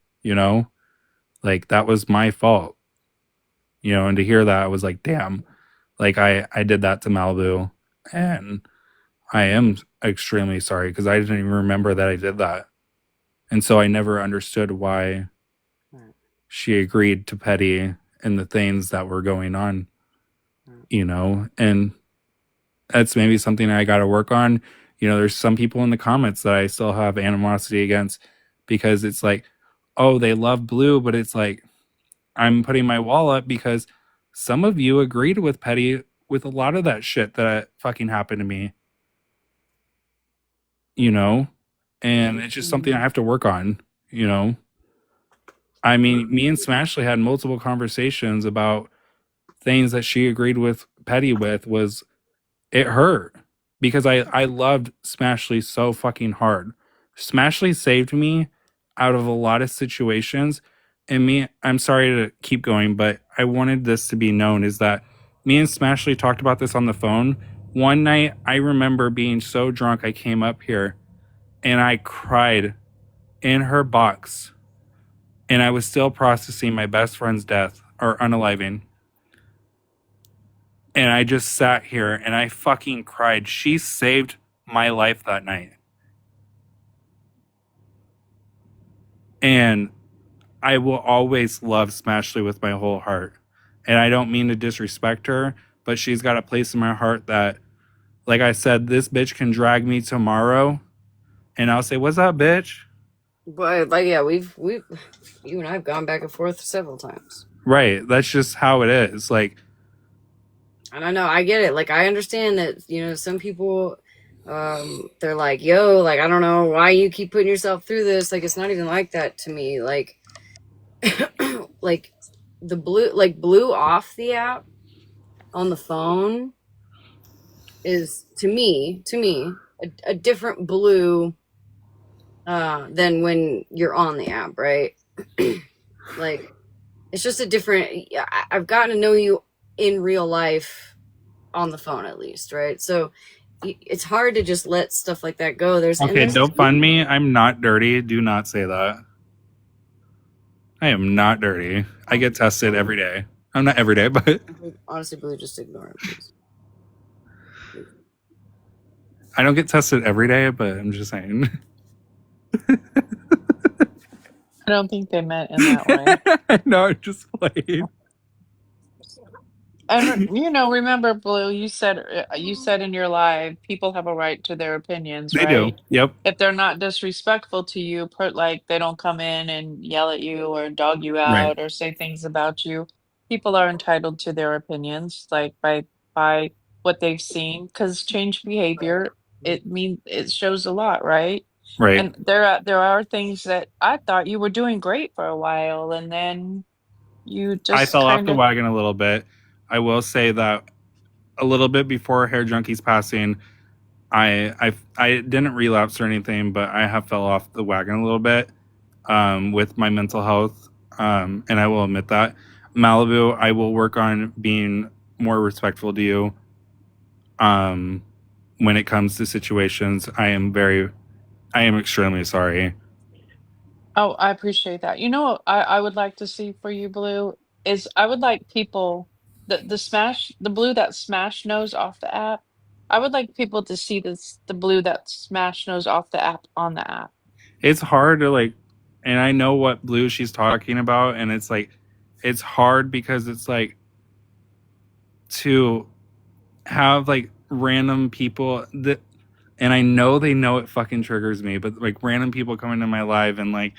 S5: like that was my fault, and to hear that I was like, damn, like I did that to Malibu, and I am extremely sorry because I didn't even remember that I did that. And so I never understood why she agreed to Petty and the things that were going on, and that's maybe something I got to work on. There's some people in the comments that I still have animosity against because it's like, oh, they love Blue, but it's like, I'm putting my wall up because some of you agreed with Petty with a lot of that shit that fucking happened to me, and it's just something I have to work on, I mean, me and Smashleigh had multiple conversations about things that she agreed with Petty with. Was it hurt because I loved Smashleigh so fucking hard. Smashleigh saved me out of a lot of situations, and I'm sorry to keep going, but I wanted this to be known, is that me and Smashleigh talked about this on the phone. One night I remember being so drunk I came up here and I cried in her box, and I was still processing my best friend's death or unaliving. And I just sat here and I fucking cried. She saved my life that night. And I will always love Smashleigh with my whole heart. And I don't mean to disrespect her, but she's got a place in my heart that, like I said, this bitch can drag me tomorrow and I'll say, "What's up, bitch?"
S3: But yeah, we've you and I have gone back and forth several times.
S5: Right. That's just how it is. Like,
S3: and I know, I get it. Like, I understand that, some people, they're like, yo, like, I don't know why you keep putting yourself through this. Like, it's not even like that to me. Like, like blue off the app on the phone is to me a different blue than when you're on the app, right? Like, it's just a different. I've gotten to know you in real life on the phone, at least, right? So it's hard to just let stuff like that go.
S5: okay, don't fund me. I'm not dirty. Do not say that. I am not dirty. I get tested every day. I'm not every day, but
S3: honestly, Blue, just ignore it, please.
S5: I don't get tested every day, but I'm just saying.
S1: I don't think they meant in that way.
S5: No, just played.
S1: And remember, Blue, you said in your live, people have a right to their opinions,
S5: They do.
S1: right?
S5: Yep.
S1: If they're not disrespectful to you, like they don't come in and yell at you or dog you
S5: Right.
S1: out or say things about you. People are entitled to their opinions, like by what they've seen, because change behavior, it shows a lot, right?
S5: Right.
S1: And there are things that I thought you were doing great for a while, and then you
S5: I
S1: just
S5: fell off
S1: kind
S5: the
S1: of.
S5: wagon a little bit. I will say that a little bit before Hair Junkie's passing, I didn't relapse or anything, but I have fell off the wagon a little bit with my mental health, and I will admit that. Malibu, I will work on being more respectful to you when it comes to situations. I am extremely sorry.
S1: Oh, I appreciate that. What I would like to see for you, Blue, is I would like people the blue that Smash knows off the app. I would like people to see the blue that Smash knows off the app on the app.
S5: It's hard to like, and I know what blue she's talking about, and it's like, it's hard because it's like to have like random people that, and I know they know it fucking triggers me, but like random people come into my life and like,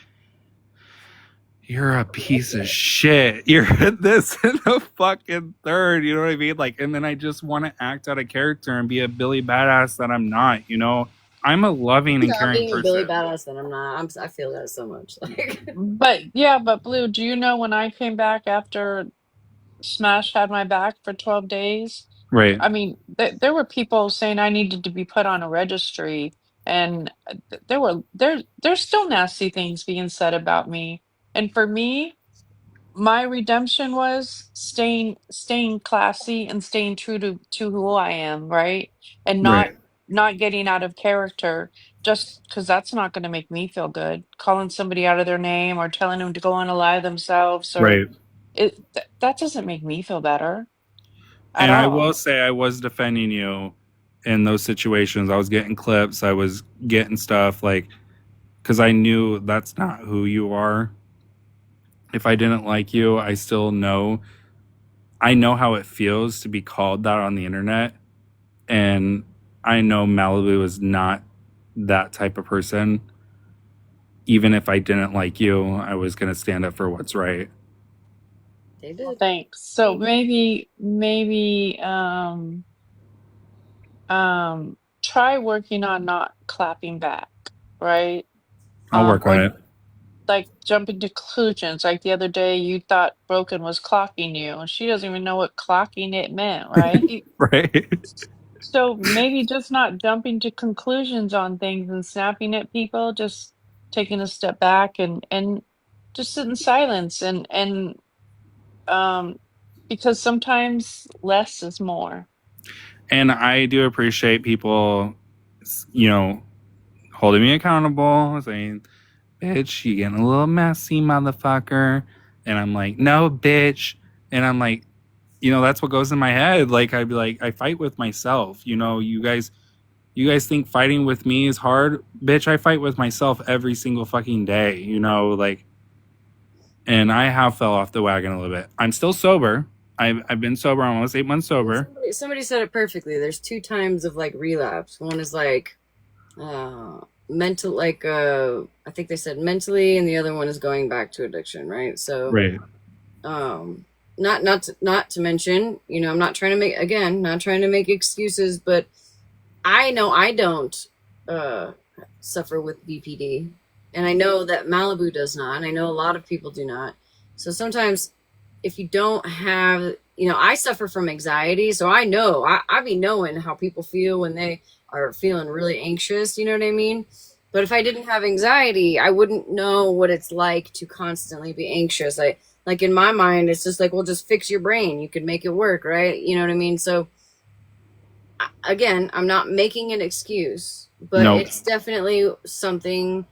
S5: you're a piece of shit. You're this and the fucking third. You know what I mean? Like, and then I just want to act out a character and be a Billy badass that I'm not. You know, I'm a loving and
S3: I'm
S5: caring
S3: being a Billy
S5: person.
S3: badass that I'm not. I feel that so much. Like,
S1: But Blue, do you know when I came back after Smash had my back for 12 days?
S5: Right,
S1: I mean, there were people saying I needed to be put on a registry, and there's still nasty things being said about me. And for me, my redemption was staying classy and staying true to who I am, right? And
S5: right,
S1: not getting out of character just because that's not going to make me feel good. Calling somebody out of their name or telling them to go on a lie themselves or
S5: right.
S1: that doesn't make me feel better at
S5: And I
S1: all.
S5: will say I was defending you in those situations. I was getting clips. I was getting stuff like, because I knew that's not who you are. If I didn't like you, I still know. I know how it feels to be called that on the internet. And I know Malibu is not that type of person. Even if I didn't like you, I was going to stand up for what's right.
S3: they
S1: Well,
S3: did.
S1: thanks. So maybe try working on not clapping back, right?
S5: I'll work on
S1: Or
S5: it.
S1: like jumping to conclusions. Like the other day, you thought Broken was clocking you, and she doesn't even know what clocking it meant, right?
S5: Right.
S1: So maybe just not jumping to conclusions on things and snapping at people, just taking a step back and just sit in silence and um because sometimes less is more.
S5: And I do appreciate people, you know, holding me accountable, saying, bitch, you getting a little messy, motherfucker. And I'm like, no, bitch. And I'm like, that's what goes in my head. Like, I'd be like, I fight with myself. You guys think fighting with me is hard? Bitch, I fight with myself every single fucking day, like, and I have fell off the wagon a little bit. I'm still sober. I've been sober, almost 8 months
S3: Well,
S5: sober.
S3: somebody said it perfectly. There's two times of like relapse. One is like mental, like I think they said mentally, and the other one is going back to addiction, right? So
S5: Right.
S3: um not to mention, I'm not trying to make excuses, but I know I don't uh suffer with BPD, and I know that Malibu does not, and I know a lot of people do not. So sometimes if you don't have, I suffer from anxiety, so I be knowing how people feel when they are feeling really anxious, you know what I mean? But if I didn't have anxiety, I wouldn't know what it's like to constantly be anxious. I like in my mind, it's just like, well, just fix your brain. You can make it work, right? You know what I mean? So again, I'm not making an excuse, but
S5: Nope.
S3: it's definitely something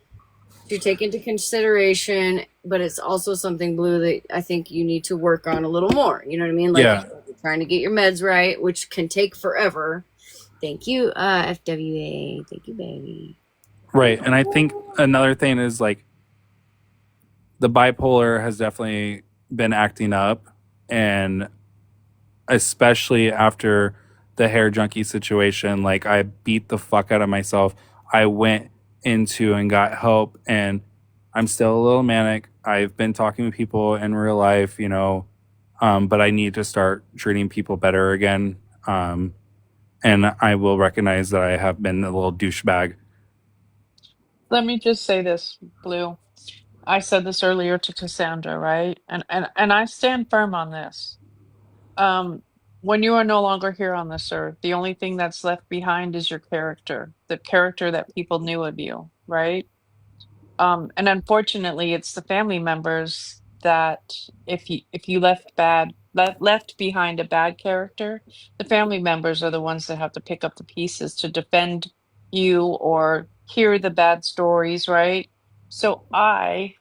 S3: to take into consideration. But it's also something, Blue, that I think you need to work on a little more. You know what I mean? Like,
S5: Yeah.
S3: you're trying to get your meds right, which can take forever. Thank you, FWA. Thank you, baby.
S5: Right. And I think another thing is like the bipolar has definitely been acting up, and especially after the hair junkie situation, like I beat the fuck out of myself. I went into and got help, and I'm still a little manic. I've been talking to people in real life, but I need to start treating people better again. And I will recognize that I have been a little douchebag.
S1: Let me just say this, Blue. I said this earlier to Cassandra, right? And I stand firm on this. Um, when you are no longer here on this earth, the only thing that's left behind is your character, the character that people knew of you, right? And unfortunately, it's the family members that if you left behind a bad character, the family members are the ones that have to pick up the pieces to defend you or hear the bad stories, right? So I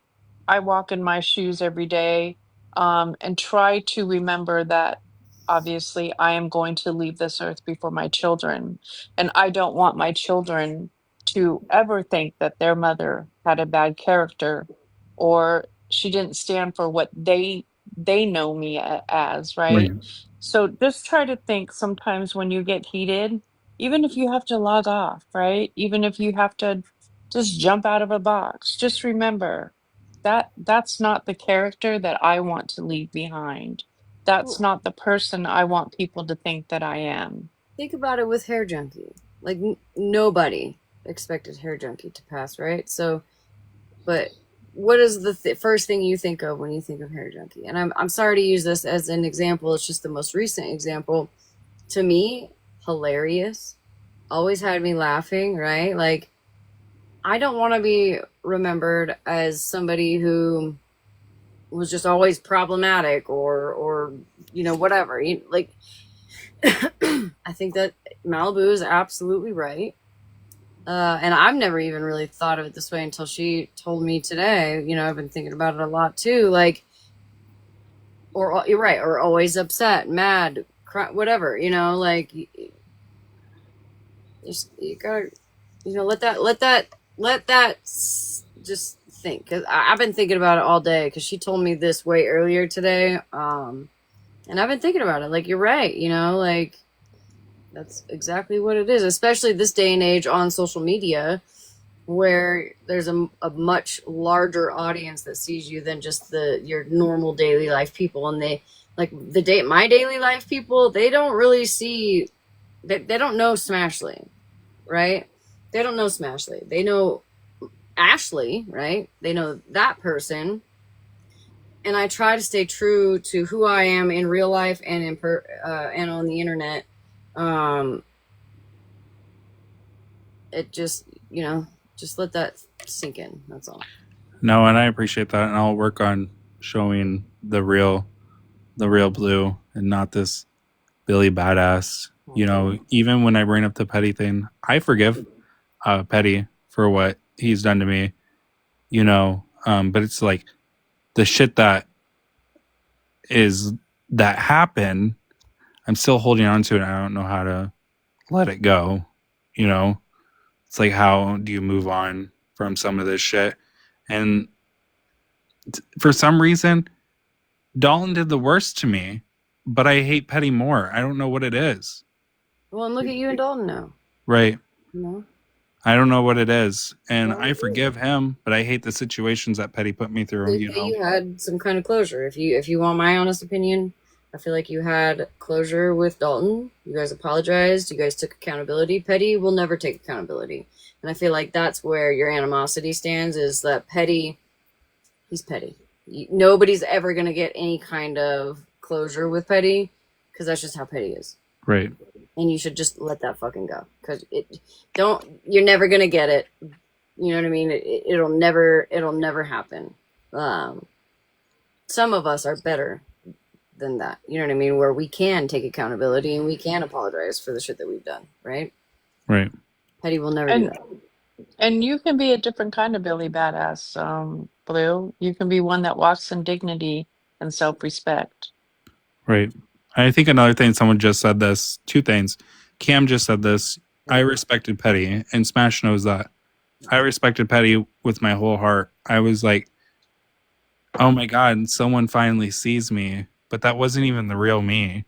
S1: walk in my shoes every day, and try to remember that obviously I am going to leave this earth before my children. And I don't want my children to ever think that their mother had a bad character or she didn't stand for what they know me as,
S5: Right.
S1: right? So just try to think sometimes when you get heated, even if you have to log off, right? Even if you have to just jump out of a box, just remember that that's not the character that I want to leave behind. That's
S3: Well,
S1: not the person I want people to think that I am.
S3: think about it with Hair Junkie. Like nobody expected Hair Junkie to pass, right? So, but what is the first thing you think of when you think of Hair Junkie? And I'm sorry to use this as an example. It's just the most recent example. To me, hilarious. Always had me laughing, right? Like I don't want to be remembered as somebody who was just always problematic or whatever. Like I think that Malibu is absolutely right. And I've never even really thought of it this way until she told me today. I've been thinking about it a lot too. Like, or you're right, or always upset, mad, cry, whatever. Like you gotta, let that just think. Cause I've been thinking about it all day. Cause she told me this way earlier today. And I've been thinking about it. Like you're right. Like that's exactly what it is. Especially this day and age on social media, where there's a much larger audience that sees you than just your normal daily life people. And they like my daily life people, they don't really see they don't know Smashleigh, right? They don't know Smashleigh. They know Ashley, right? They know that person. And I try to stay true to who I am in real life and and on the internet. It just just let that sink in. That's all.
S5: No, and I appreciate that, and I'll work on showing the real Blue and not this Billy badass. Even when I bring up the Petty thing, I forgive Petty for what he's done to me. But it's like the shit that happened. I'm still holding on to it. I don't know how to let it go. It's like, how do you move on from some of this shit? And for some reason, Dalton did the worst to me, but I hate Petty more. I don't know what it is.
S3: Well, and look at you and Dalton now.
S5: Right.
S3: No.
S5: I don't know what it is. And I forgive him, but I hate the situations that Petty put me through.
S3: You had some kind of closure. If you want my honest opinion, I feel like you had closure with Dalton. You guys apologized. You guys took accountability. Petty will never take accountability. And I feel like that's where your animosity stands, is that Petty, he's Petty. Nobody's ever going to get any kind of closure with Petty, because that's just how Petty is.
S5: Right.
S3: And you should just let that fucking go, because you're never going to get it. You know what I mean? It'll never happen. Some of us are better than that. You know what I mean? Where we can take accountability and we can apologize for the shit that we've done. Right?
S5: Right.
S3: Petty will never do that.
S1: And you can be a different kind of Billy badass, Blue. You can be one that walks in dignity and self-respect.
S5: Right. I think another thing, someone just said this. Two things. Cam just said this. I respected Petty, and Smash knows that. I respected Petty with my whole heart. I was like, oh my God, someone finally sees me. But that wasn't even the real me.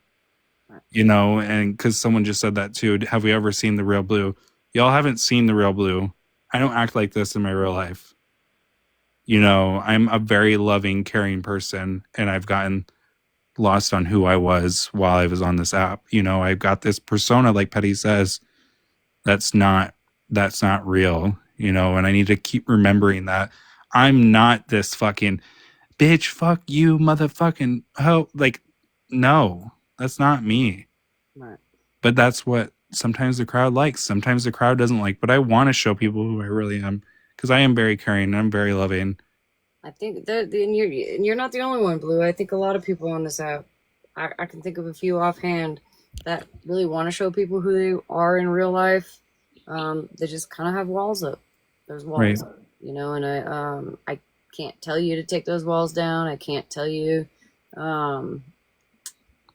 S5: And because someone just said that too. Have we ever seen the real Blue? Y'all haven't seen the real Blue. I don't act like this in my real life. I'm a very loving, caring person, and I've gotten lost on who I was while I was on this app. I've got this persona, like Petty says, that's not real, and I need to keep remembering that I'm not this fucking bitch, fuck you, motherfucking hoe. Like, no, that's not me.
S3: Right.
S5: But that's what sometimes the crowd likes. Sometimes the crowd doesn't like, but I want to show people who I really am, because I am very caring and I'm very loving.
S3: I think that, and you're not the only one, Blue. I think a lot of people on this app, I can think of a few offhand that really want to show people who they are in real life. They just kind of have walls up. There's walls,
S5: Right.
S3: up, and I can't tell you to take those walls down. I can't tell you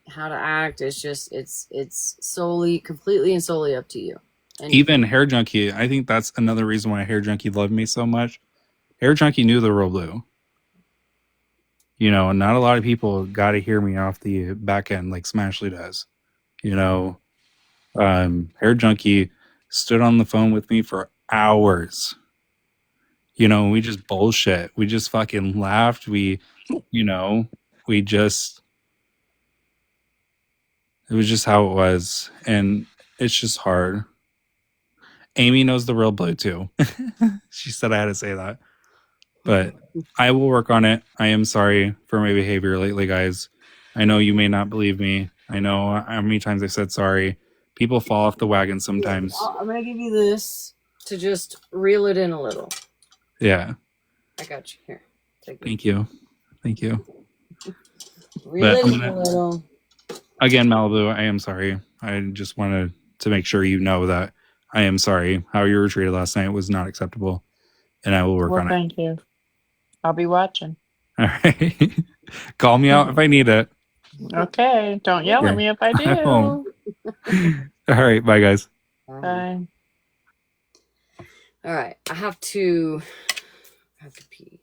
S3: how to act. It's just it's solely, completely and solely up to you. And
S5: Even Hair Junkie, I think that's another reason why Hair Junkie loved me so much. Hair Junkie knew the real Blue. You know, not a lot of people got to hear me off the back end like Smashleigh does. You know, Hair Junkie stood on the phone with me for hours. You know, we just bullshit. We just fucking laughed. You know, we just, it was just how it was. And it's just hard. Amy knows the real Blue too. She said I had to say that. But I will work on it. I am sorry for my behavior lately, guys. I know you may not believe me. I know how many times I've said sorry. People fall off the wagon sometimes.
S3: I'm gonna give you this to just reel it in a little.
S5: Yeah.
S3: I got you here. Take it.
S5: Thank you. Thank you.
S3: Reel
S5: But
S3: it in a little.
S5: Again, Malibu, I am sorry. I just wanted to make sure you know that I am sorry. How you were treated last night was not acceptable, and I will work
S1: Well,
S5: on it.
S1: thank you. I'll be watching.
S5: All right. Call me out if I need it.
S1: Okay. Don't yell at
S5: Okay.
S1: me if I
S5: I won't.
S1: do.
S5: All right. Bye, guys.
S1: Bye.
S3: All right. I have to pee.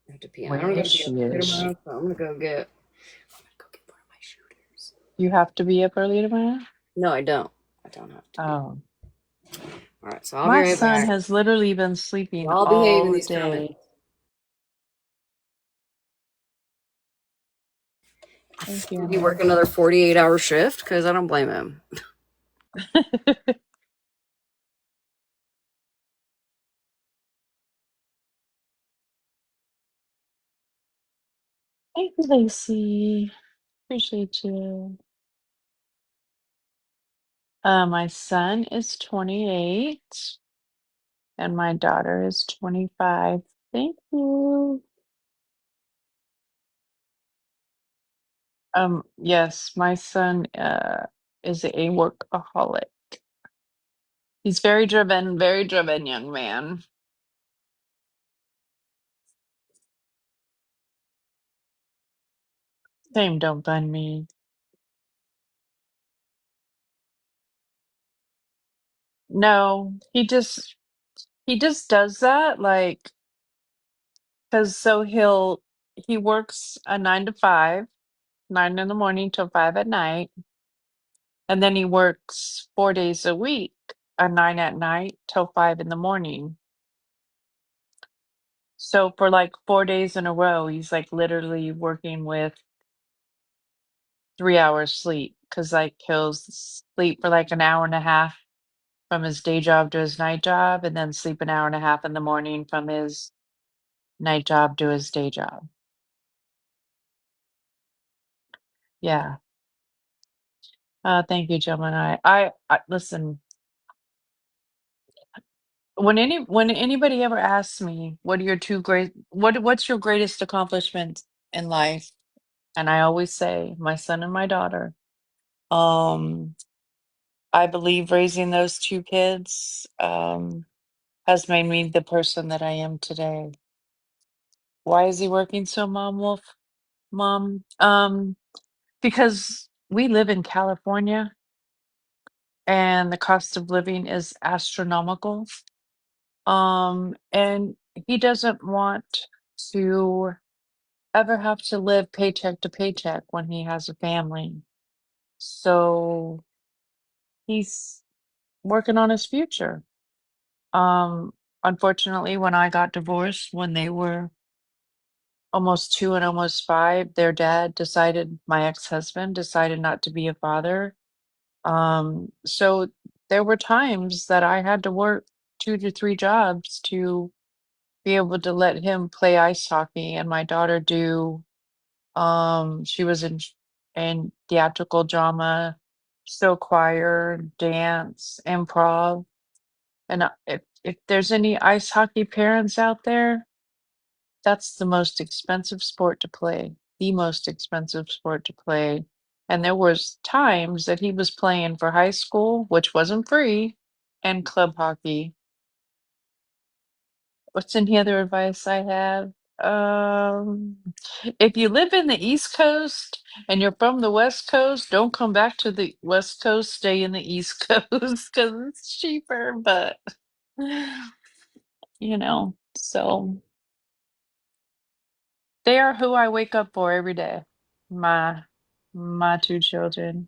S3: I have to pee.
S1: Where
S3: I'm gonna
S1: is she?
S3: tomorrow, so I'm gonna go get one of my shooters.
S1: You have to be up early tomorrow?
S3: No, I don't. I don't have to.
S1: Oh.
S3: All right, so I'll be
S1: My
S3: right
S1: son
S3: back.
S1: has literally been sleeping
S3: Y'all behave in
S1: all
S3: these comments.
S1: day. Thank you.
S3: Did he work another 48-hour shift? Because I don't blame him.
S1: Thank you, Lacey. Appreciate you. My son is 28 and my daughter is 25. Thank you. Yes, my son is a workaholic. He's very driven young man. Same, don't bun me. No, he just does that like because he works a 9 to 5, 9 in the morning till 5 at night, and then he works 4 days a week, a 9 at night till 5 in the morning. So for like 4 days in a row, he's like literally working with 3 hours sleep because like he'll sleep for like an hour and a half from his day job to his night job, and then sleep an hour and a half in the morning from his night job to his day job. Yeah. Thank you, Gemini. I listen. When anybody ever asks me, "What are your what's your greatest accomplishment in life?" and I always say, "My son and my daughter." Um, I believe raising those two kids has made me the person that I am today. Why is he working so, Mom Wolf? Mom, because we live in California and the cost of living is astronomical. And he doesn't want to ever have to live paycheck to paycheck when he has a family. So he's working on his future. Um, Unfortunately, when I got divorced, when they were almost 2 and almost 5, their dad decided, my ex-husband decided not to be a father. So there were times that I had to work 2 to 3 jobs to be able to let him play ice hockey and my daughter do she was in theatrical drama, show choir, dance, improv. And if there's any ice hockey parents out there, that's the most expensive sport to play, the most expensive sport to play. And there was times that he was playing for high school, which wasn't free, and club hockey. What's any other advice I have? If you live in the East Coast and you're from the West Coast, don't come back to the West Coast. Stay in the East Coast because it's cheaper. But so they are who I wake up for every day. My two children.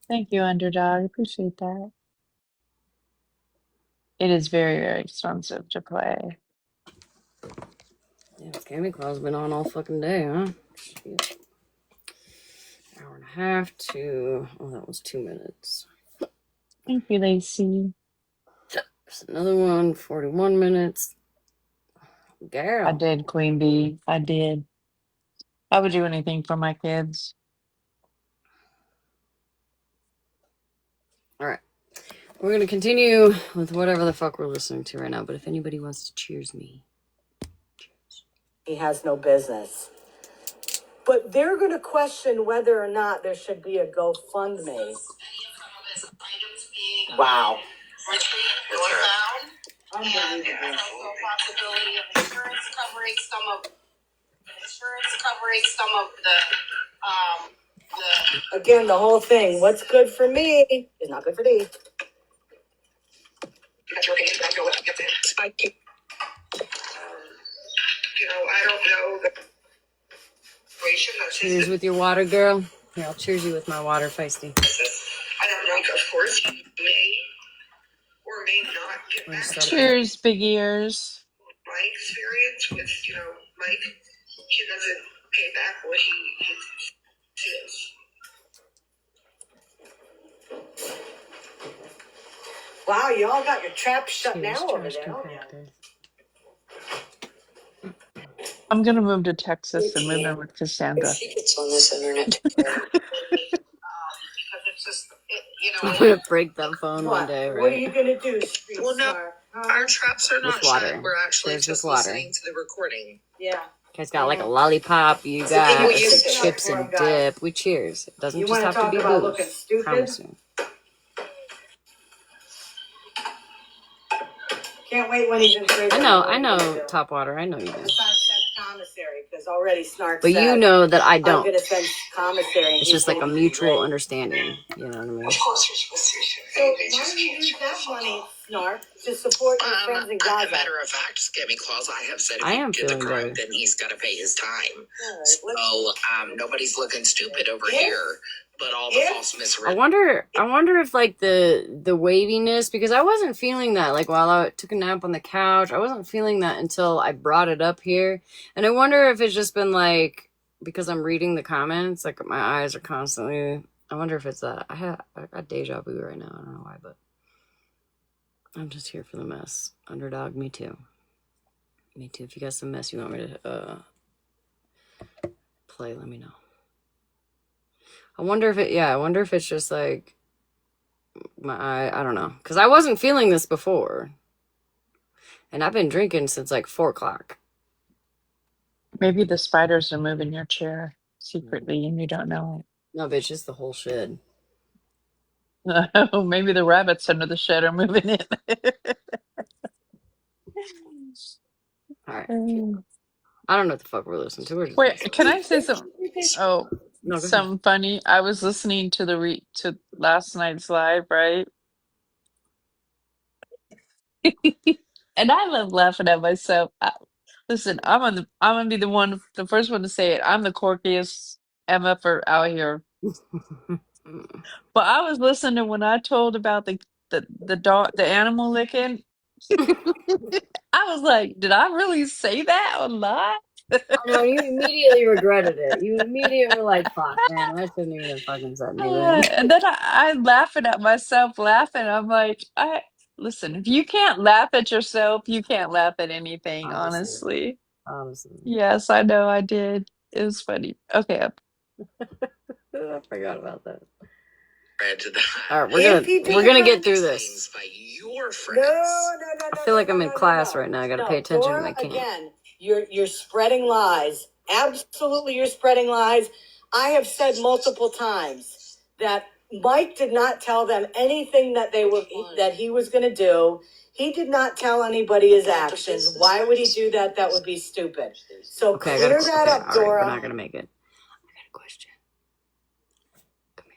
S1: Thank you, Underdog. I appreciate that. It is very, very expensive to play.
S3: Yeah, Scammy Claw's been on all fucking day, huh? Shit. Hour and a half to... Oh, that was 2 minutes.
S1: Thank you, Lacey.
S3: There's another one, 41 minutes. Girl.
S1: I did, Queen Bee. I did. I would do anything for my kids.
S3: All right. We're going to continue with whatever the fuck we're listening to right now, but if anybody wants to cheers me.
S8: He has no business. But they're going to question whether or not there should be a GoFundMe. Wow.
S7: Possibility of insurance covering some of the
S8: Again, the whole thing. What's good for me is not good for thee.
S7: I don't know the situation.
S3: Cheers with your water, girl. Here, I'll cheers you with my water, Feisty.
S7: I don't know. Of course, he may or may not get back to
S1: Cheers, big ears.
S7: my experience with, Mike. He doesn't pay back what he says.
S8: Wow, y'all got your trap shut
S3: Cheers,
S8: now over
S3: trash
S8: there.
S3: compactor.
S1: I'm gonna move to Texas and live in with Cassandra.
S7: She gets on this internet. Because it's just,
S3: I'm gonna break that phone one
S8: What?
S3: day,
S8: What are
S3: right?
S8: you gonna do, Street
S7: Well, no,
S8: Star? Huh?
S7: our traps are
S3: With
S7: not
S3: water.
S7: shut. We're actually
S3: Cheers
S7: just
S3: with water.
S7: listening to the recording.
S8: Yeah.
S3: You guys got like a lollipop, you
S8: So
S3: got
S8: what you
S3: some
S8: sit up
S3: chips
S8: for,
S3: and
S8: guys?
S3: dip. We cheers. It doesn't
S8: You
S3: just
S8: wanna
S3: have to
S8: talk
S3: be
S8: about looking
S3: booze.
S8: stupid?
S3: Promise you.
S8: Can't wait when he's in prison.
S3: I know, Top Water. I know you do.
S8: It's time to send commissary because already Snark
S3: But
S8: said,
S3: you know that I
S8: I'm
S3: don't.
S8: gonna send commissary. And
S3: It's
S8: he's
S3: just like a
S8: gonna be
S3: mutual
S8: great.
S3: understanding. You know what I mean?
S7: Of course, you're supposed to.
S8: So why don't you use that money, Snark, to support your friends in Gaza?
S7: As a matter of fact, Scammy Claus, I have said if
S3: I
S7: he
S3: am
S7: did the
S3: feeling
S7: crime,
S3: better.
S7: then he's got to pay his time.
S8: All right,
S7: So nobody's looking stupid over
S8: If-
S7: here. But all the
S8: if-
S7: false
S3: I
S7: misrepresentation.
S3: wonder if like the waviness, because I wasn't feeling that like while I took a nap on the couch. I wasn't feeling that until I brought it up here. And I wonder if it's just been like because I'm reading the comments, like my eyes are constantly. I wonder if it's that. I got deja vu right now. I don't know why, but I'm just here for the mess. Underdog, me too. Me too. If you got some mess you want me to play, let me know. I wonder if it's just like my eye. I don't know. Because I wasn't feeling this before. And I've been drinking since like 4 o'clock.
S1: Maybe the spiders are moving your chair secretly and you don't know
S3: No, bitch, it's the whole shed.
S1: it. Oh, maybe the rabbits under the shed are moving in.
S3: All right. I don't know what the fuck we're listening to. We're just
S1: Wait,
S3: listening.
S1: can I say something? Oh,
S3: No, go ahead.
S1: something funny. I was listening to to last night's live, right? And I love laughing at myself. Listen, I'm gonna be the first one to say it. I'm the quirkiest MFer out here. But I was listening when I told about the dog, the animal licking. I was like, did I really say that or not?
S3: I know, you immediately regretted it. You immediately were like, fuck, man, I shouldn't even have fucking said anything.
S1: And then I'm laughing at myself, laughing. I'm like, listen, if you can't laugh at yourself, you can't laugh at anything, honestly.
S3: Honestly.
S1: Yes, I know I did. It was funny. Okay.
S3: I forgot about that.
S7: To the
S3: All right, we're gonna get through this.
S7: by your friends.
S8: No.
S3: I feel like I'm in class right now. I gotta pay attention when I can't.
S8: Again, you're spreading lies. Absolutely, you're spreading lies. I have said multiple times that Mike did not tell them anything that he was going to do. He did not tell anybody his actions. Why would he do that? That would be stupid. So
S3: Okay,
S8: clear that up,
S3: all right,
S8: Dora.
S3: we're not gonna make it. I got a question. Come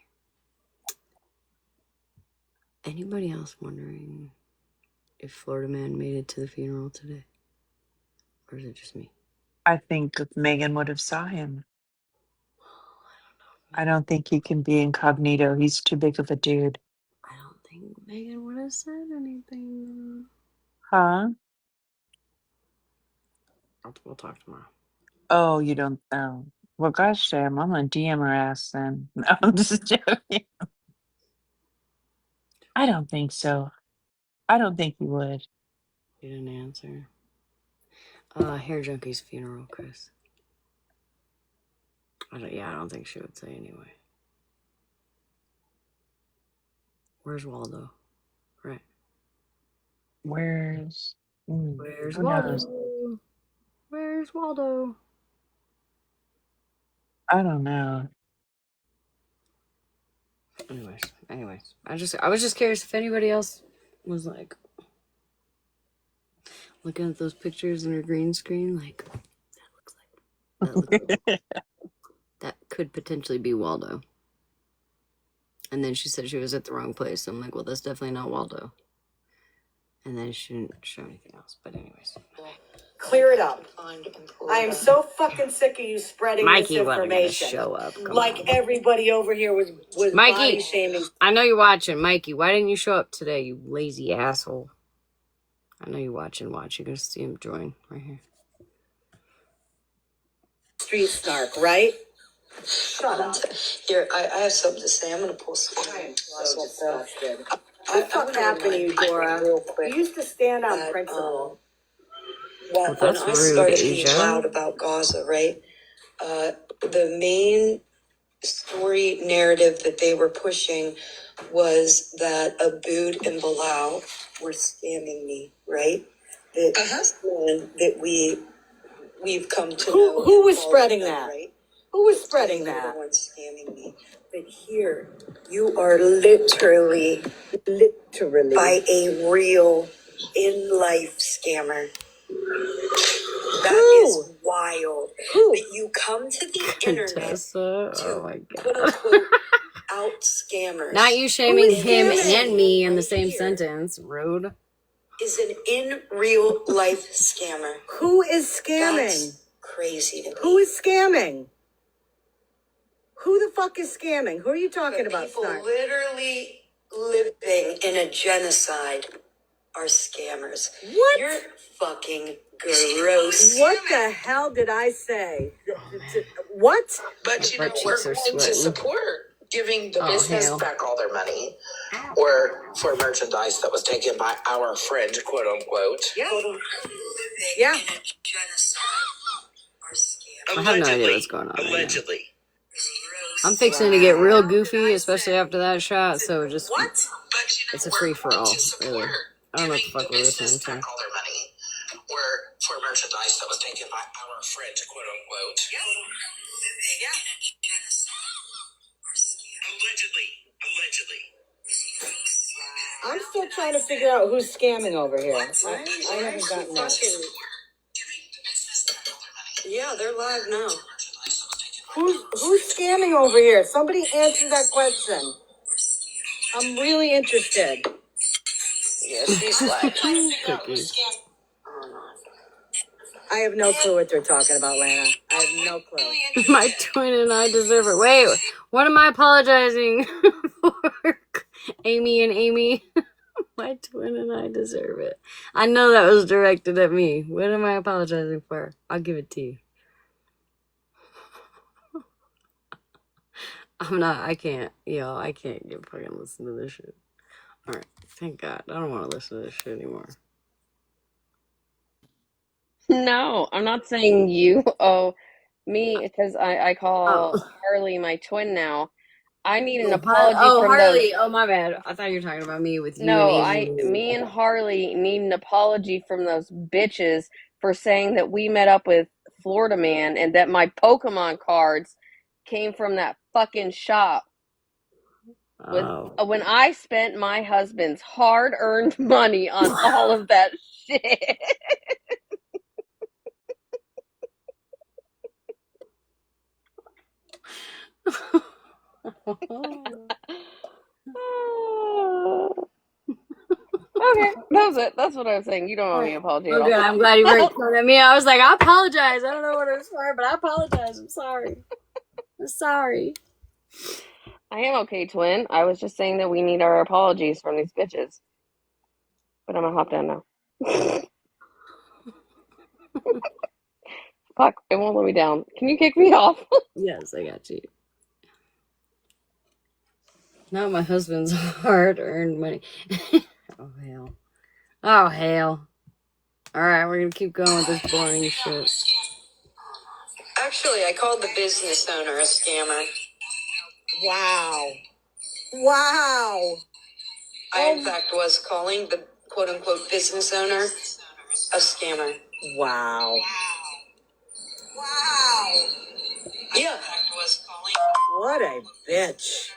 S3: here. Anybody else wondering if Florida Man made it to the funeral today, or is it just me?
S1: I think Megan would have saw him. I don't think he can be incognito. He's too big of a dude.
S3: I don't think Megan would have said anything.
S1: Huh?
S3: We'll talk tomorrow.
S1: Oh, you don't know. Well, gosh, Sam, I'm gonna DM her ass then. No, I'm just joking. I don't think so. I don't think he would.
S3: You didn't answer. Hair Junkie's funeral, Chris. I don't think she would say anyway. Where's Waldo? Right.
S1: Where's
S3: Where's
S1: who
S3: Waldo?
S1: knows?
S3: Where's Waldo?
S1: I don't know.
S3: Anyways. I was just curious if anybody else was like looking at those pictures in her green screen, like that could potentially be Waldo. And then she said she was at the wrong place. So I'm like, well, that's definitely not Waldo. And then she didn't show anything else. But anyways.
S8: Clear it up. I am so fucking sick of you spreading
S3: Mikey
S8: this information.
S3: wasn't gonna show up.
S8: Like everybody over here was
S3: Mikey,
S8: body shaming.
S3: I know you're watching. Mikey, why didn't you show up today, you lazy asshole? I know you're watching. Watch. You're going to see him join right here.
S8: Street snark, right? Shut up.
S11: Here, I have something to say. I'm going to pull some.
S8: I am so disgusted. What the fuck happened to you, Dora?
S11: Real quick.
S8: You used to stand on principle.
S11: When
S3: that's
S11: I
S3: rude,
S11: started
S3: Asia.
S11: being loud about Gaza, right? The main story narrative that they were pushing was that Abood and Bilal were scamming me, right? That we've come to know.
S8: Who was spreading that?
S11: Right?
S8: Who was spreading
S11: They're
S8: that?
S11: the ones scamming me. But here, you are literally by a real in-life scammer. That is wild. That you come to the internet to quote unquote out scammers.
S3: Not you shaming him and me in the same sentence. Rude.
S11: Is an in real life scammer.
S8: Who is scamming?
S11: That's crazy to me.
S8: Who is scamming? Who the fuck is scamming? Who are you talking about,
S11: People
S8: Snark?
S11: literally living in a genocide are scammers.
S8: What?
S11: You're fucking gross.
S8: What the hell did I say? What?
S9: But
S3: My
S9: we're
S3: cheeks are
S9: going to
S3: sweating.
S9: support giving the business
S3: hell.
S9: back all their money, or for merchandise that was taken by our friend, quote unquote.
S8: Yeah.
S11: Yeah. In a genocide are scammers.
S3: I have no idea what's going on right now.
S9: Allegedly.
S3: I'm fixing to get real goofy, especially after that shot. So just
S11: What?
S3: it's a free for all. Really. I don't know what the fuck we're listening to.
S9: Back all their money, or for merchandise that was taken by our friend, quote unquote. Allegedly.
S8: I'm still trying to figure out who's scamming over here. I haven't gotten that.
S11: Yeah, they're live now.
S8: Who's scamming over here? Somebody answer that question. I'm really interested.
S11: Yeah, she's live.
S3: Cookies.
S8: I have no clue what they're talking about, Lana. I have no clue.
S3: My twin and I deserve it. Wait, what am I apologizing for? Amy and Amy. My twin and I deserve it. I know that was directed at me. What am I apologizing for? I'll give it to you. I can't get fucking listen to this shit. Alright, thank God. I don't want to listen to this shit anymore.
S12: No, I'm not saying you owe me because I call Harley my twin now. I need an apology from
S3: Harley.
S12: those.
S3: Oh, my bad. I thought you were talking about me with you
S12: No,
S3: and Amy.
S12: me and Harley need an apology from those bitches for saying that we met up with Florida Man and that my Pokemon cards came from that fucking shop. when I spent my husband's hard-earned money on all of that shit. Okay, that was it. That's what I was saying. You don't owe any apology at all.
S3: Okay, I'm glad you weren't coming at me. I was like, I apologize. I don't know what it was for, but I apologize. I'm sorry. I'm sorry.
S12: I am okay, twin. I was just saying that we need our apologies from these bitches. But I'm gonna hop down now. Fuck, it won't let me down. Can you kick me off?
S3: Yes, I got you. Not my husband's hard-earned money. Oh, hell. Oh, hell. All right, we're going to keep going with this boring shit.
S11: Actually, I called the business owner a scammer.
S8: Wow. Wow.
S11: I, in fact, was calling the quote-unquote business owner a scammer.
S8: Wow.
S11: Wow. Yeah.
S8: What a bitch.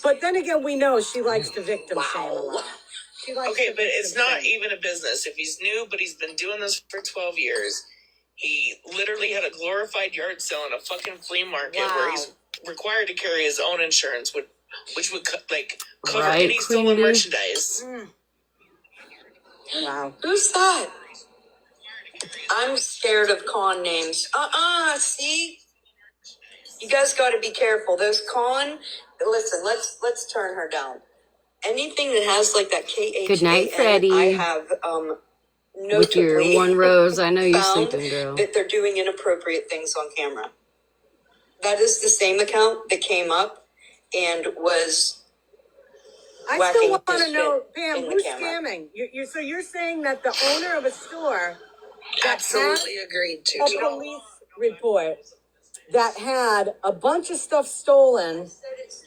S8: But then again, we know she likes to victim shame a lot. She likes
S6: Okay,
S8: to
S6: but it's
S8: victim
S6: not
S8: shame.
S6: even a business. If he's new, but he's been doing this for 12 years, he literally had a glorified yard sale in a fucking flea market where he's required to carry his own insurance, which would cover
S3: Right,
S6: any stolen
S3: Queen Bee?
S6: merchandise.
S8: Wow.
S11: Who's that? I'm scared of con names. See? You guys got to be careful. Those con. Listen, let's turn her down. Anything that has like that KHAN,
S3: Good night, Freddie.
S11: I have
S3: With your
S11: notably
S3: one rose, I know you
S11: found
S3: sleeping, girl.
S11: that they're doing inappropriate things on camera. That is the same account that came up and was.
S8: I still want to know, Pam, who's scamming? So you're saying that the owner of a store that
S6: Absolutely agreed to.
S8: a police report that had a bunch of stuff stolen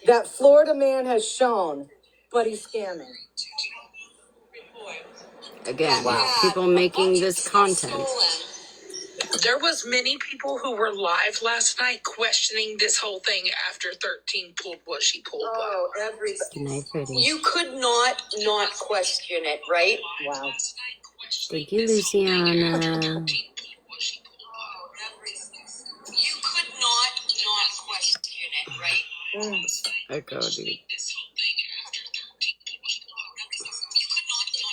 S8: that Florida man has shown, but he's scamming.
S3: Again, people making this content.
S6: There was many people who were live last night questioning this whole thing after 13 pulled what she pulled.
S11: Oh, everybody.
S3: Good night, Freddie.
S11: You could not question it, right?
S8: Wow.
S3: Thank you, Luciana.
S11: You could not question it, right?
S3: Echo, dude.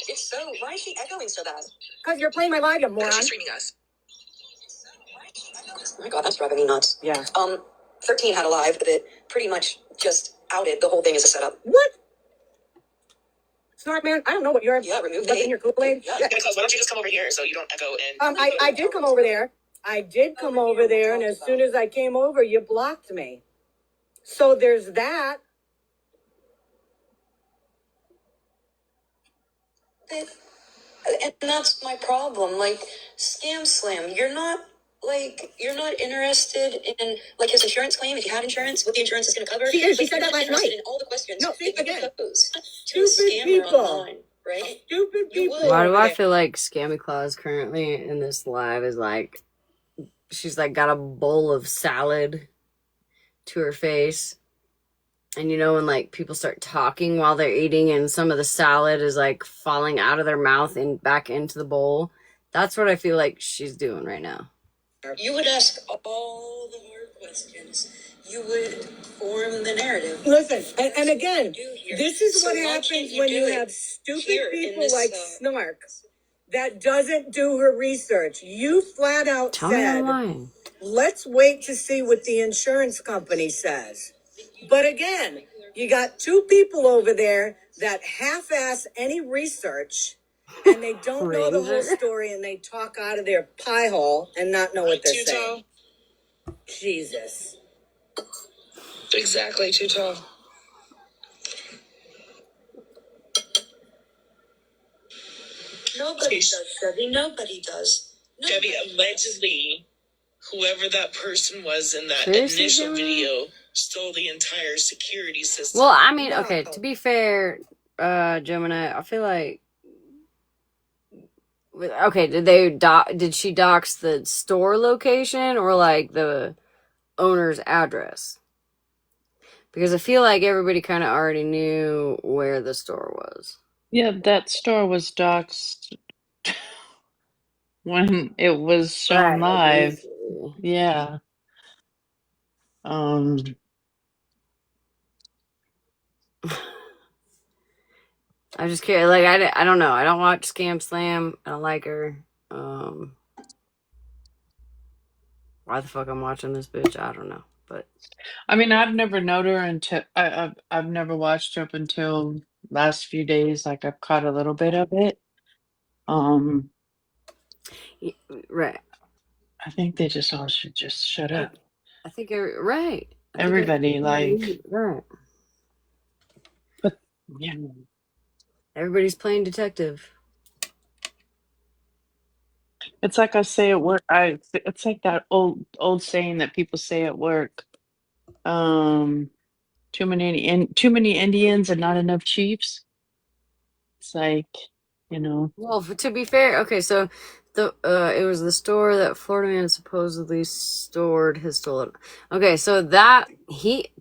S11: It's so. Why is she echoing so bad?
S8: Because you're playing my live, you moron.
S6: She's streaming us.
S11: Oh my god, that's driving me nuts.
S8: Yeah.
S11: 13 had a live that pretty much just outed the whole thing as a setup.
S8: What? Smart man, I don't know what you're
S11: remove
S8: what's in your Kool-Aid.
S6: Yeah. Why don't you just come over here so you don't echo and...
S8: I did come over there. I did come over there, and as soon as I came over, you blocked me. So there's that.
S11: And that's my problem. Like, Scam Slam, you're not interested in, like, his insurance claim, if you have insurance, what the insurance is going to cover.
S8: She is. She
S11: Like,
S8: said
S11: you're
S8: that
S11: not
S8: last
S11: interested
S8: night.
S11: in all the questions
S8: No, see,
S11: that you
S8: again.
S11: pose to a
S8: Stupid
S11: scammer
S8: people.
S11: online, right?
S8: Stupid people.
S3: Why do
S8: over
S3: I
S8: there.
S3: feel like Scammy Claus currently in this live is like, she's like got a bowl of salad to her face. And you know when like people start talking while they're eating and some of the salad is like falling out of their mouth and back into the bowl? That's what I feel like she's doing right now.
S11: You would ask all the hard questions. You would form the narrative.
S8: Listen, and again, this is
S11: So
S8: what
S11: why
S8: happens
S11: can't you
S8: when
S11: do
S8: you
S11: it
S8: have stupid
S11: here in
S8: people
S11: this,
S8: like Snark that doesn't do her research. You flat out
S3: Tell me I'm
S8: said,
S3: lying.
S8: let's wait to see what the insurance company says. But again, you got two people over there that half-ass any research, and they don't know the whole
S3: Ranger.
S8: story, and they talk out of their pie hole and not know what they're
S6: Too
S8: saying.
S6: tall.
S8: Jesus.
S6: Exactly, too tall.
S11: Nobody does, Debbie. Nobody does.
S6: Debbie, allegedly, whoever that person was in that
S3: Seriously,
S6: initial
S3: Gemini?
S6: video stole the entire security system.
S3: Well, I mean,
S8: No.
S3: okay, to be fair, Gemini, I feel like, okay, did she dox the store location or like the owner's address? Because I feel like everybody kind of already knew where the store was.
S1: Yeah, that store was doxxed when it was shown
S3: Right, like
S1: live.
S3: immediately.
S1: Yeah. Um,
S3: I just care. Like I don't know. I don't watch Scam Slam. I don't like her. Um, why the fuck I'm watching this bitch? I don't know. But
S1: I mean, I've never known her until I've never watched her up until last few days. Like I've caught a little bit of it. Um,
S3: right.
S1: I think they just all should just shut up.
S3: I think right. I think
S1: Everybody, like,
S3: right.
S1: but yeah,
S3: Everybody's playing detective.
S1: it's like I say at work. It's like that old saying that people say at work. Too many Indians and not enough chiefs. It's like, you know.
S3: Well, to be fair, okay, so the it was the store that Florida Man supposedly stored his stolen. Okay, so that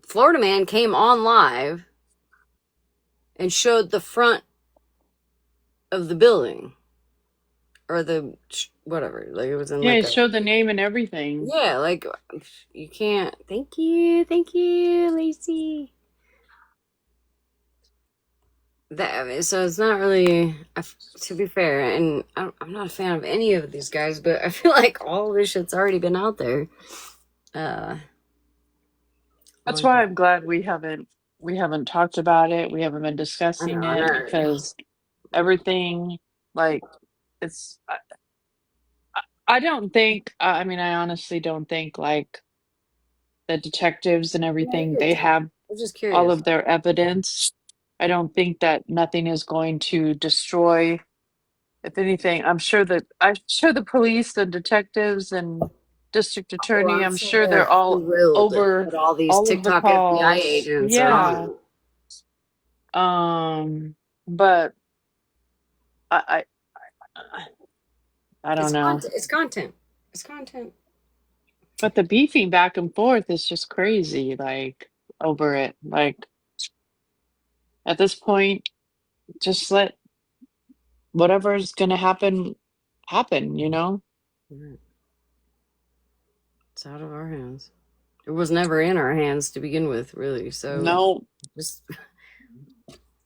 S3: Florida Man came on live and showed the front of the building or the whatever. Like it was in
S1: Yeah,
S3: like
S1: it
S3: a
S1: showed the name and everything.
S3: yeah, like you can't. Thank you, Lacey. That I mean, so it's not really. To be fair, and I'm not a fan of any of these guys, but I feel like all this shit's already been out there.
S1: That's
S3: Like,
S1: why I'm glad we haven't talked about it. We haven't been
S3: I know,
S1: discussing
S3: I'm
S1: it
S3: not.
S1: because everything, like, it's. I don't think. I mean, I honestly don't think like the detectives and everything. They have
S3: I'm just
S1: all
S3: curious.
S1: of their evidence. I don't think that nothing is going to destroy. If anything, I'm sure the police, the detectives, and district
S3: Oh,
S1: attorney,
S3: I'm
S1: I'm
S3: sure
S1: sure they're
S3: they're
S1: all
S3: thrilled
S1: over
S3: that all these
S1: all of the
S3: TikTok FBI
S1: calls.
S3: agents are
S1: Yeah.
S3: on.
S1: But I I, I don't
S3: It's
S1: know.
S3: content. It's content. It's content.
S1: But the beefing back and forth is just crazy, like over it. Like at this point, just let whatever's gonna happen, you know?
S3: Right. It's out of our hands. It was never in our hands to begin with, really. So
S1: No,
S3: just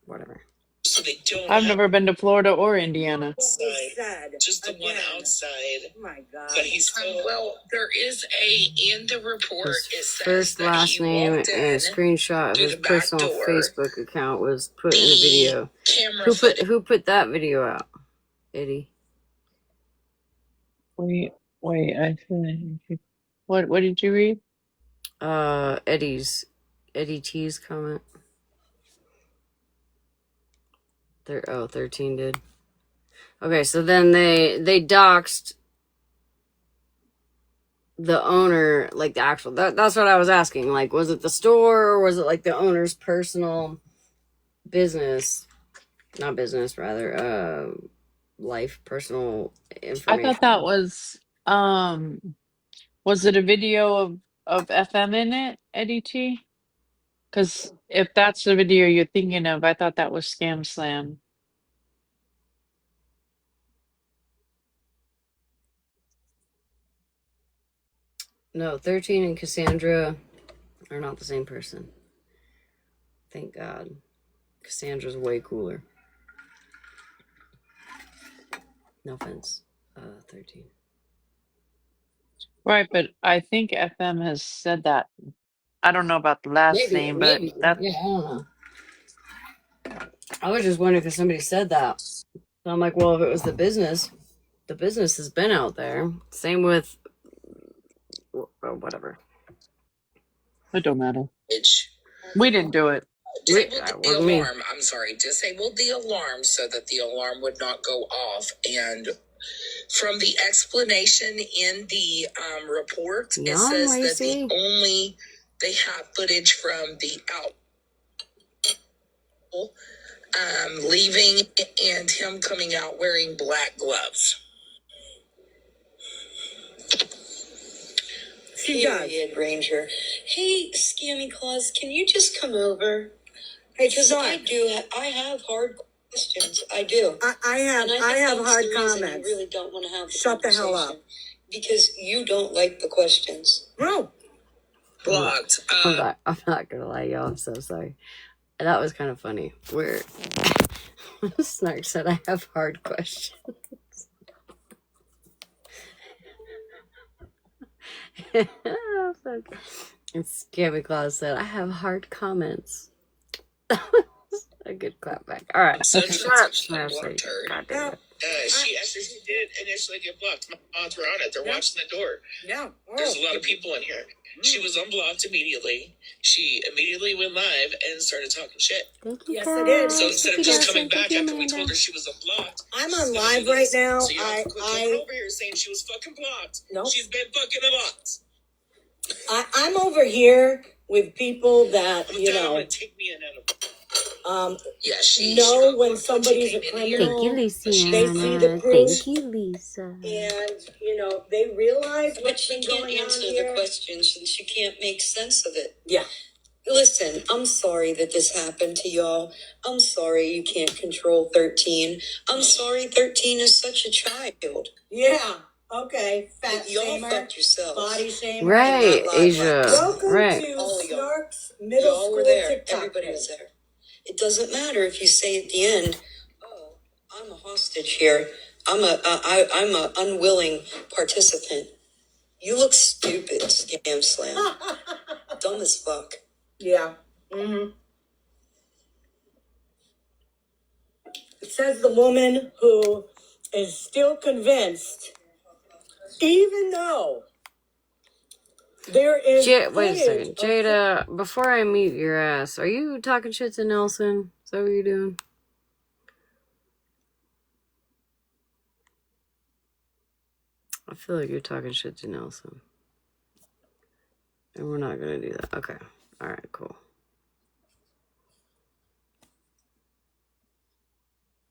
S3: whatever.
S6: So they don't
S1: I've
S6: have
S1: never been to Florida or Indiana.
S6: outside, just the one outside. Oh my God! But he's still well. There is in the report.
S3: His
S6: It says
S3: first,
S6: that
S3: last
S6: he
S3: name,
S6: walked
S3: and a
S6: in
S3: screenshot of
S6: through
S3: his
S6: the back
S3: personal
S6: door.
S3: Facebook account was put in the
S6: The
S3: video.
S6: camera footage.
S3: Who put that video out? Eddie.
S1: Wait, what did you read?
S3: Eddie T's comment. 13 did. Okay, so then they doxed the owner, like the actual. That's what I was asking. Like, was it the store or was it like the owner's personal business? Not business, rather. Life, personal
S1: I
S3: information.
S1: thought that was it a video of FM in it, Eddie T? Because if that's the video you're thinking of, I thought that was Scam Slam.
S3: No, 13 and Cassandra are not the same person. Thank God. Cassandra's way cooler. No offense. 13.
S1: Right, but I think FM has said that. I don't know about the last name, but
S3: Maybe.
S1: that
S3: Yeah, I don't know. I was just wondering because somebody said that. So I'm like, well, if it was the business has been out there. Same with whatever.
S1: it don't matter. We didn't do it.
S6: Disabled the alarm. I'm sorry, disabled the alarm so that the alarm would not go off. And from the explanation in the report, it says that they have footage from the out leaving and him coming out wearing black gloves.
S8: She does.
S11: Period, Ranger. Hey, Scammy Claus, can you just come over?
S8: Hey,
S11: Because
S8: Sean,
S11: I have hard questions. I do.
S8: I have
S11: And I think
S8: hard
S11: that's the reason
S8: comments.
S11: you really don't want to have the
S8: Shut the hell up.
S11: conversation. Because you don't like the questions.
S8: No.
S6: Blocked.
S3: I'm not gonna lie, y'all. I'm so sorry. That was kind of funny. Where Snark said, "I have hard questions." Oh, fuck. And Scammy Claus said, "I have hard comments." A good clapback. All right.
S6: So
S3: Shut up, Smashleigh.
S6: blocked her.
S3: God damn it.
S6: She did initially get blocked. My odds were on it. They're watching the door.
S8: Yeah.
S6: There's a lot of people in here. She was unblocked immediately. She immediately went live and started talking shit.
S3: Thank you,
S8: Yes, I did.
S6: So instead of just coming back after we
S3: Amanda.
S6: told her she was unblocked,
S8: I'm on live right now.
S6: so you don't have to quit coming over here saying she was fucking blocked.
S8: Nope.
S6: She's been fucking blocked.
S8: I'm over here with people that,
S6: I'm
S8: you
S6: telling
S8: know,
S6: her to take me in out of
S11: Yeah, she
S8: know
S11: got
S8: when
S11: blocked
S8: somebody's
S11: she
S8: a
S11: came in here.
S3: Thank you,
S8: criminal.
S3: Luciana.
S8: They see the proof.
S3: Thank you, Lisa.
S8: And, you know, they realize
S11: But
S8: what's
S11: she
S8: been
S11: can't
S8: going on
S11: answer
S8: here.
S11: the questions and she can't make sense of it.
S8: Yeah.
S11: Listen, I'm sorry that this happened to y'all. I'm sorry you can't control 13. I'm sorry 13 is such a child.
S8: Yeah. Okay. Fat
S11: But y'all
S8: shamer.
S11: fucked yourselves.
S8: Body shamer.
S3: Right,
S11: Not live
S3: Asia.
S11: last.
S8: Welcome
S3: Right.
S8: to
S11: All of y'all.
S8: Snark's middle
S11: Y'all
S8: school
S11: were there.
S8: TikTok.
S11: Everybody
S8: page.
S11: was there. It doesn't matter if you say at the end, "Oh, I'm a hostage here. I'm a unwilling participant." You look stupid, Scam Slam. Dumb as fuck.
S8: Yeah. Mm-hmm. It says the woman who is still convinced, even though there is
S3: Wait a
S8: footage
S3: second.
S8: of-
S3: Jada, before I mute your ass, are you talking shit to Nelson? Is that what you're doing? I feel like you're talking shit to Nelson. And we're not gonna do that. Okay. Alright, cool.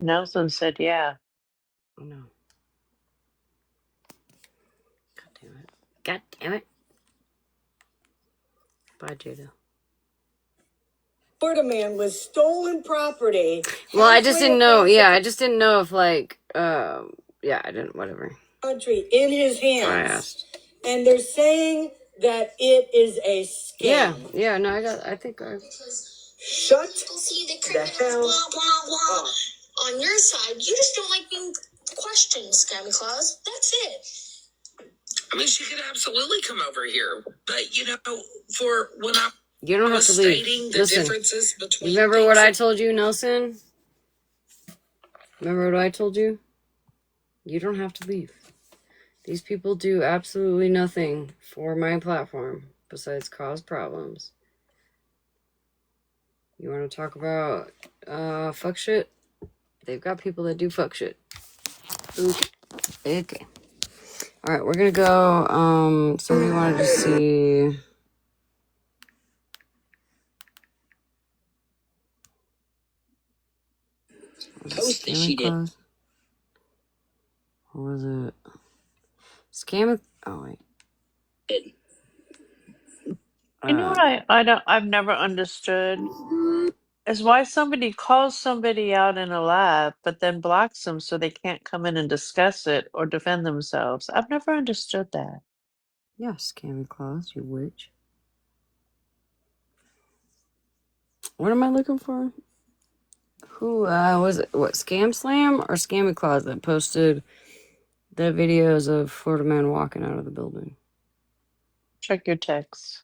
S1: Nelson said, yeah.
S3: Oh no. God damn it. God damn it. Bye, Jada.
S8: Florida man with stolen property.
S3: Well, I just
S8: halfway
S3: didn't know.
S8: across
S3: Yeah, I just didn't know if, like, yeah, I didn't, whatever.
S8: the country in his
S3: That's why I
S8: hands.
S3: asked.
S8: And they're saying that it is a scam.
S3: Yeah, no, I think I.
S8: Shut
S7: See the
S8: the
S7: criminals,
S8: hell
S7: blah, blah, blah.
S8: up.
S7: On your side, you just don't like being questioned, Scammy Claus. That's it.
S6: I mean, she could absolutely come over here, but you know, for when I
S3: You don't have
S6: was
S3: to leave.
S6: stating the
S3: Listen,
S6: differences between
S3: remember what
S6: things
S3: I told you, Nelson? Remember what I told you? You don't have to leave. These people do absolutely nothing for my platform besides cause problems. You want to talk about fuck shit? They've got people that do fuck shit. Okay. All right, we're gonna go. Somebody wanted to see.
S11: Post that she did.
S3: Or was it scam? Oh wait.
S1: You know what I've never understood is why somebody calls somebody out in a lab but then blocks them so they can't come in and discuss it or defend themselves. I've never understood that.
S3: Yeah, Scammy Claus, you witch. What am I looking for? Who was it? What, Scam Slam or Scammy Claus that posted the videos of Florida man walking out of the building?
S1: Check your text.